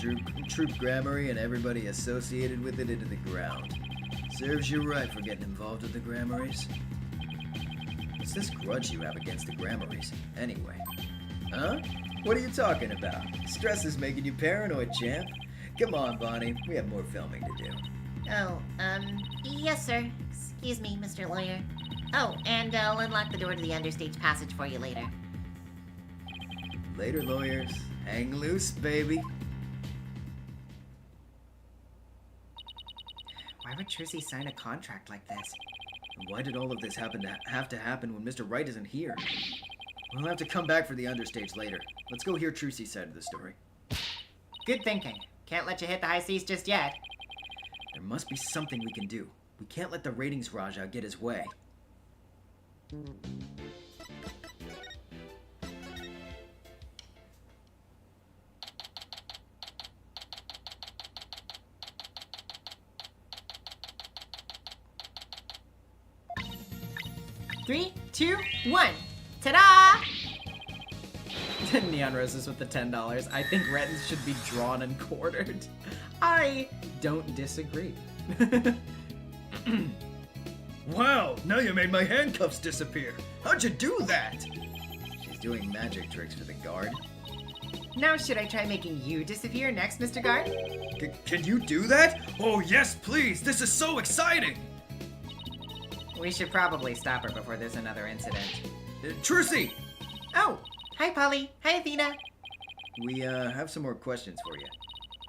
Troop Grammary and everybody associated with it into the ground. Serves you right for getting involved with the Grammaries. What's this grudge you have against the Grammaries, anyway? Huh? What are you talking about? Stress is making you paranoid, champ. Come on, Bonnie. We have more filming to do. Oh, yes, sir. Excuse me, Mr. Lawyer. Oh, and I'll unlock the door to the understage passage for you later. Later, lawyers. Hang loose, baby. Why would Trucy sign a contract like this? And why did all of this have to happen when Mr. Wright isn't here? We'll have to come back for the understage later. Let's go hear Trucy's side of the story. Good thinking. Can't let you hit the high seas just yet. There must be something we can do. We can't let the ratings Raja get his way. Three, 2, 1. Ta-da! Neon Roses with the $10. I think Rettins should be drawn and quartered. I don't disagree. Wow, now you made my handcuffs disappear. How'd you do that? She's doing magic tricks for the guard. Now should I try making you disappear next, Mr. Guard? Can you do that? Oh yes, please. This is so exciting. We should probably stop her before there's another incident. Trucy! Oh, hi, Polly. Hi, Athena. We have some more questions for you.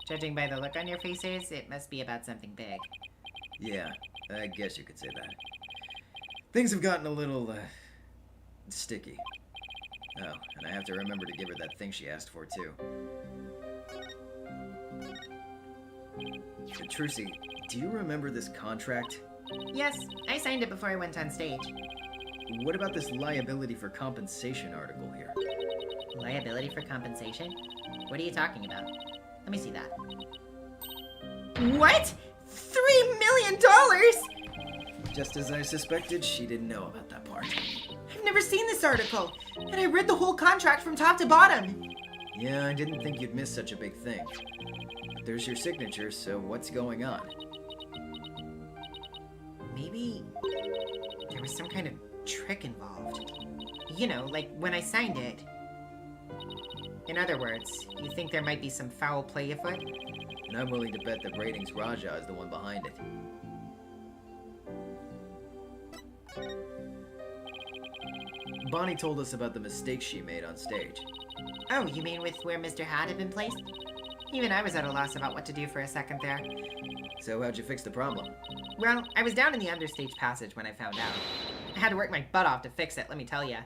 Judging by the look on your faces, it must be about something big. Yeah, I guess you could say that. Things have gotten a little, sticky. Oh, and I have to remember to give her that thing she asked for, too. Trucy, do you remember this contract? Yes, I signed it before I went on stage. What about this liability for compensation article here? Liability for compensation? What are you talking about? Let me see that. What? $3 million? Just as I suspected, she didn't know about that part. I've never seen this article, and I read the whole contract from top to bottom. Yeah, I didn't think you'd miss such a big thing. But there's your signature, so what's going on? Maybe there was some kind of trick involved. You know, like when I signed it. In other words, you think there might be some foul play afoot? And I'm willing to bet that Ratings Raja is the one behind it. Bonnie told us about the mistakes she made on stage. Oh, you mean with where Mr. Hat had been placed? Even I was at a loss about what to do for a second there. So how'd you fix the problem? Well, I was down in the understage passage when I found out. I had to work my butt off to fix it, let me tell ya.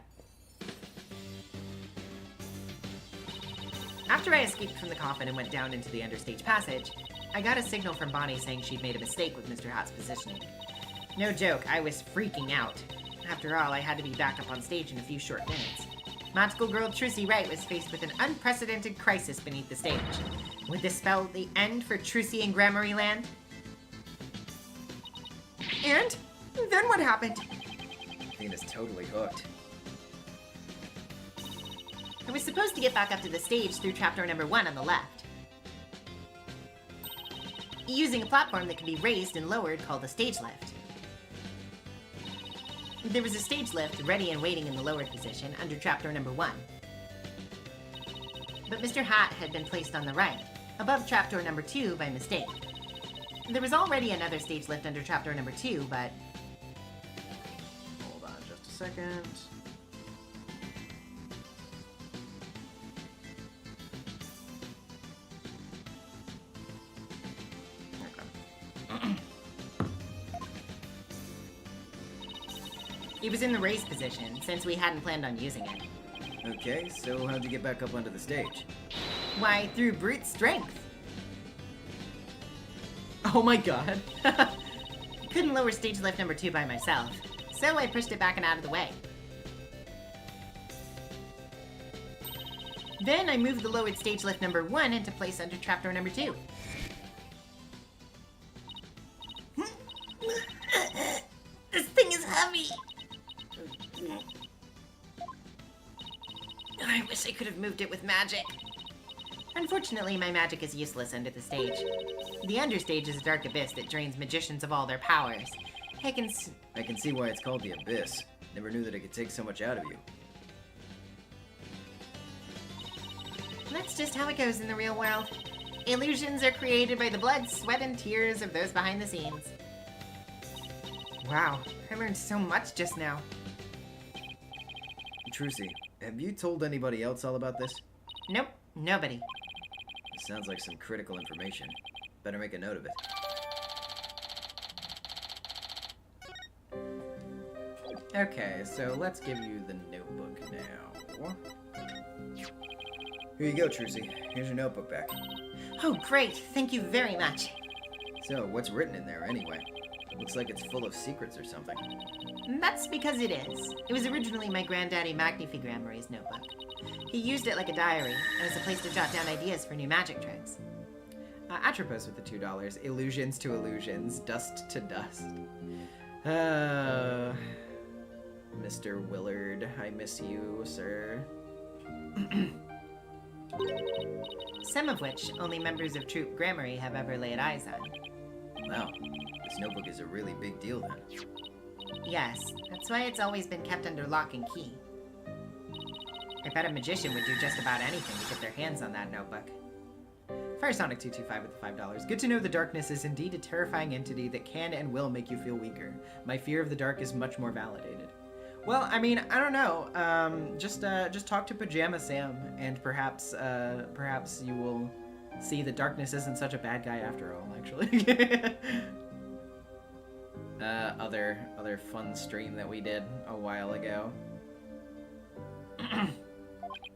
After I escaped from the coffin and went down into the understage passage, I got a signal from Bonnie saying she'd made a mistake with Mr. Hat's positioning. No joke, I was freaking out. After all, I had to be back up on stage in a few short minutes. Magical girl Trucy Wright was faced with an unprecedented crisis beneath the stage. Would this spell the end for Trucy and Gramarye Land? And then what happened? Athena's totally hooked. I was supposed to get back up to the stage through chapter number 1 on the left, using a platform that could be raised and lowered called a stage lift. There was a stage lift ready and waiting in the lowered position under chapter number 1. But Mr. Hat had been placed on the right, above chapter number 2 by mistake. There was already another stage lift under chapter number 2, but... Hold on just a second. it was in the raised position, since we hadn't planned on using it. Okay, so how'd you get back up onto the stage? Why, through brute strength. Oh my god. Couldn't lower stage lift number 2 by myself, so I pushed it back and out of the way. Then I moved the lowered stage lift number 1 into place under chapter number 2. This thing is heavy! I wish I could have moved it with magic. Unfortunately, my magic is useless under the stage. The understage is a dark abyss that drains magicians of all their powers. I can see why it's called the Abyss. Never knew that it could take so much out of you. That's just how it goes in the real world. Illusions are created by the blood, sweat, and tears of those behind the scenes. Wow, I learned so much just now. Trucy, have you told anybody else all about this? Nope, nobody. It sounds like some critical information. Better make a note of it. Okay, so let's give you the notebook now. Here you go, Trucy. Here's your notebook back. Oh, great. Thank you very much. So, what's written in there anyway? Looks like it's full of secrets or something. That's because it is. It was originally my granddaddy Magnifi-Grammary's notebook. He used it like a diary, and as a place to jot down ideas for new magic tricks. Atropos with the $2. Illusions to illusions. Dust to dust. Mr. Willard, I miss you, sir. Some of which only members of Troop Gramarye have ever laid eyes on. Wow, this notebook is a really big deal then. Yes, that's why it's always been kept under lock and key. I bet a magician would do just about anything to get their hands on that notebook. Firesonic225 with the $5. Good to know the darkness is indeed a terrifying entity that can and will make you feel weaker. My fear of the dark is much more validated. Well, I mean, I don't know. Just talk to Pajama Sam, and perhaps you will see that darkness isn't such a bad guy after all. Actually, other fun stream that we did a while ago.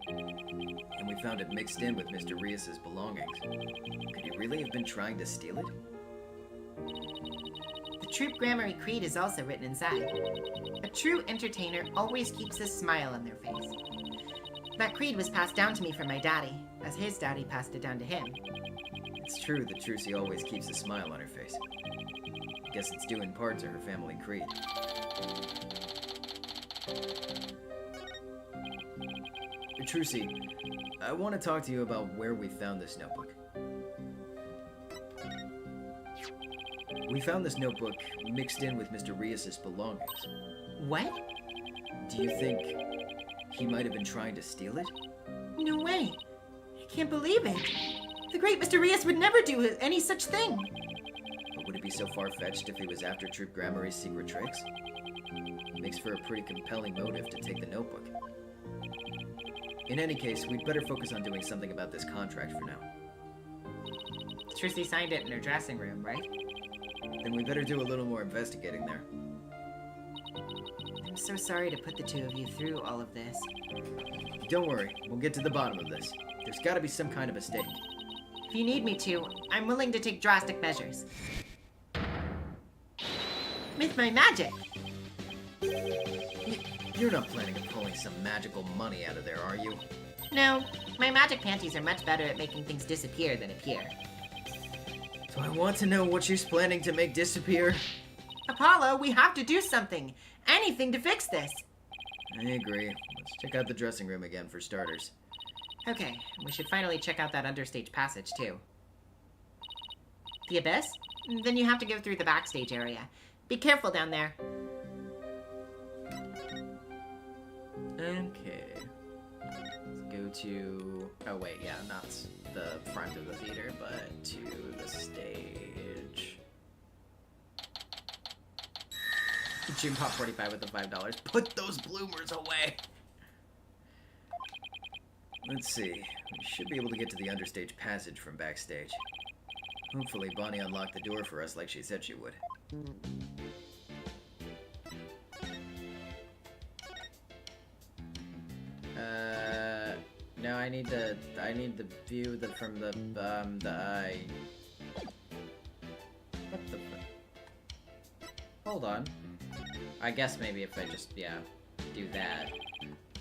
And we found it mixed in with Mr. Rias's belongings. Could he really have been trying to steal it? The Troop Gramarye creed is also written inside. A true entertainer always keeps a smile on their face. That creed was passed down to me from my daddy, as his daddy passed it down to him. It's true that Trucy always keeps a smile on her face. Guess it's due in part to her family creed. Trucy, I want to talk to you about where we found this notebook. We found this notebook mixed in with Mr. Rias's belongings. What? Do you think he might have been trying to steal it? No way. I can't believe it. The great Mr. Rias would never do any such thing. But would it be so far-fetched if he was after Troop Gramarye's secret tricks? Makes for a pretty compelling motive to take the notebook. In any case, we'd better focus on doing something about this contract for now. Trucy signed it in her dressing room, right? Then we better do a little more investigating there. I'm so sorry to put the two of you through all of this. Don't worry, we'll get to the bottom of this. There's gotta be some kind of mistake. If you need me to, I'm willing to take drastic measures. With my magic. You're not planning on pulling some magical money out of there, are you? No, my magic panties are much better at making things disappear than appear. So I want to know what she's planning to make disappear. Apollo, we have to do something. Anything to fix this. I agree. Let's check out the dressing room again for starters. Okay, we should finally check out that understage passage, too. The abyss? Then you have to go through the backstage area. Be careful down there. Okay. Let's go to... Oh, wait, yeah, not the front of the theater, but to the stage. June Pop 45 with the $5. Put those bloomers away! Let's see. We should be able to get to the understage passage from backstage. Hopefully Bonnie unlocked the door for us like she said she would. No, I need the view from the eye. What the Hold on. I guess maybe if I just, yeah, do that.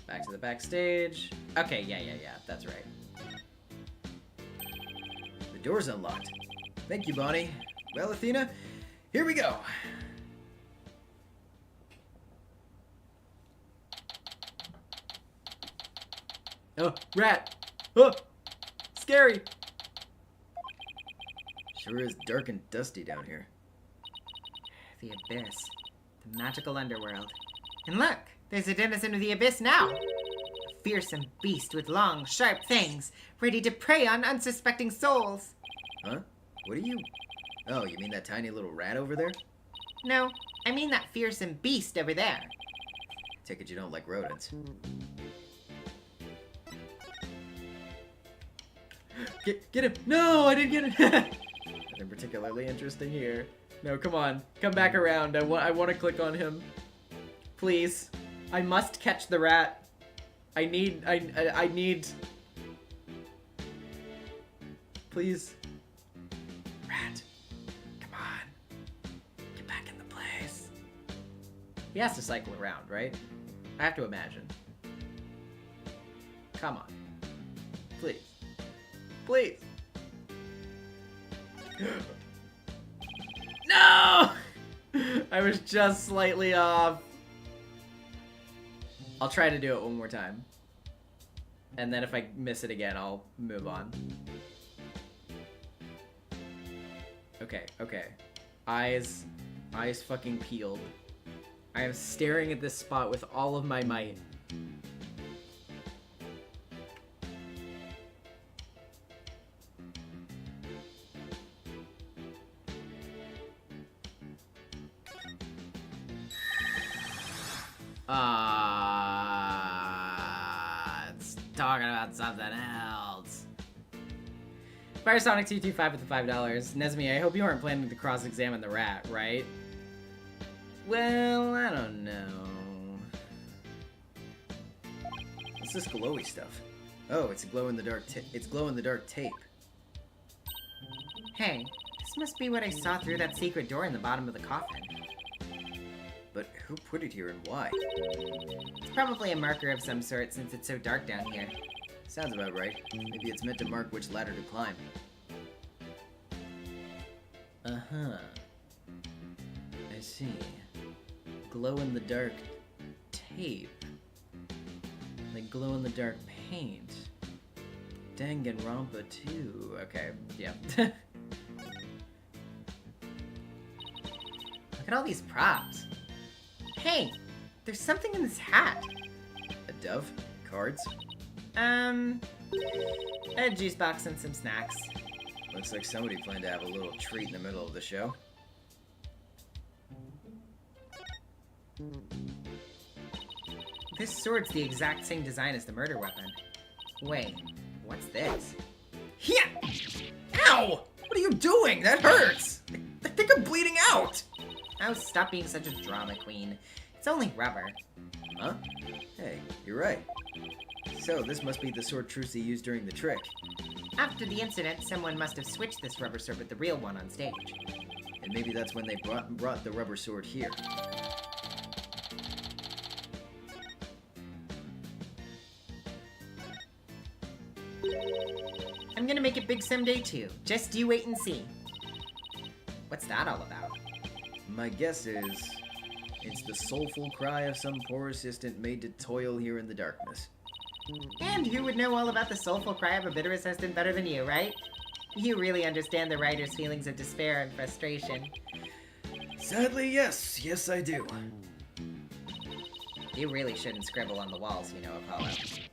Back to the backstage. Okay, yeah, that's right. The door's unlocked. Thank you, Bonnie. Well, Athena, here we go. Oh, rat! Oh! Scary! Sure is dark and dusty down here. The Abyss. The magical underworld. And look! There's a denizen of the Abyss now! A fearsome beast with long, sharp fangs, ready to prey on unsuspecting souls! Huh? What are you... Oh, you mean that tiny little rat over there? No, I mean that fearsome beast over there. Take it you don't like rodents. Get him! No, I didn't get him! Nothing particularly interesting here. No, come on. Come back around. I want to click on him. Please. I must catch the rat. I need... Please. Rat. Come on. Get back in the place. He has to cycle around, right? I have to imagine. Come on. Please. Please. No! I was just slightly off. I'll try to do it one more time. And then if I miss it again, I'll move on. Okay. Eyes fucking peeled. I am staring at this spot with all of my might. It's talking about something else. Firesonic225 with the $5. Nezumi, I hope you aren't planning to cross-examine the rat, right? Well, I don't know. What's this glowy stuff? Oh, it's a glow-in-the-dark tape. Hey, this must be what I saw through that secret door in the bottom of the coffin. But who put it here and why? It's probably a marker of some sort since it's so dark down here. Sounds about right. Maybe it's meant to mark which ladder to climb. Uh-huh. I see. Glow-in-the-dark tape. Like glow-in-the-dark paint. Danganronpa too. Okay, yeah. Look at all these props. Hey, there's something in this hat. A dove? Cards? A juice box and some snacks. Looks like somebody planned to have a little treat in the middle of the show. This sword's the exact same design as the murder weapon. Wait, what's this? Yeah! Ow! What are you doing? That hurts! I think I'm bleeding out! Oh, stop being such a drama queen. It's only rubber. Huh? Hey, you're right. So, this must be the sword Trucy used during the trick. After the incident, someone must have switched this rubber sword with the real one on stage. And maybe that's when they brought the rubber sword here. I'm gonna make it big someday too. Just you wait and see. What's that all about? My guess is, it's the soulful cry of some poor assistant made to toil here in the darkness. And who would know all about the soulful cry of a bitter assistant better than you, right? You really understand the writer's feelings of despair and frustration. Sadly, yes. Yes, I do. You really shouldn't scribble on the walls, you know, Apollo.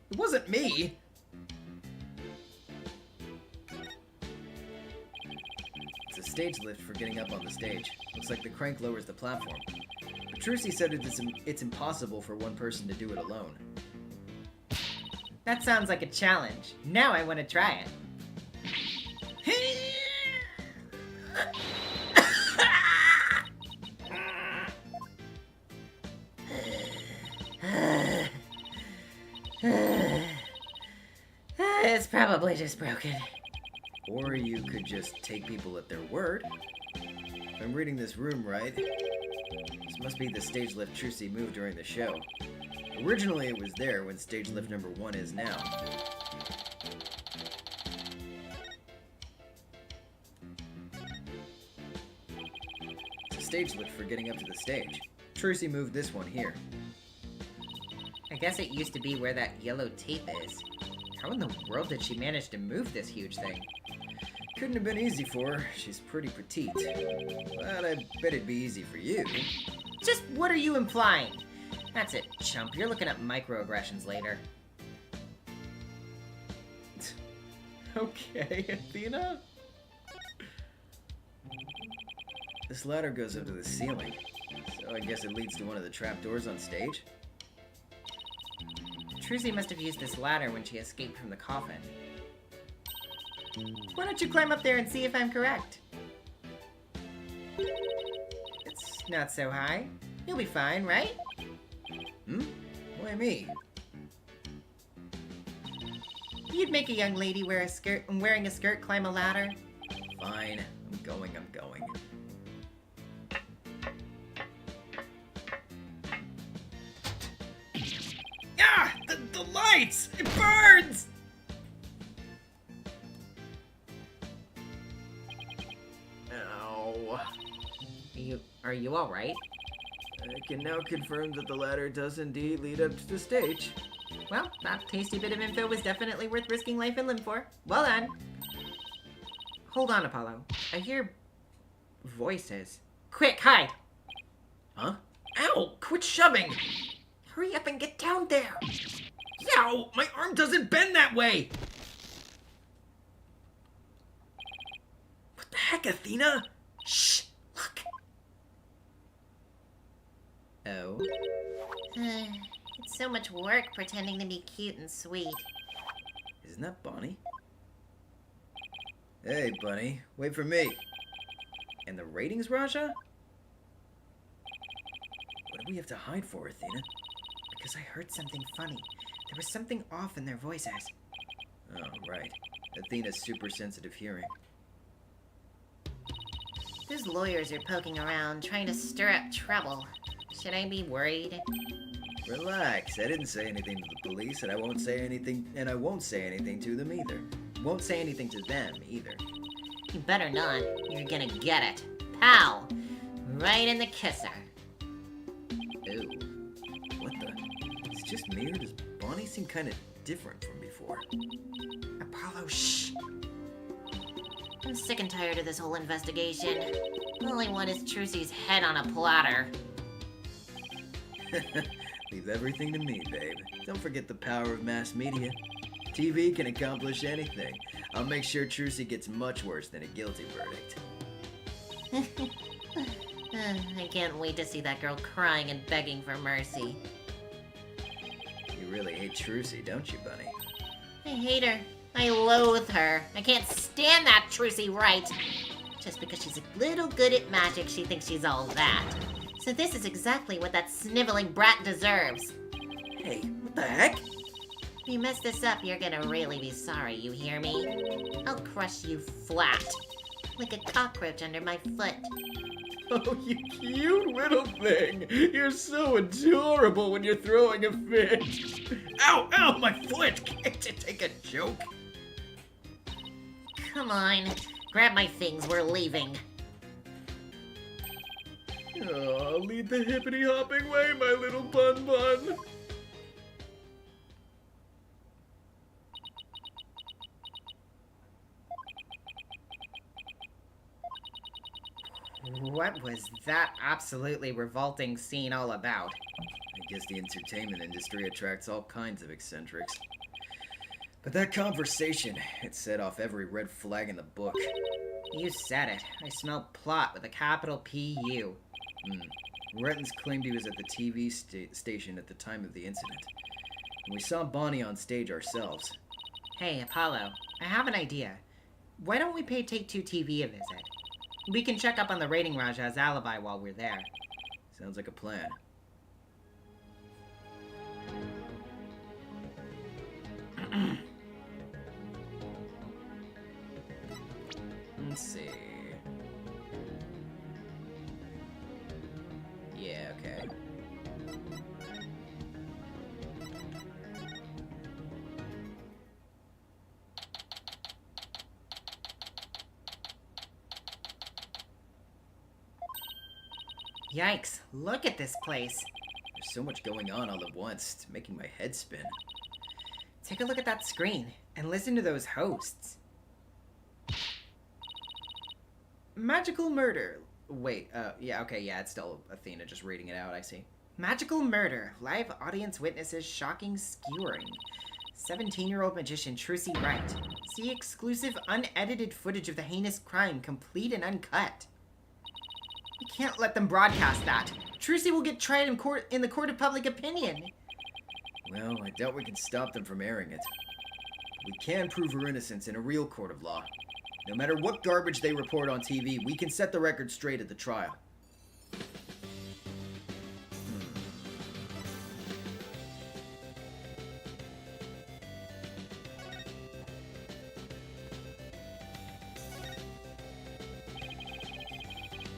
It wasn't me! It's a stage lift for getting up on the stage. Looks like the crank lowers the platform. But Trucy said it's impossible for one person to do it alone. That sounds like a challenge. Now I want to try it. It's probably just broken. Or you could just take people at their word. If I'm reading this room right, this must be the stage lift Trucy moved during the show. Originally it was there when stage lift number 1 is now. It's a stage lift for getting up to the stage. Trucy moved this one here. I guess it used to be where that yellow tape is. How in the world did she manage to move this huge thing? Couldn't have been easy for her. She's pretty petite. But I bet it'd be easy for you. Just what are you implying? That's it, chump. You're looking up microaggressions later. Okay, Athena. This ladder goes up to the ceiling, so I guess it leads to one of the trapdoors on stage? Trucy must have used this ladder when she escaped from the coffin. Why don't you climb up there and see if I'm correct? It's not so high. You'll be fine, right? Hmm? Why me? You'd make a young lady wear a skirt and wearing a skirt climb a ladder. Fine. I'm going. Ah! The lights! It burns! Ow. Are you all right? I can now confirm that the ladder does indeed lead up to the stage. Well, that tasty bit of info was definitely worth risking life and limb for. Well done. Hold on, Apollo. I hear voices. Quick, hide! Huh? Ow! Quit shoving! Hurry up and get down there! Ow! My arm doesn't bend that way! What the heck, Athena? Shh! Look! Oh? It's so much work pretending to be cute and sweet. Isn't that Bonnie? Hey, Bunny. Wait for me. And the ratings, Raja? What do we have to hide for, Athena? Because I heard something funny. There was something off in their voices. Oh, right. Athena's super sensitive hearing. Those lawyers are poking around, trying to stir up trouble. Should I be worried? Relax. I didn't say anything to the police, and I won't say anything to them either. Won't say anything to them either. You better not. You're gonna get it. Pow! Right in the kisser. Ew. What the? It's just me, or does Bonnie seem kind of different from before? Apollo, shh! I'm sick and tired of this whole investigation. All I want is Trucy's head on a platter. Leave everything to me, babe. Don't forget the power of mass media. TV can accomplish anything. I'll make sure Trucy gets much worse than a guilty verdict. I can't wait to see that girl crying and begging for mercy. You really hate Trucy, don't you, Bunny? I hate her. I loathe her. I can't stand that Trucy Wright. Just because she's a little good at magic, she thinks she's all that. So this is exactly what that sniveling brat deserves. Hey, what the heck? If you mess this up, you're gonna really be sorry, you hear me? I'll crush you flat. Like a cockroach under my foot. Oh, you cute little thing. You're so adorable when you're throwing a fit. Ow, ow, my foot. Can't you take a joke? Come on. Grab my things, we're leaving. Oh, lead the hippity hopping way, my little bun bun. What was that absolutely revolting scene all about? I guess the entertainment industry attracts all kinds of eccentrics. But that conversation, it set off every red flag in the book. You said it. I smell plot with a capital P-U. Rettens claimed he was at the TV station at the time of the incident. And we saw Bonnie on stage ourselves. Hey, Apollo, I have an idea. Why don't we pay Take-Two TV a visit? We can check up on the Rating Raja's alibi while we're there. Sounds like a plan. Let's see. Yeah, okay. Yikes, look at this place. There's so much going on all at once, it's making my head spin. Take a look at that screen and listen to those hosts. Magical murder. Wait, yeah, okay, yeah, it's still Athena just reading it out, I see. Magical murder. Live audience witnesses shocking skewering. 17-year-old magician Trucy Wright. See exclusive unedited footage of the heinous crime, complete and uncut. We can't let them broadcast that. Trucy will get tried in the court of public opinion. Well, I doubt we can stop them from airing it. We can prove her innocence in a real court of law. No matter what garbage they report on TV, we can set the record straight at the trial.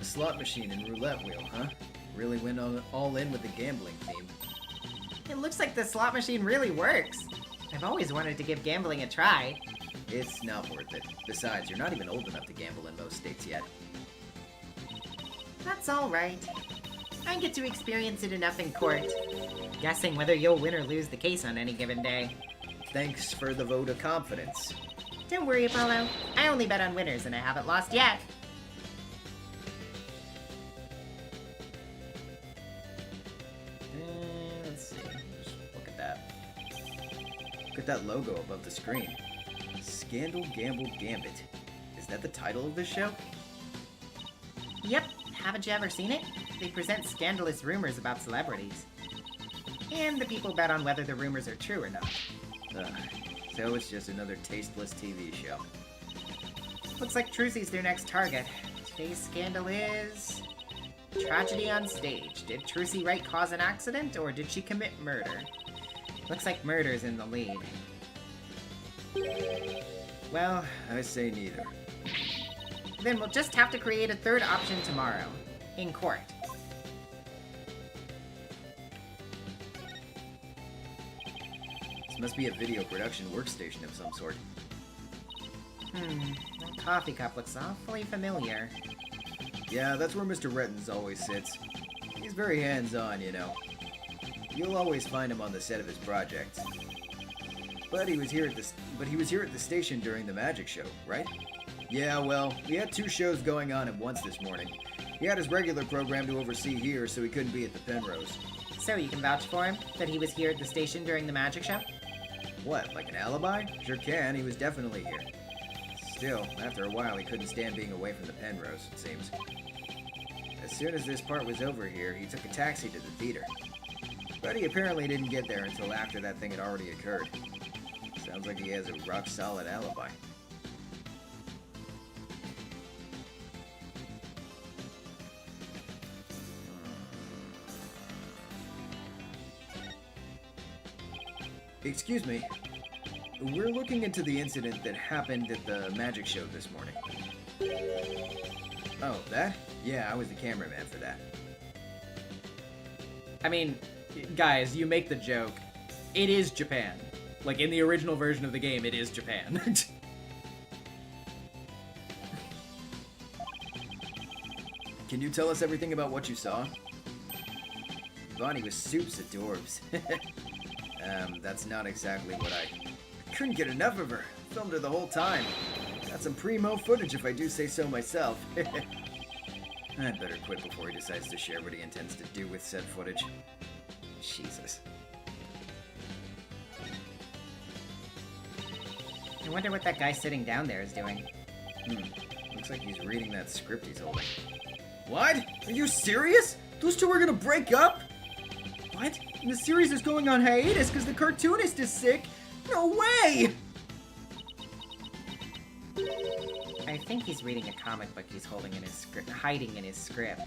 A slot machine and roulette wheel, huh? Really went all in with the gambling theme. It looks like the slot machine really works. I've always wanted to give gambling a try. It's not worth it. Besides, you're not even old enough to gamble in most states yet. That's all right. I get to experience it enough in court. Guessing whether you'll win or lose the case on any given day. Thanks for the vote of confidence. Don't worry, Apollo. I only bet on winners and I haven't lost yet. Let's see. Just look at that. Look at that logo above the screen. Scandal, Gamble, Gambit. Is that the title of this show? Yep. Haven't you ever seen it? They present scandalous rumors about celebrities. And the people bet on whether the rumors are true or not. So it's just another tasteless TV show. Looks like Trucy's their next target. Today's scandal is... tragedy on stage. Did Trucy Wright cause an accident, or did she commit murder? Looks like murder's in the lead. Well, I say neither. Then we'll just have to create a third option tomorrow. In court. This must be a video production workstation of some sort. That coffee cup looks awfully familiar. Yeah, that's where Mr. Rettens always sits. He's very hands-on, you know. You'll always find him on the set of his projects. But he was here at the station during the magic show, right? Yeah, well, we had 2 shows going on at once this morning. He had his regular program to oversee here, so he couldn't be at the Penrose. So you can vouch for him? That he was here at the station during the magic show? What, like an alibi? Sure can, he was definitely here. Still, after a while, he couldn't stand being away from the Penrose, it seems. As soon as this part was over here, he took a taxi to the theater. But he apparently didn't get there until after that thing had already occurred. Sounds like he has a rock-solid alibi. Excuse me. We're looking into the incident that happened at the magic show this morning. Oh, that? Yeah, I was the cameraman for that. I mean, guys, you make the joke. It is Japan. Like, in the original version of the game, it is Japan. Can you tell us everything about what you saw? Bonnie was soups adorbs. That's not exactly what I couldn't get enough of her. Filmed her the whole time. Got some primo footage if I do say so myself. I'd better quit before he decides to share what he intends to do with said footage. Jesus. I wonder what that guy sitting down there is doing. Looks like he's reading that script he's holding. What? Are you serious? Those two are gonna break up? What? And the series is going on hiatus because the cartoonist is sick? No way! I think he's reading a comic book he's holding in his script, hiding in his script.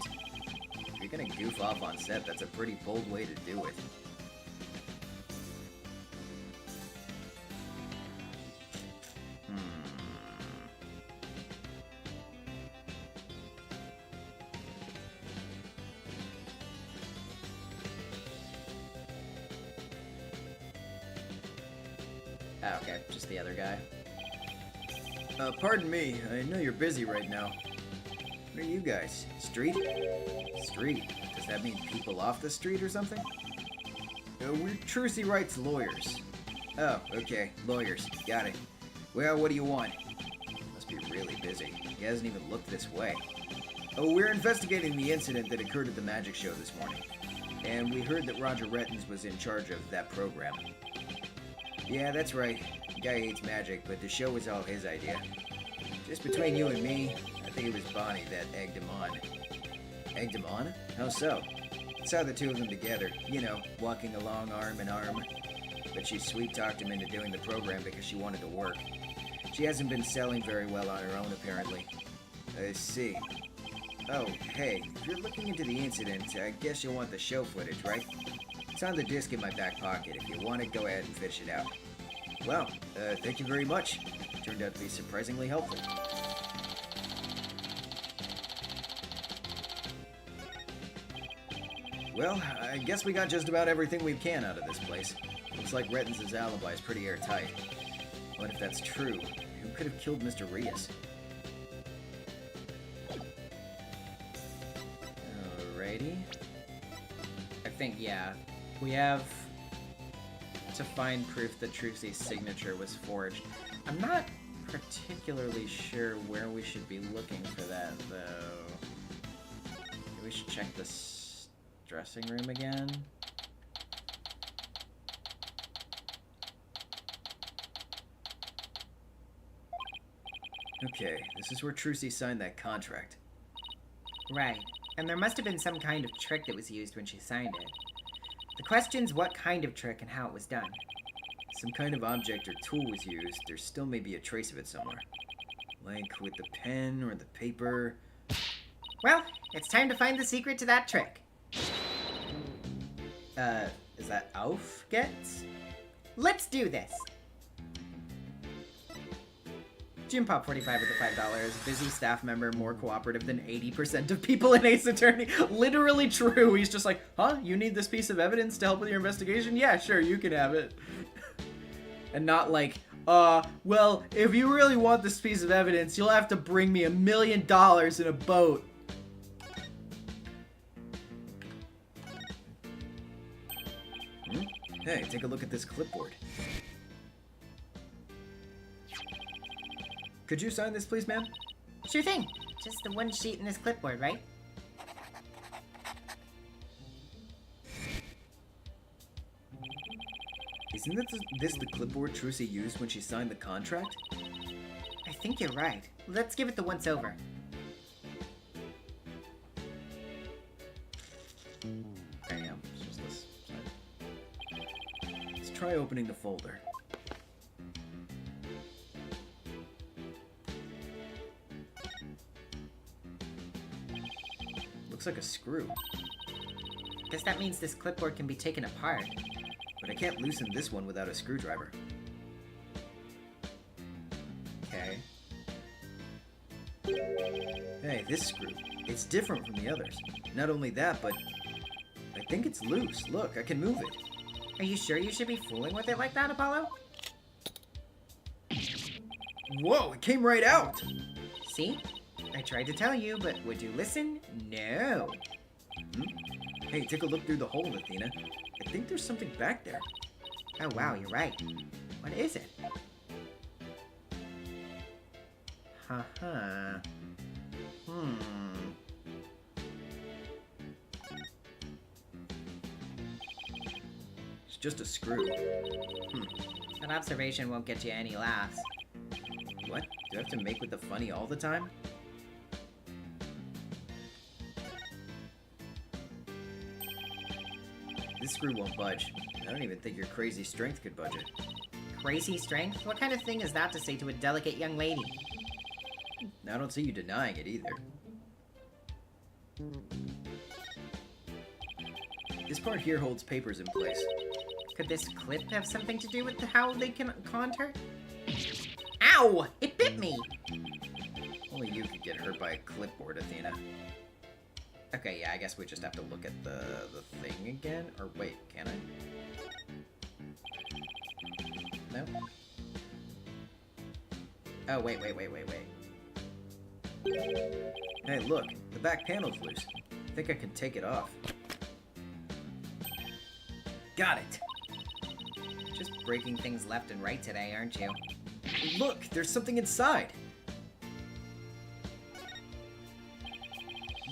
If you're gonna goof off on set, that's a pretty bold way to do it. Oh, okay, just the other guy. Pardon me, I know you're busy right now. What are you guys? Street? Street? Does that mean people off the street or something? We're Trucy Wright's lawyers. Oh, okay, lawyers. Got it. Well, what do you want? Must be really busy. He hasn't even looked this way. Oh, we're investigating the incident that occurred at the magic show this morning. And we heard that Roger Rettens was in charge of that program. Yeah, that's right. The guy hates magic, but the show was all his idea. Just between you and me, I think it was Bonnie that egged him on. Egged him on? How so? Saw the two of them together, you know, walking along arm in arm. But she sweet-talked him into doing the program because she wanted to work. She hasn't been selling very well on her own, apparently. I see. Oh, hey, if you're looking into the incident, I guess you'll want the show footage, right? It's on the disc in my back pocket. If you want it, go ahead and fish it out. Well, thank you very much. Turned out to be surprisingly helpful. Well, I guess we got just about everything we can out of this place. Looks like Rettens' alibi is pretty airtight. But if that's true, who could have killed Mr. Rias? Alrighty. I think, yeah. We have to find proof that Trucy's signature was forged. I'm not particularly sure where we should be looking for that, though. Maybe we should check this dressing room again. Okay, this is where Trucy signed that contract. Right. And there must have been some kind of trick that was used when she signed it. The question's what kind of trick and how it was done. Some kind of object or tool was used. There still may be a trace of it somewhere. Like with the pen or the paper. Well, it's time to find the secret to that trick. Is that Auf gets? Let's do this. Jim Pop 45 with the $5. Busy staff member, more cooperative than 80% of people in Ace Attorney. Literally true. He's just like, huh? You need this piece of evidence to help with your investigation? Yeah, sure, you can have it. And not like, well, if you really want this piece of evidence, you'll have to bring me $1 million in a boat. Hey, take a look at this clipboard. Could you sign this, please, ma'am? Sure thing. Just the one sheet in this clipboard, right? Isn't this the clipboard Trucy used when she signed the contract? I think you're right. Let's give it the once over. Damn, it's just this side. Let's try opening the folder. Looks like a screw, Guess that means this clipboard can be taken apart. but I can't loosen this one without a screwdriver. Okay. Hey, this screw. It's different from the others. Not only that, but I think it's loose. Look, I can move it. Are you sure you should be fooling with it like that, Apollo? Whoa, it came right out! See? I tried to tell you, but would you listen? No. Hey, take a look through the hole, Athena. I think there's something back there. Oh wow, you're right. What is it? Haha. It's just a screw. That observation won't get you any laughs. What? Do I have to make with the funny all the time? This screw won't budge. I don't even think your crazy strength could budge it. Crazy strength? What kind of thing is that to say to a delicate young lady? I don't see you denying it either. This part here holds papers in place. Could this clip have something to do with how they can conned her? Ow! It bit me! Only you could get hurt by a clipboard, Athena. Okay, yeah, I guess we just have to look at the thing again. Or wait, can I? No? Oh, wait. Hey, look, the back panel's loose. I think I can take it off. Got it! Just breaking things left and right today, aren't you? Look, there's something inside!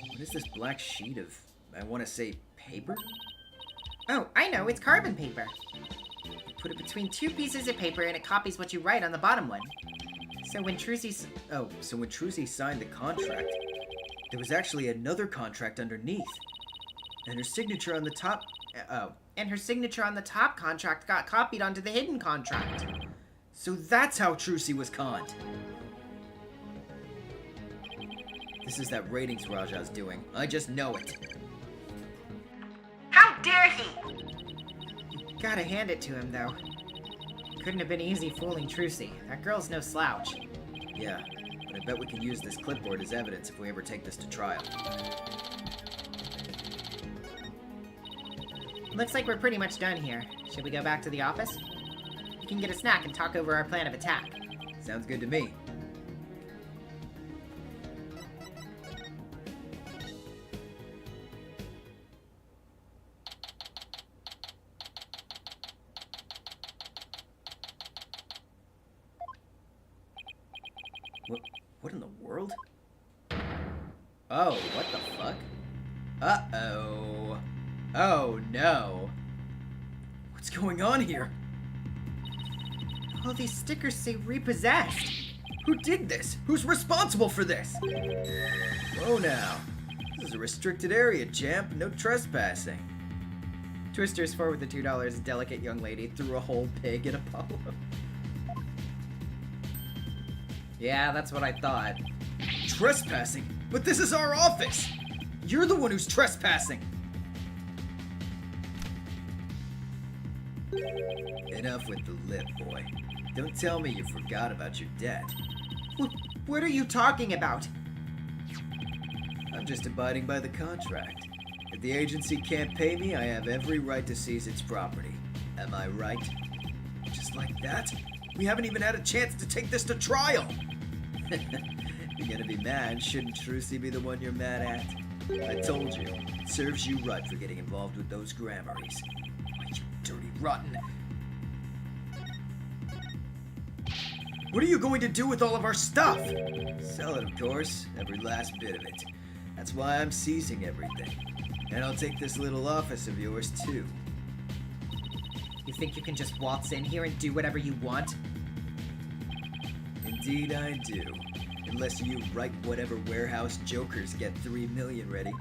What is this black sheet of, I want to say, paper? Oh, I know, it's carbon paper. You put it between two pieces of paper and it copies what you write on the bottom one. So when Trucy signed the contract, there was actually another contract underneath. And her signature on the top, and her signature on the top contract got copied onto the hidden contract. So that's how Trucy was conned. This is that ratings Raja's doing. I just know it. How dare he! Gotta hand it to him, though. Couldn't have been easy fooling Trucy. That girl's no slouch. Yeah, but I bet we can use this clipboard as evidence if we ever take this to trial. Looks like we're pretty much done here. Should we go back to the office? We can get a snack and talk over our plan of attack. Sounds good to me. What in the world? Oh, what the fuck? Uh-oh. Oh, no. What's going on here? All these stickers say repossessed. Who did this? Who's responsible for this? Whoa now. This is a restricted area, champ. No trespassing. Twister's forward the $2. Delicate young lady threw a whole pig at Apollo. Yeah, that's what I thought. Trespassing? But this is our office! You're the one who's trespassing! Enough with the lip, boy. Don't tell me you forgot about your debt. What are you talking about? I'm just abiding by the contract. If the agency can't pay me, I have every right to seize its property. Am I right? Just like that? We haven't even had a chance to take this to trial! You're gonna be mad, shouldn't Trucy be the one you're mad at? I told you, it serves you right for getting involved with those Grammarys. Why, you dirty rotten. What are you going to do with all of our stuff? Sell it, of course, every last bit of it. That's why I'm seizing everything. And I'll take this little office of yours, too. You think you can just waltz in here and do whatever you want? Indeed I do. Unless you write whatever warehouse jokers get 3 million ready.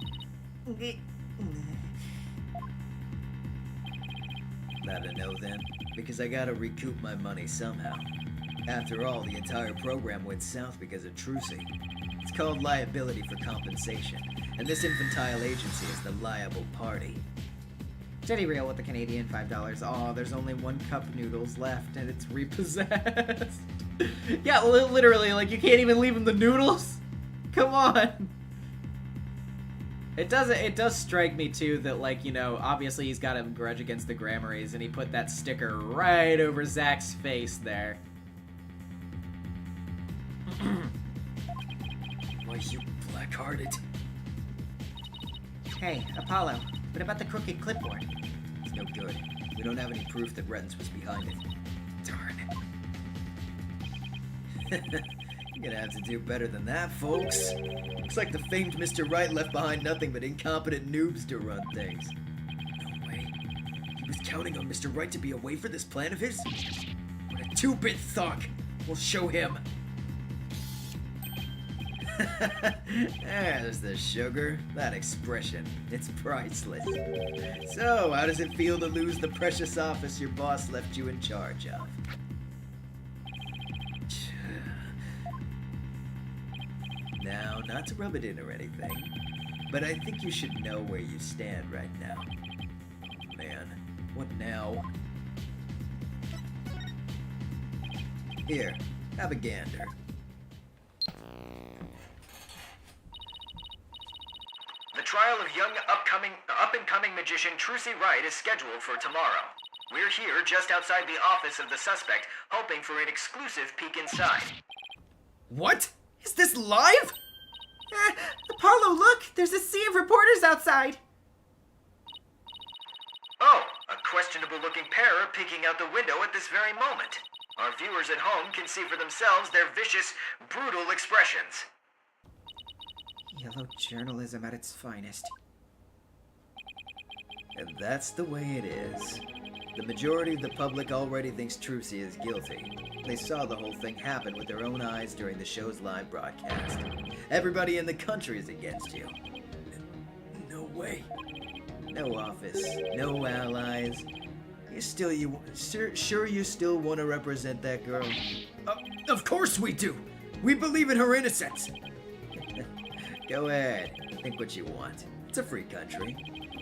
Not a no then, because I gotta recoup my money somehow. After all, the entire program went south because of Trucy. It's called liability for compensation, and this infantile agency is the liable party. Jetty Real with the Canadian $5. Aw, there's only one cup noodles left and it's repossessed. Yeah, literally, like, you can't even leave him the noodles? Come on. It does strike me, too, that, like, you know, obviously he's got a grudge against the Grammarys, and he put that sticker right over Zach's face there. Why, you black-hearted. Hey, Apollo, what about the crooked clipboard? It's no good. We don't have any proof that Rettens was behind it. Darn. You're gonna have to do better than that, folks. Looks like the famed Mr. Wright left behind nothing but incompetent noobs to run things. No way. He was counting on Mr. Wright to be away for this plan of his? What a two-bit thug. We'll show him. There's the sugar. That expression. It's priceless. So, how does it feel to lose the precious office your boss left you in charge of? Now, not to rub it in or anything, but I think you should know where you stand right now. Oh man, what now? Here, have a gander. The trial of young up-and-coming magician Trucy Wright is scheduled for tomorrow. We're here just outside the office of the suspect, hoping for an exclusive peek inside. What? Is this live? Apollo, look! There's a sea of reporters outside! Oh, a questionable-looking pair are peeking out the window at this very moment. Our viewers at home can see for themselves their vicious, brutal expressions. Yellow journalism at its finest. And that's the way it is. The majority of the public already thinks Trucy is guilty. They saw the whole thing happen with their own eyes during the show's live broadcast. Everybody in the country is against you. No way. No office, no allies. Sure you still want to represent that girl? Of course we do! We believe in her innocence! Go ahead, think what you want. It's a free country.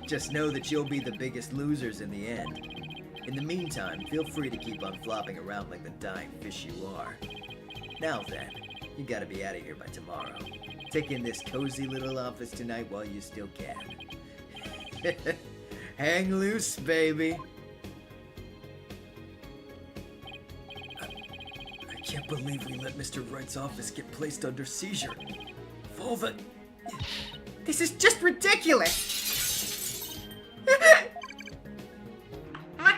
Just know that you'll be the biggest losers in the end. In the meantime, feel free to keep on flopping around like the dying fish you are. Now then, you gotta be out of here by tomorrow. Take in this cozy little office tonight while you still can. Hang loose, baby. I can't believe we let Mr. Wright's office get placed under seizure. Of all the... This is just ridiculous! Look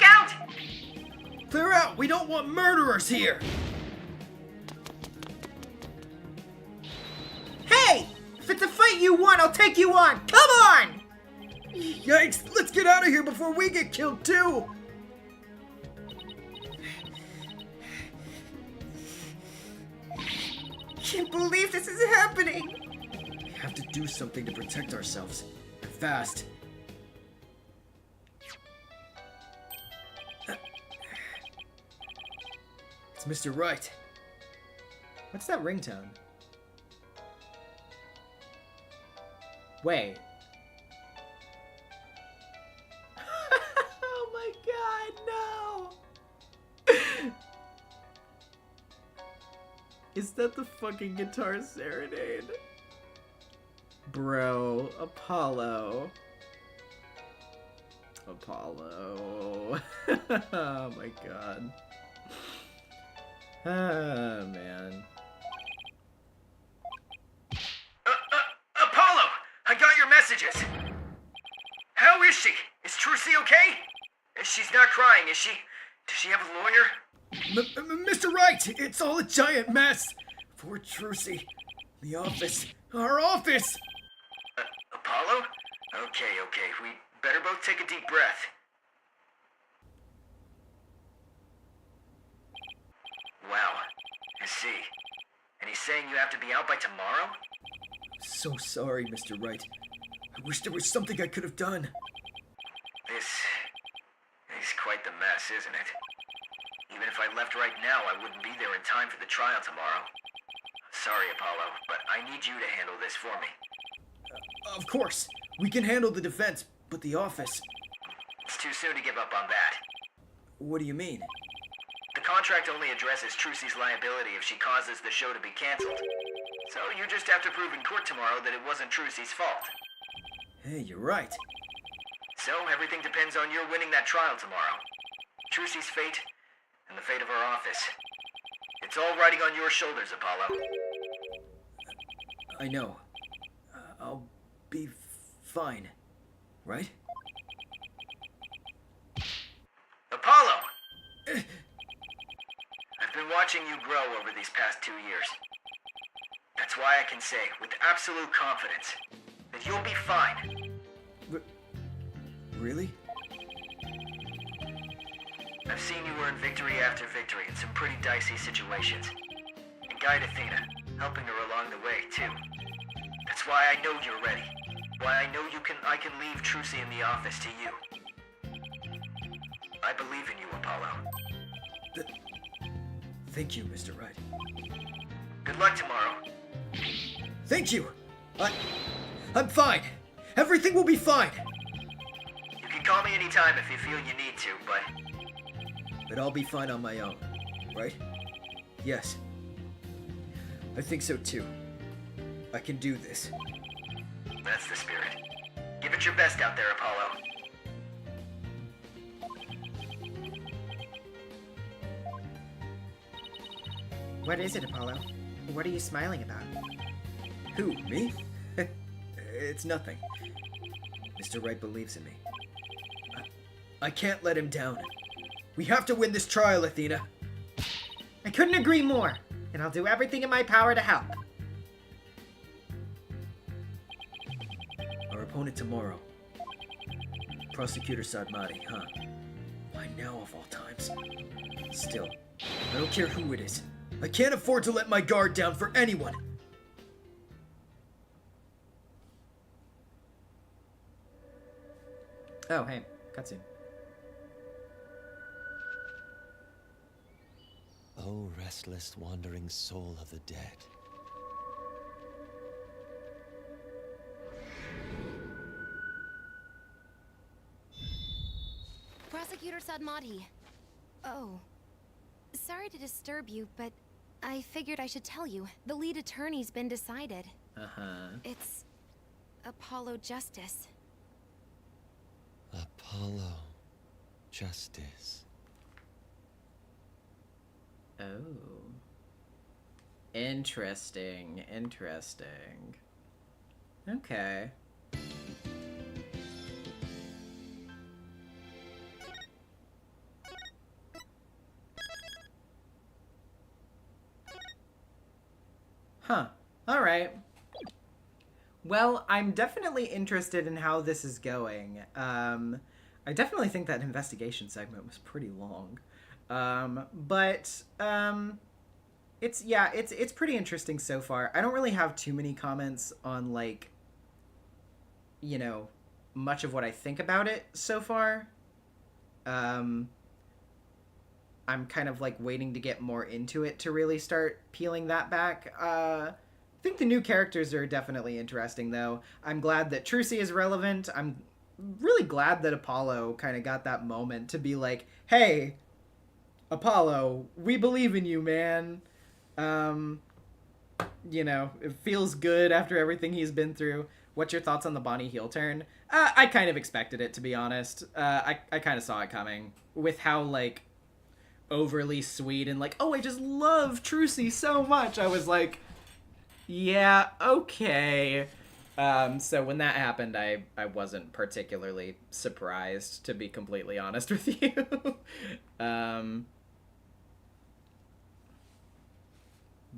out! Clear out! We don't want murderers here! Hey! If it's a fight you want, I'll take you on! Come on! Yikes! Let's get out of here before we get killed too! Can't believe this is happening! We have to do something to protect ourselves. And fast. It's Mr. Wright. What's that ringtone? Wait. Oh my god, no! Is that the fucking guitar serenade? Bro, Apollo. Apollo. Oh my god. Ah, man. Apollo! I got your messages! How is she? Is Trucy okay? She's not crying, is she? Does she have a lawyer? Mr. Wright! It's all a giant mess! Poor Trucy. The office. Our office! Apollo? Okay. We better both take a deep breath. saying you have to be out by tomorrow? So sorry, Mr. Wright. I wish there was something I could have done. This is quite the mess, isn't it? Even if I left right now, I wouldn't be there in time for the trial tomorrow. Sorry, Apollo, but I need you to handle this for me. Of course, we can handle the defense, but the office... It's too soon to give up on that. What do you mean? The contract only addresses Trucy's liability if she causes the show to be canceled. So you just have to prove in court tomorrow that it wasn't Trucy's fault. Hey, you're right. So everything depends on your winning that trial tomorrow. Trucy's fate, and the fate of our office. It's all riding on your shoulders, Apollo. I know. I'll be fine, right? Apollo! I've been watching you grow over these past 2 years. That's why I can say, with absolute confidence, that you'll be fine. Really? I've seen you earn victory after victory in some pretty dicey situations. And guide Athena, helping her along the way, too. That's why I know you're ready. Why I know I can leave Trucy in the office to you. I believe in you, Apollo. Thank you, Mr. Wright. Good luck tomorrow. Thank you! I'm fine! Everything will be fine! You can call me anytime if you feel you need to, But I'll be fine on my own, right? Yes. I think so too. I can do this. that's the spirit. Give it your best out there, Apollo. What is it, Apollo? What are you smiling about? Who, me? It's nothing. Mr. Wright believes in me. I can't let him down. We have to win this trial, Athena. I couldn't agree more, and I'll do everything in my power to help. Our opponent tomorrow. Prosecutor Sadmati, huh? Why now of all times? Still, I don't care who it is. I can't afford to let my guard down for anyone. Oh, hey, cutscene. O restless wandering soul of the dead. Prosecutor Sadmati. Oh. Sorry to disturb you, but I figured I should tell you. The lead attorney's been decided. Uh-huh. It's Apollo Justice. Apollo Justice. Oh. Interesting, interesting. Okay. Huh. Alright. Well, I'm definitely interested in how this is going. I definitely think that investigation segment was pretty long. It's pretty interesting so far. I don't really have too many comments on, like, you know, much of what I think about it so far. I'm kind of, like, waiting to get more into it to really start peeling that back. I think the new characters are definitely interesting, though. I'm glad that Trucy is relevant. I'm really glad that Apollo kind of got that moment to be like, hey, Apollo, we believe in you, man. You know, it feels good after everything he's been through. What's your thoughts on the Bonnie heel turn? I kind of expected it, to be honest. I kind of saw it coming with how, like, overly sweet and like, oh, I just love Trucy so much. I was like, yeah, okay. So when that happened, I wasn't particularly surprised, to be completely honest with you.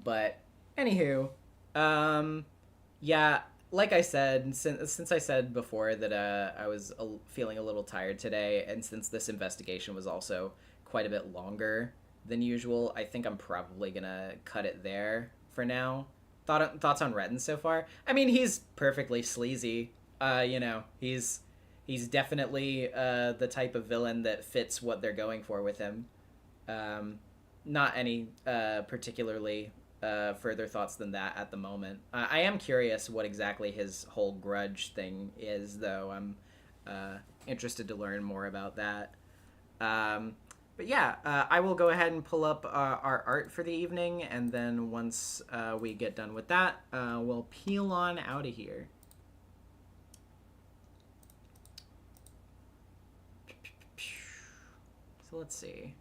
But anywho, yeah, like I said, since I said before that I was feeling a little tired today, and since this investigation was also quite a bit longer than usual, I think I'm probably gonna cut it there. for now. Thoughts on Retin so far? I mean, he's perfectly sleazy. You know, he's definitely the type of villain that fits what they're going for with him. Not any particularly further thoughts than that at the moment. I am curious what exactly his whole grudge thing is, though. I'm interested to learn more about that. But yeah, I will go ahead and pull up our art for the evening, and then once we get done with that, we'll peel on out of here. So let's see.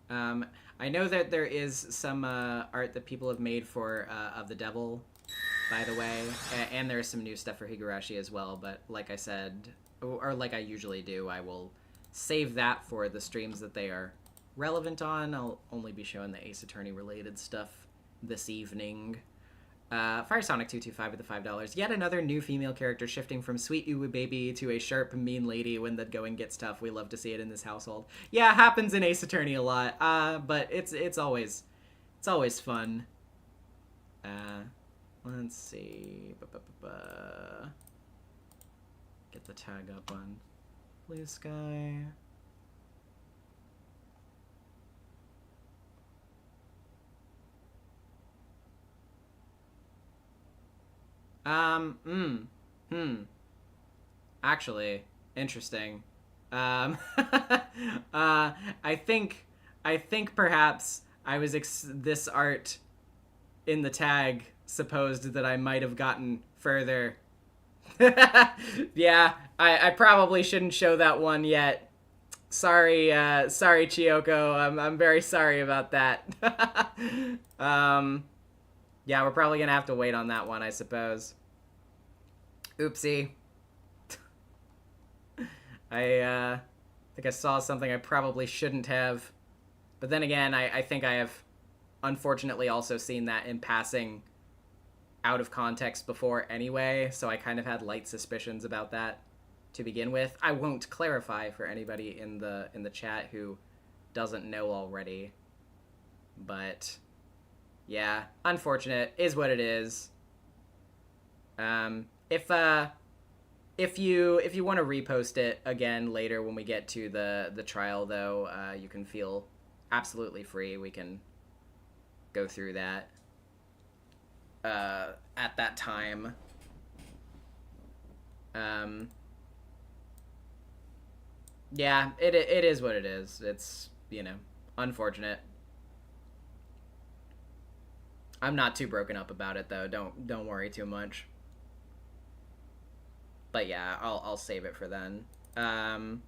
I know that there is some art that people have made for of the Devil, by the way, and there's some new stuff for Higurashi as well, but like I said, or like I usually do, I will save that for the streams that they are relevant on. I'll only be showing the Ace Attorney related stuff this evening. FireSonic225 with the $5. Yet another new female character shifting from sweet uwu baby to a sharp, mean lady when the going gets tough. We love to see it in this household. Yeah, it happens in Ace Attorney a lot. But it's always fun. Let's see. Get the tag up on Blue Sky. Actually, interesting. I think perhaps I was this art in the tag supposed that I might have gotten further. Yeah, I probably shouldn't show that one yet. Sorry, Chiyoko. I'm very sorry about that. Yeah, we're probably gonna have to wait on that one, I suppose. Oopsie. I think I saw something I probably shouldn't have. But then again, I think I have unfortunately also seen that in passing out of context before anyway, so I kind of had light suspicions about that to begin with. I won't clarify for anybody in the chat who doesn't know already. But yeah, unfortunate is what it is. If you want to repost it again later when we get to the trial, though, you can feel absolutely free. We can go through that at that time. Yeah, it is what it is. It's, you know, unfortunate. I'm not too broken up about it, though. Don't worry too much. But yeah, I'll save it for then. But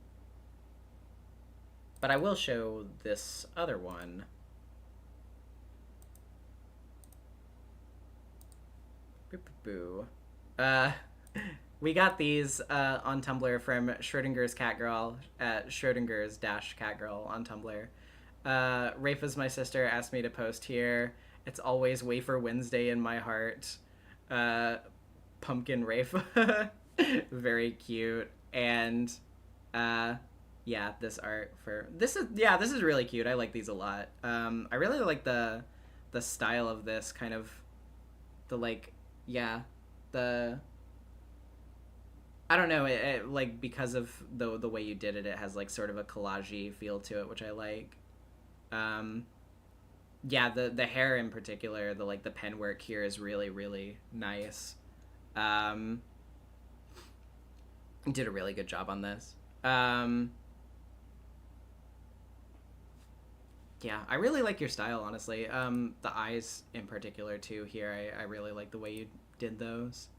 I will show this other one. Boo. We got these on Tumblr from Schrodinger's Catgirl at Schrodinger's-Catgirl on Tumblr. Rafa's my sister asked me to post here. It's always Wafer Wednesday in my heart. Pumpkin Rafa. Very cute. And yeah, this art for this is really cute. I like these a lot. I really like the style of this, kind of the I don't know, it like, because of the way you did it, it has like sort of a collage-y feel to it, which I like. Yeah, the hair in particular, the pen work here is really, really nice. Did a really good job on this. Yeah, I really like your style, honestly. The eyes in particular too here, I really like the way you did those.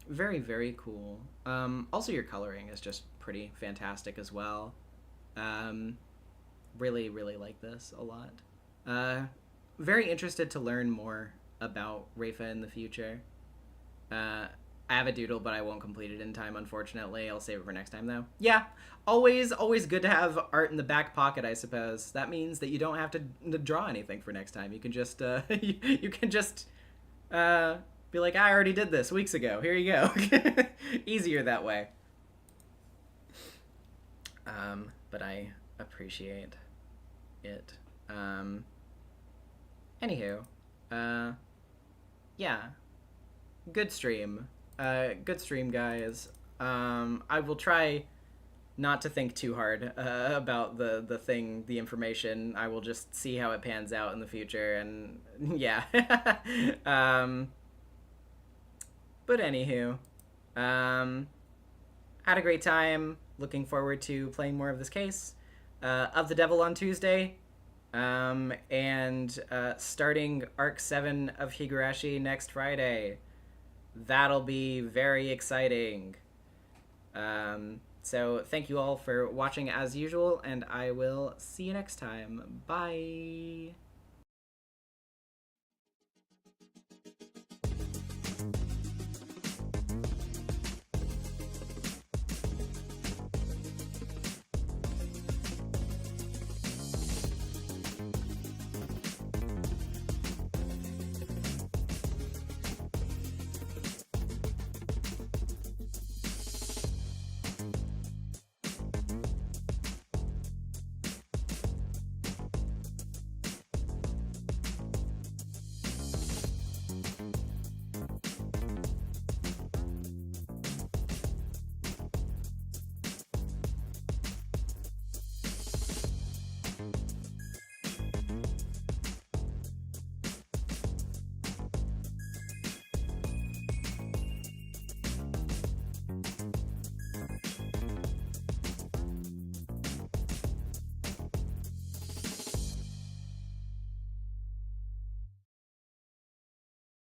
Very, very cool. Also your coloring is just pretty fantastic as well. Really, really like this a lot. Very interested to learn more about Rafa in the future. I have a doodle, but I won't complete it in time, unfortunately. I'll save it for next time, though. Yeah, always good to have art in the back pocket, I suppose. That means that you don't have to draw anything for next time. You can just, you can just be like, I already did this weeks ago. Here you go. Easier that way. But I appreciate it Anywho, yeah, good stream. Good stream, guys. I will try not to think too hard about the information. I will just see how it pans out in the future, and yeah. But anywho, had a great time. Looking forward to playing more of this case. Of the Devil on Tuesday. And starting Arc 7 of Higurashi next Friday. That'll be very exciting. So thank you all for watching as usual, and I will see you next time. Bye!